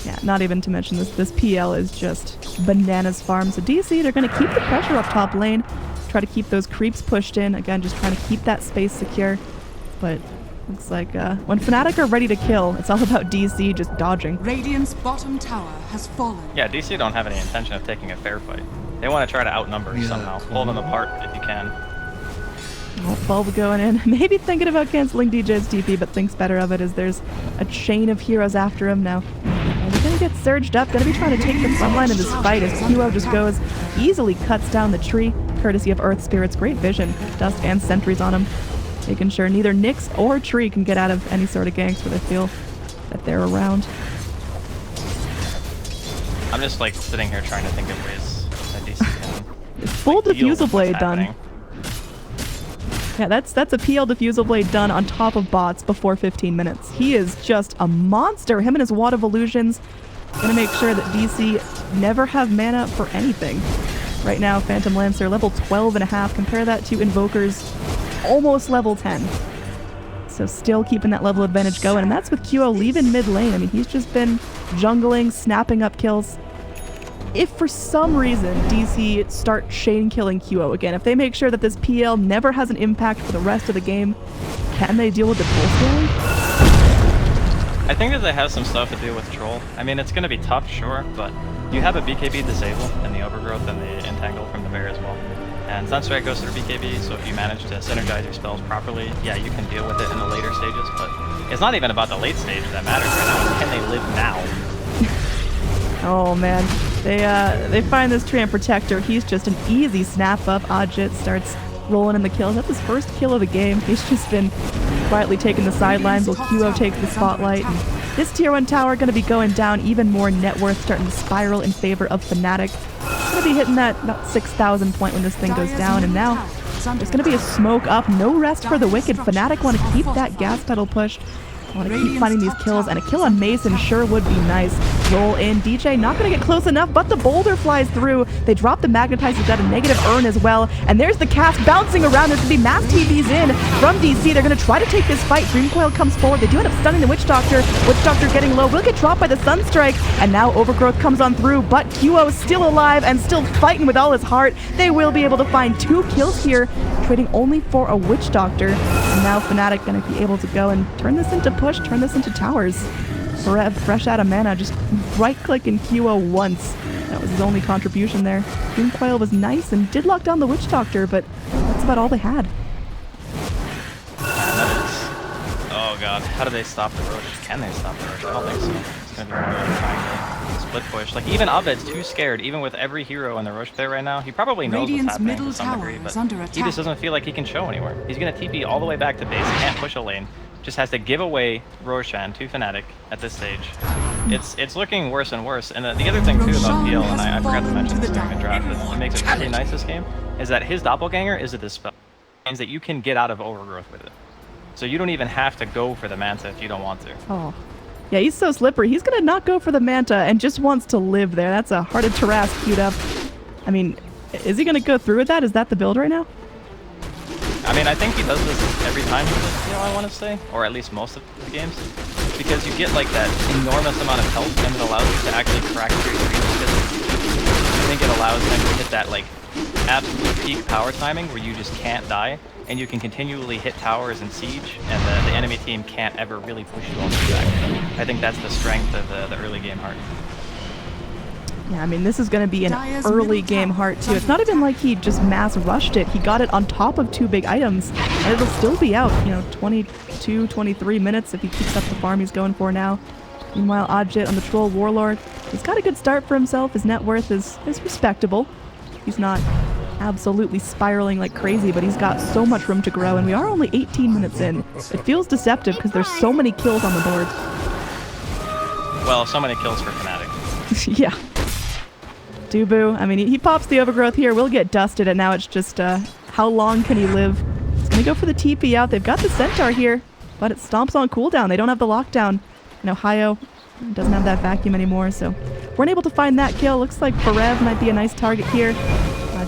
F: yeah, not even to mention this PL is just bananas farm. So DC, they're going to keep the pressure up top lane, try to keep those creeps pushed in. Again, just trying to keep that space secure. But looks like when Fnatic are ready to kill, it's all about DC just dodging.
A: Radiant's bottom tower has fallen.
E: Yeah, DC don't have any intention of taking a fair fight. They want to try to outnumber somehow. Pull them apart if you can.
F: Oh, Bulb going in. Maybe thinking about canceling DJ's TP, but thinks better of it as there's a chain of heroes after him now. And he's going to get surged up. Going to be trying to take the front line of this fight as QO just goes, easily cuts down the tree, courtesy of Earth Spirit's great vision. Dust and sentries on him, making sure neither Nyx or tree can get out of any sort of ganks where they feel that they're around.
E: I'm just like sitting here trying to think of ways that DC can
F: full Diffusal Blade done. Yeah, that's a PL Diffusal Blade done on top of bots before 15 minutes. He is just a monster. Him and his Wad of Illusions gonna make sure that DC never have mana for anything. Right now, Phantom Lancer level 12.5. Compare that to Invoker's almost level 10. So still keeping that level advantage going, and that's with QO leaving mid lane. I mean, he's just been jungling, snapping up kills. If for some reason DC start chain killing QO again, if they make sure that this PL never has an impact for the rest of the game, can they deal with the troll scaling?
E: I think that they have some stuff to do with troll. I mean, it's going to be tough, sure, but you have a BKB disable and the overgrowth and the entangle from the bear as well. And Sunstrike goes through BKB, so if you manage to synergize your spells properly, yeah, you can deal with it in the later stages, but it's not even about the late stage that matters right now. Can they live now?
F: Oh man, they find this Treant Protector. He's just an easy snap up. Ajit starts rolling in the kills. That's his first kill of the game. He's just been quietly taking the sidelines while QO takes the spotlight. And this tier 1 tower going to be going down. Even more net worth starting to spiral in favor of Fnatic. Going to be hitting that about 6,000 point when this thing goes down. And now there's going to be a smoke up. No rest for the wicked. Fnatic want to keep that gas pedal pushed. Want to keep finding these kills, and a kill on Mason sure would be nice. roll in. DJ not going to get close enough, but the boulder flies through. They drop the magnetizer, got a negative earn as well. And there's the cast bouncing around. There's going to be mass TVs in from DC. They're going to try to take this fight. Dreamcoil comes forward. They do end up stunning the Witch Doctor. Witch Doctor getting low. Will get dropped by the Sunstrike. And now Overgrowth comes on through, but QO still alive and still fighting with all his heart. They will be able to find 2 kills here, trading only for a Witch Doctor. And now Fnatic going to be able to go and turn this into push, turn this into towers. Forev, fresh out of mana, just right-click and QO once. That was his only contribution there. Dreamcoil was nice and did lock down the Witch Doctor, but that's about all they had.
E: Oh god, how do they stop the Roche? Can they stop the Roche? I don't think so. It's gonna be more like trying to split push. Like, even Abed's too scared, even with every hero in the Roche there right now. He probably knows what's happening to some degree, but he just doesn't feel like he can show anywhere. He's gonna TP all the way back to base, he can't push a lane. Just has to give away Roshan to Fnatic at this stage. It's looking worse and worse. And the other thing too about PL, and I forgot to mention this during the draft, that makes it really nice this game, is that his doppelganger is a dispel. It means that you can get out of Overgrowth with it. So you don't even have to go for the Manta if you don't want to.
F: Oh. Yeah, he's so slippery. He's going to not go for the Manta and just wants to live there. That's a Heart of Taras queued up. I mean, is he going to go through with that? Is that the build right now?
E: I mean, I think he does this every time he does, you know, I want to say, or at least most of the games, because you get like that enormous amount of health, and it allows you to actually crack through because I think it allows them to hit that like absolute peak power timing where you just can't die, and you can continually hit towers and siege, and the enemy team can't ever really push you all the way back. I think that's the strength of the early game Heart.
F: Yeah, I mean, this is going to be an early game Heart, too. It's not even like he just mass rushed it. He got it on top of 2 big items, and it'll still be out, you know, 22, 23 minutes if he keeps up the farm he's going for now. Meanwhile, Odjit on the Troll Warlord, he's got a good start for himself. His net worth is respectable. He's not absolutely spiraling like crazy, but he's got so much room to grow, and we are only 18 minutes in. It feels deceptive because there's so many kills on the board.
E: Well, so many kills for Fnatic.
F: Yeah. Dubu, I mean, he pops the Overgrowth here, will get dusted, and now it's just, how long can he live? He's gonna go for the TP out. They've got the Centaur here, but it stomps on cooldown. They don't have the lockdown. And Ohio doesn't have that vacuum anymore, so weren't able to find that kill. Looks like Forev might be a nice target here.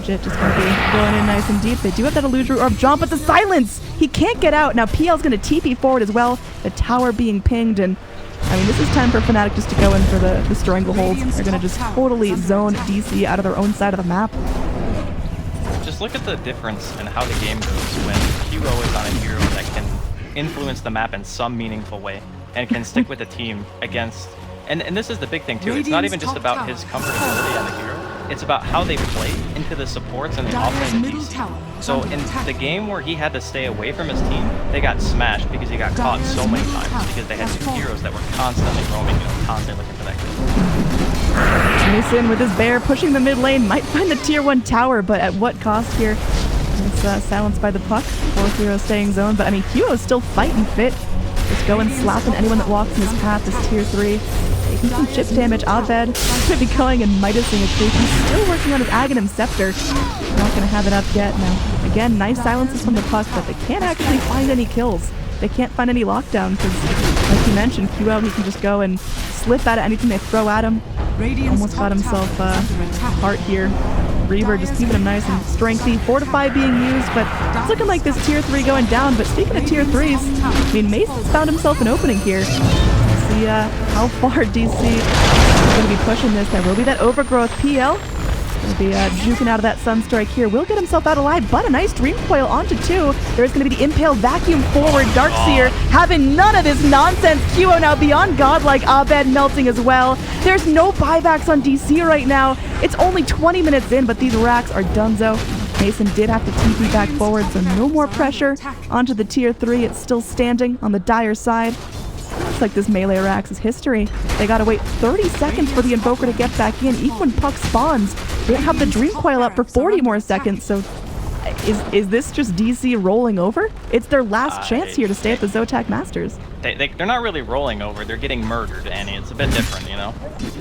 F: Jit just gonna be going in nice and deep. They do have that Illusory Orb jump, but the silence! He can't get out. Now PL's gonna TP forward as well. The tower being pinged, and I mean, this is time for Fnatic just to go in for the strangleholds. They're going to just totally zone DC out of their own side of the map.
E: Just look at the difference in how the game goes when QO is on a hero that can influence the map in some meaningful way and can stick with the team against... And this is the big thing too. It's not even just about his comfortability on the hero. It's about how they play into the supports and the offlane and DC. So in the game where he had to stay away from his team, they got smashed because he got caught so many times because they had 2 heroes that were constantly roaming, you know, constantly looking for that kill.
F: Mason with his bear pushing the mid lane might find the tier 1 tower, but at what cost here? It's silenced by the puck. 4th hero staying zone, but I mean, QO is still fighting fit. Just go and slapping anyone that walks in his path. This tier 3. Taking some chip damage. Abed could be going and Midasing a creep. He's still working on his Aghanim Scepter. Not going to have it up yet. Now, again, nice silences from the puck, but they can't actually find any kills. They can't find any lockdown because, like you mentioned, QO, he can just go and slip out of anything they throw at him. Almost got himself a heart here. Reaver just keeping him nice and strengthy. Fortify being used, but it's looking like this tier 3 going down. But speaking of tier 3s, I mean, Mason's found himself an opening here. See how far DC is going to be pushing this. There will be that Overgrowth. PL will be juking out of that Sunstrike here. Will get himself out alive, but a nice Dreamcoil onto 2. There's going to be the Impale Vacuum forward. Darkseer having none of this nonsense. QO now beyond godlike. Abed melting as well. There's no buybacks on DC right now. It's only 20 minutes in, but these racks are donezo. Mason did have to TP back forward, so no more pressure onto the tier 3. It's still standing on the dire side. Looks like this melee Rax is history. They gotta wait 30 seconds for the Invoker to get back in. Even when Puck spawns, they have the Dreamcoil up for 40 more seconds, so is this just DC rolling over? It's their last chance here to stay at the Zotac Masters.
E: They're not really rolling over, they're getting murdered, Annie. It's a bit different, you know?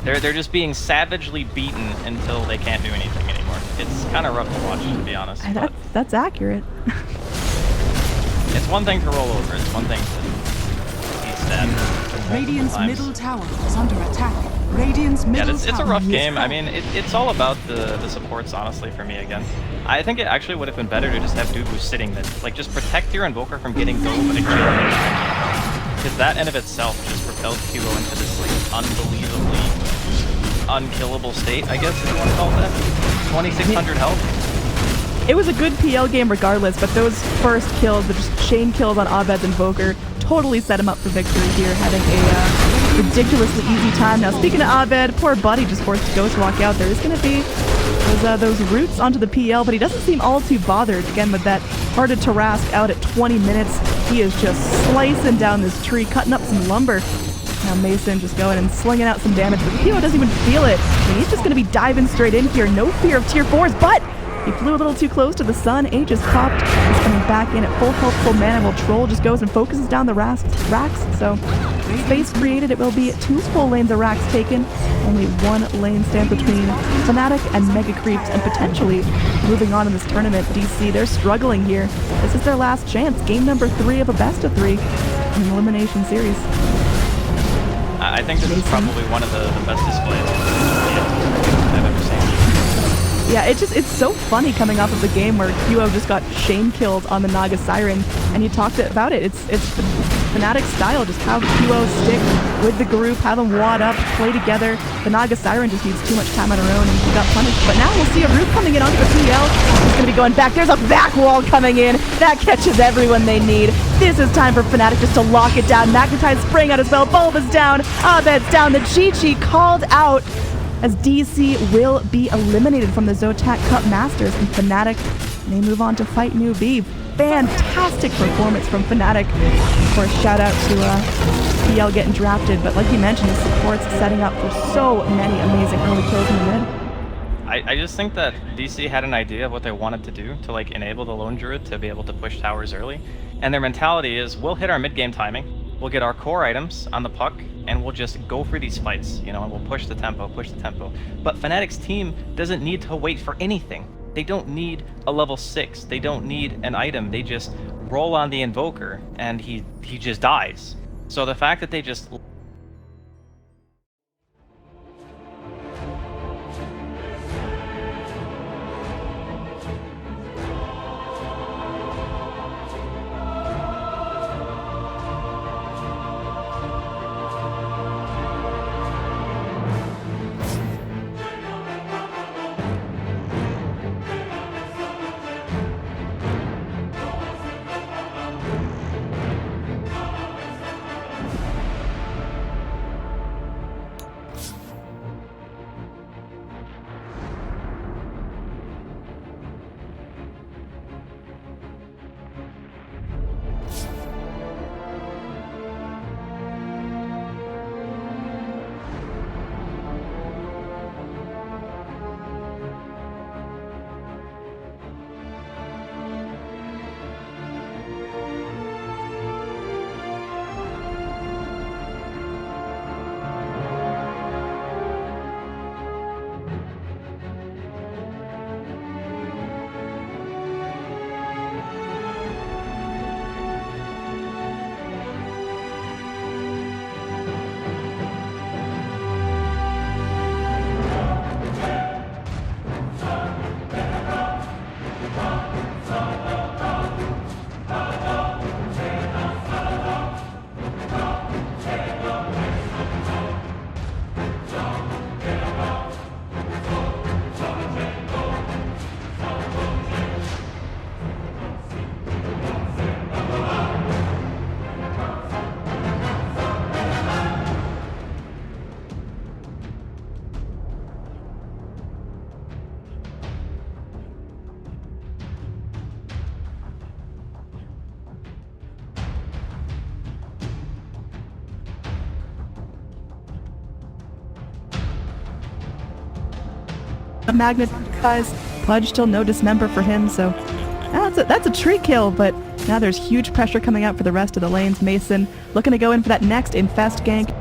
E: They're just being savagely beaten until they can't do anything anymore. It's kind of rough to watch, to be honest.
F: That's accurate.
E: It's one thing to roll over, it's one thing to be stabbed.
A: Radiant's middle tower is under attack. Radiant's
E: Yeah,
A: middle
E: it's a
A: tower
E: rough
A: is
E: game. I
A: falling.
E: mean, it's all about the supports, honestly, for me again. I think it actually would have been better to just have Dubu sitting mid. Like, just protect your Invoker from getting dove and agility. Because that in of itself just propels Kilo into this, like, unbelievably unkillable state, I guess, if you want to call it that. 2600 health.
F: It was a good PL game regardless, but those first kills, the just chain kills on Abed's Invoker, totally set him up for victory here, having a ridiculously easy time. Now, speaking of Abed, poor buddy just forced to Ghost Walk out. There is going to be those roots onto the PL, but he doesn't seem all too bothered. Again, with that Heart of Tarask out at 20 minutes, he is just slicing down this tree, cutting up some lumber. Now Mason just going and slinging out some damage, but Kilo doesn't even feel it. And he's just going to be diving straight in here. No fear of tier 4s, but he flew a little too close to the sun. H just popped. He's coming back in at full health, full mana. While Troll just goes and focuses down the racks. So space created. It will be 2 full lanes of racks taken. Only 1 lane stands between Fnatic and Mega Creeps, and potentially moving on in this tournament. DC, they're struggling here. This is their last chance. Game number 3 of a best of 3 in an elimination series.
E: I think this is probably one of the best displays I've ever seen.
F: Yeah, it's so funny coming off of the game where QO just got shame killed on the Naga Siren, and you talked about it. It's Fnatic style, just how QO stick with the group, have them wad up, play together. The Naga Siren just needs too much time on her own, and she got punished. But now we'll see a root coming in onto the PL. He's going to be going back. There's a back wall coming in. That catches everyone they need. This is time for Fnatic just to lock it down. Magnetide's spraying out as well. Bulba's down. Abed's down. The Chi-Chi called out as DC will be eliminated from the Zotac Cup Masters, and Fnatic may move on to fight New B. Fantastic performance from Fnatic. Of course, shout out to PL getting drafted, but like you mentioned, the support's setting up for so many amazing early kills in the mid.
E: I just think that DC had an idea of what they wanted to do to like enable the Lone Druid to be able to push towers early, and their mentality is we'll hit our mid-game timing, we'll get our core items on the puck, and we'll just go for these fights, you know, and we'll push the tempo. But Fnatic's team doesn't need to wait for anything. They don't need a level 6. They don't need an item. They just roll on the Invoker, and he just dies. So the fact that they just
F: Magnetize Pudge still no dismember for him, so that's a tree kill, but now there's huge pressure coming out for the rest of the lanes. Mason looking to go in for that next infest gank.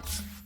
C: Bye.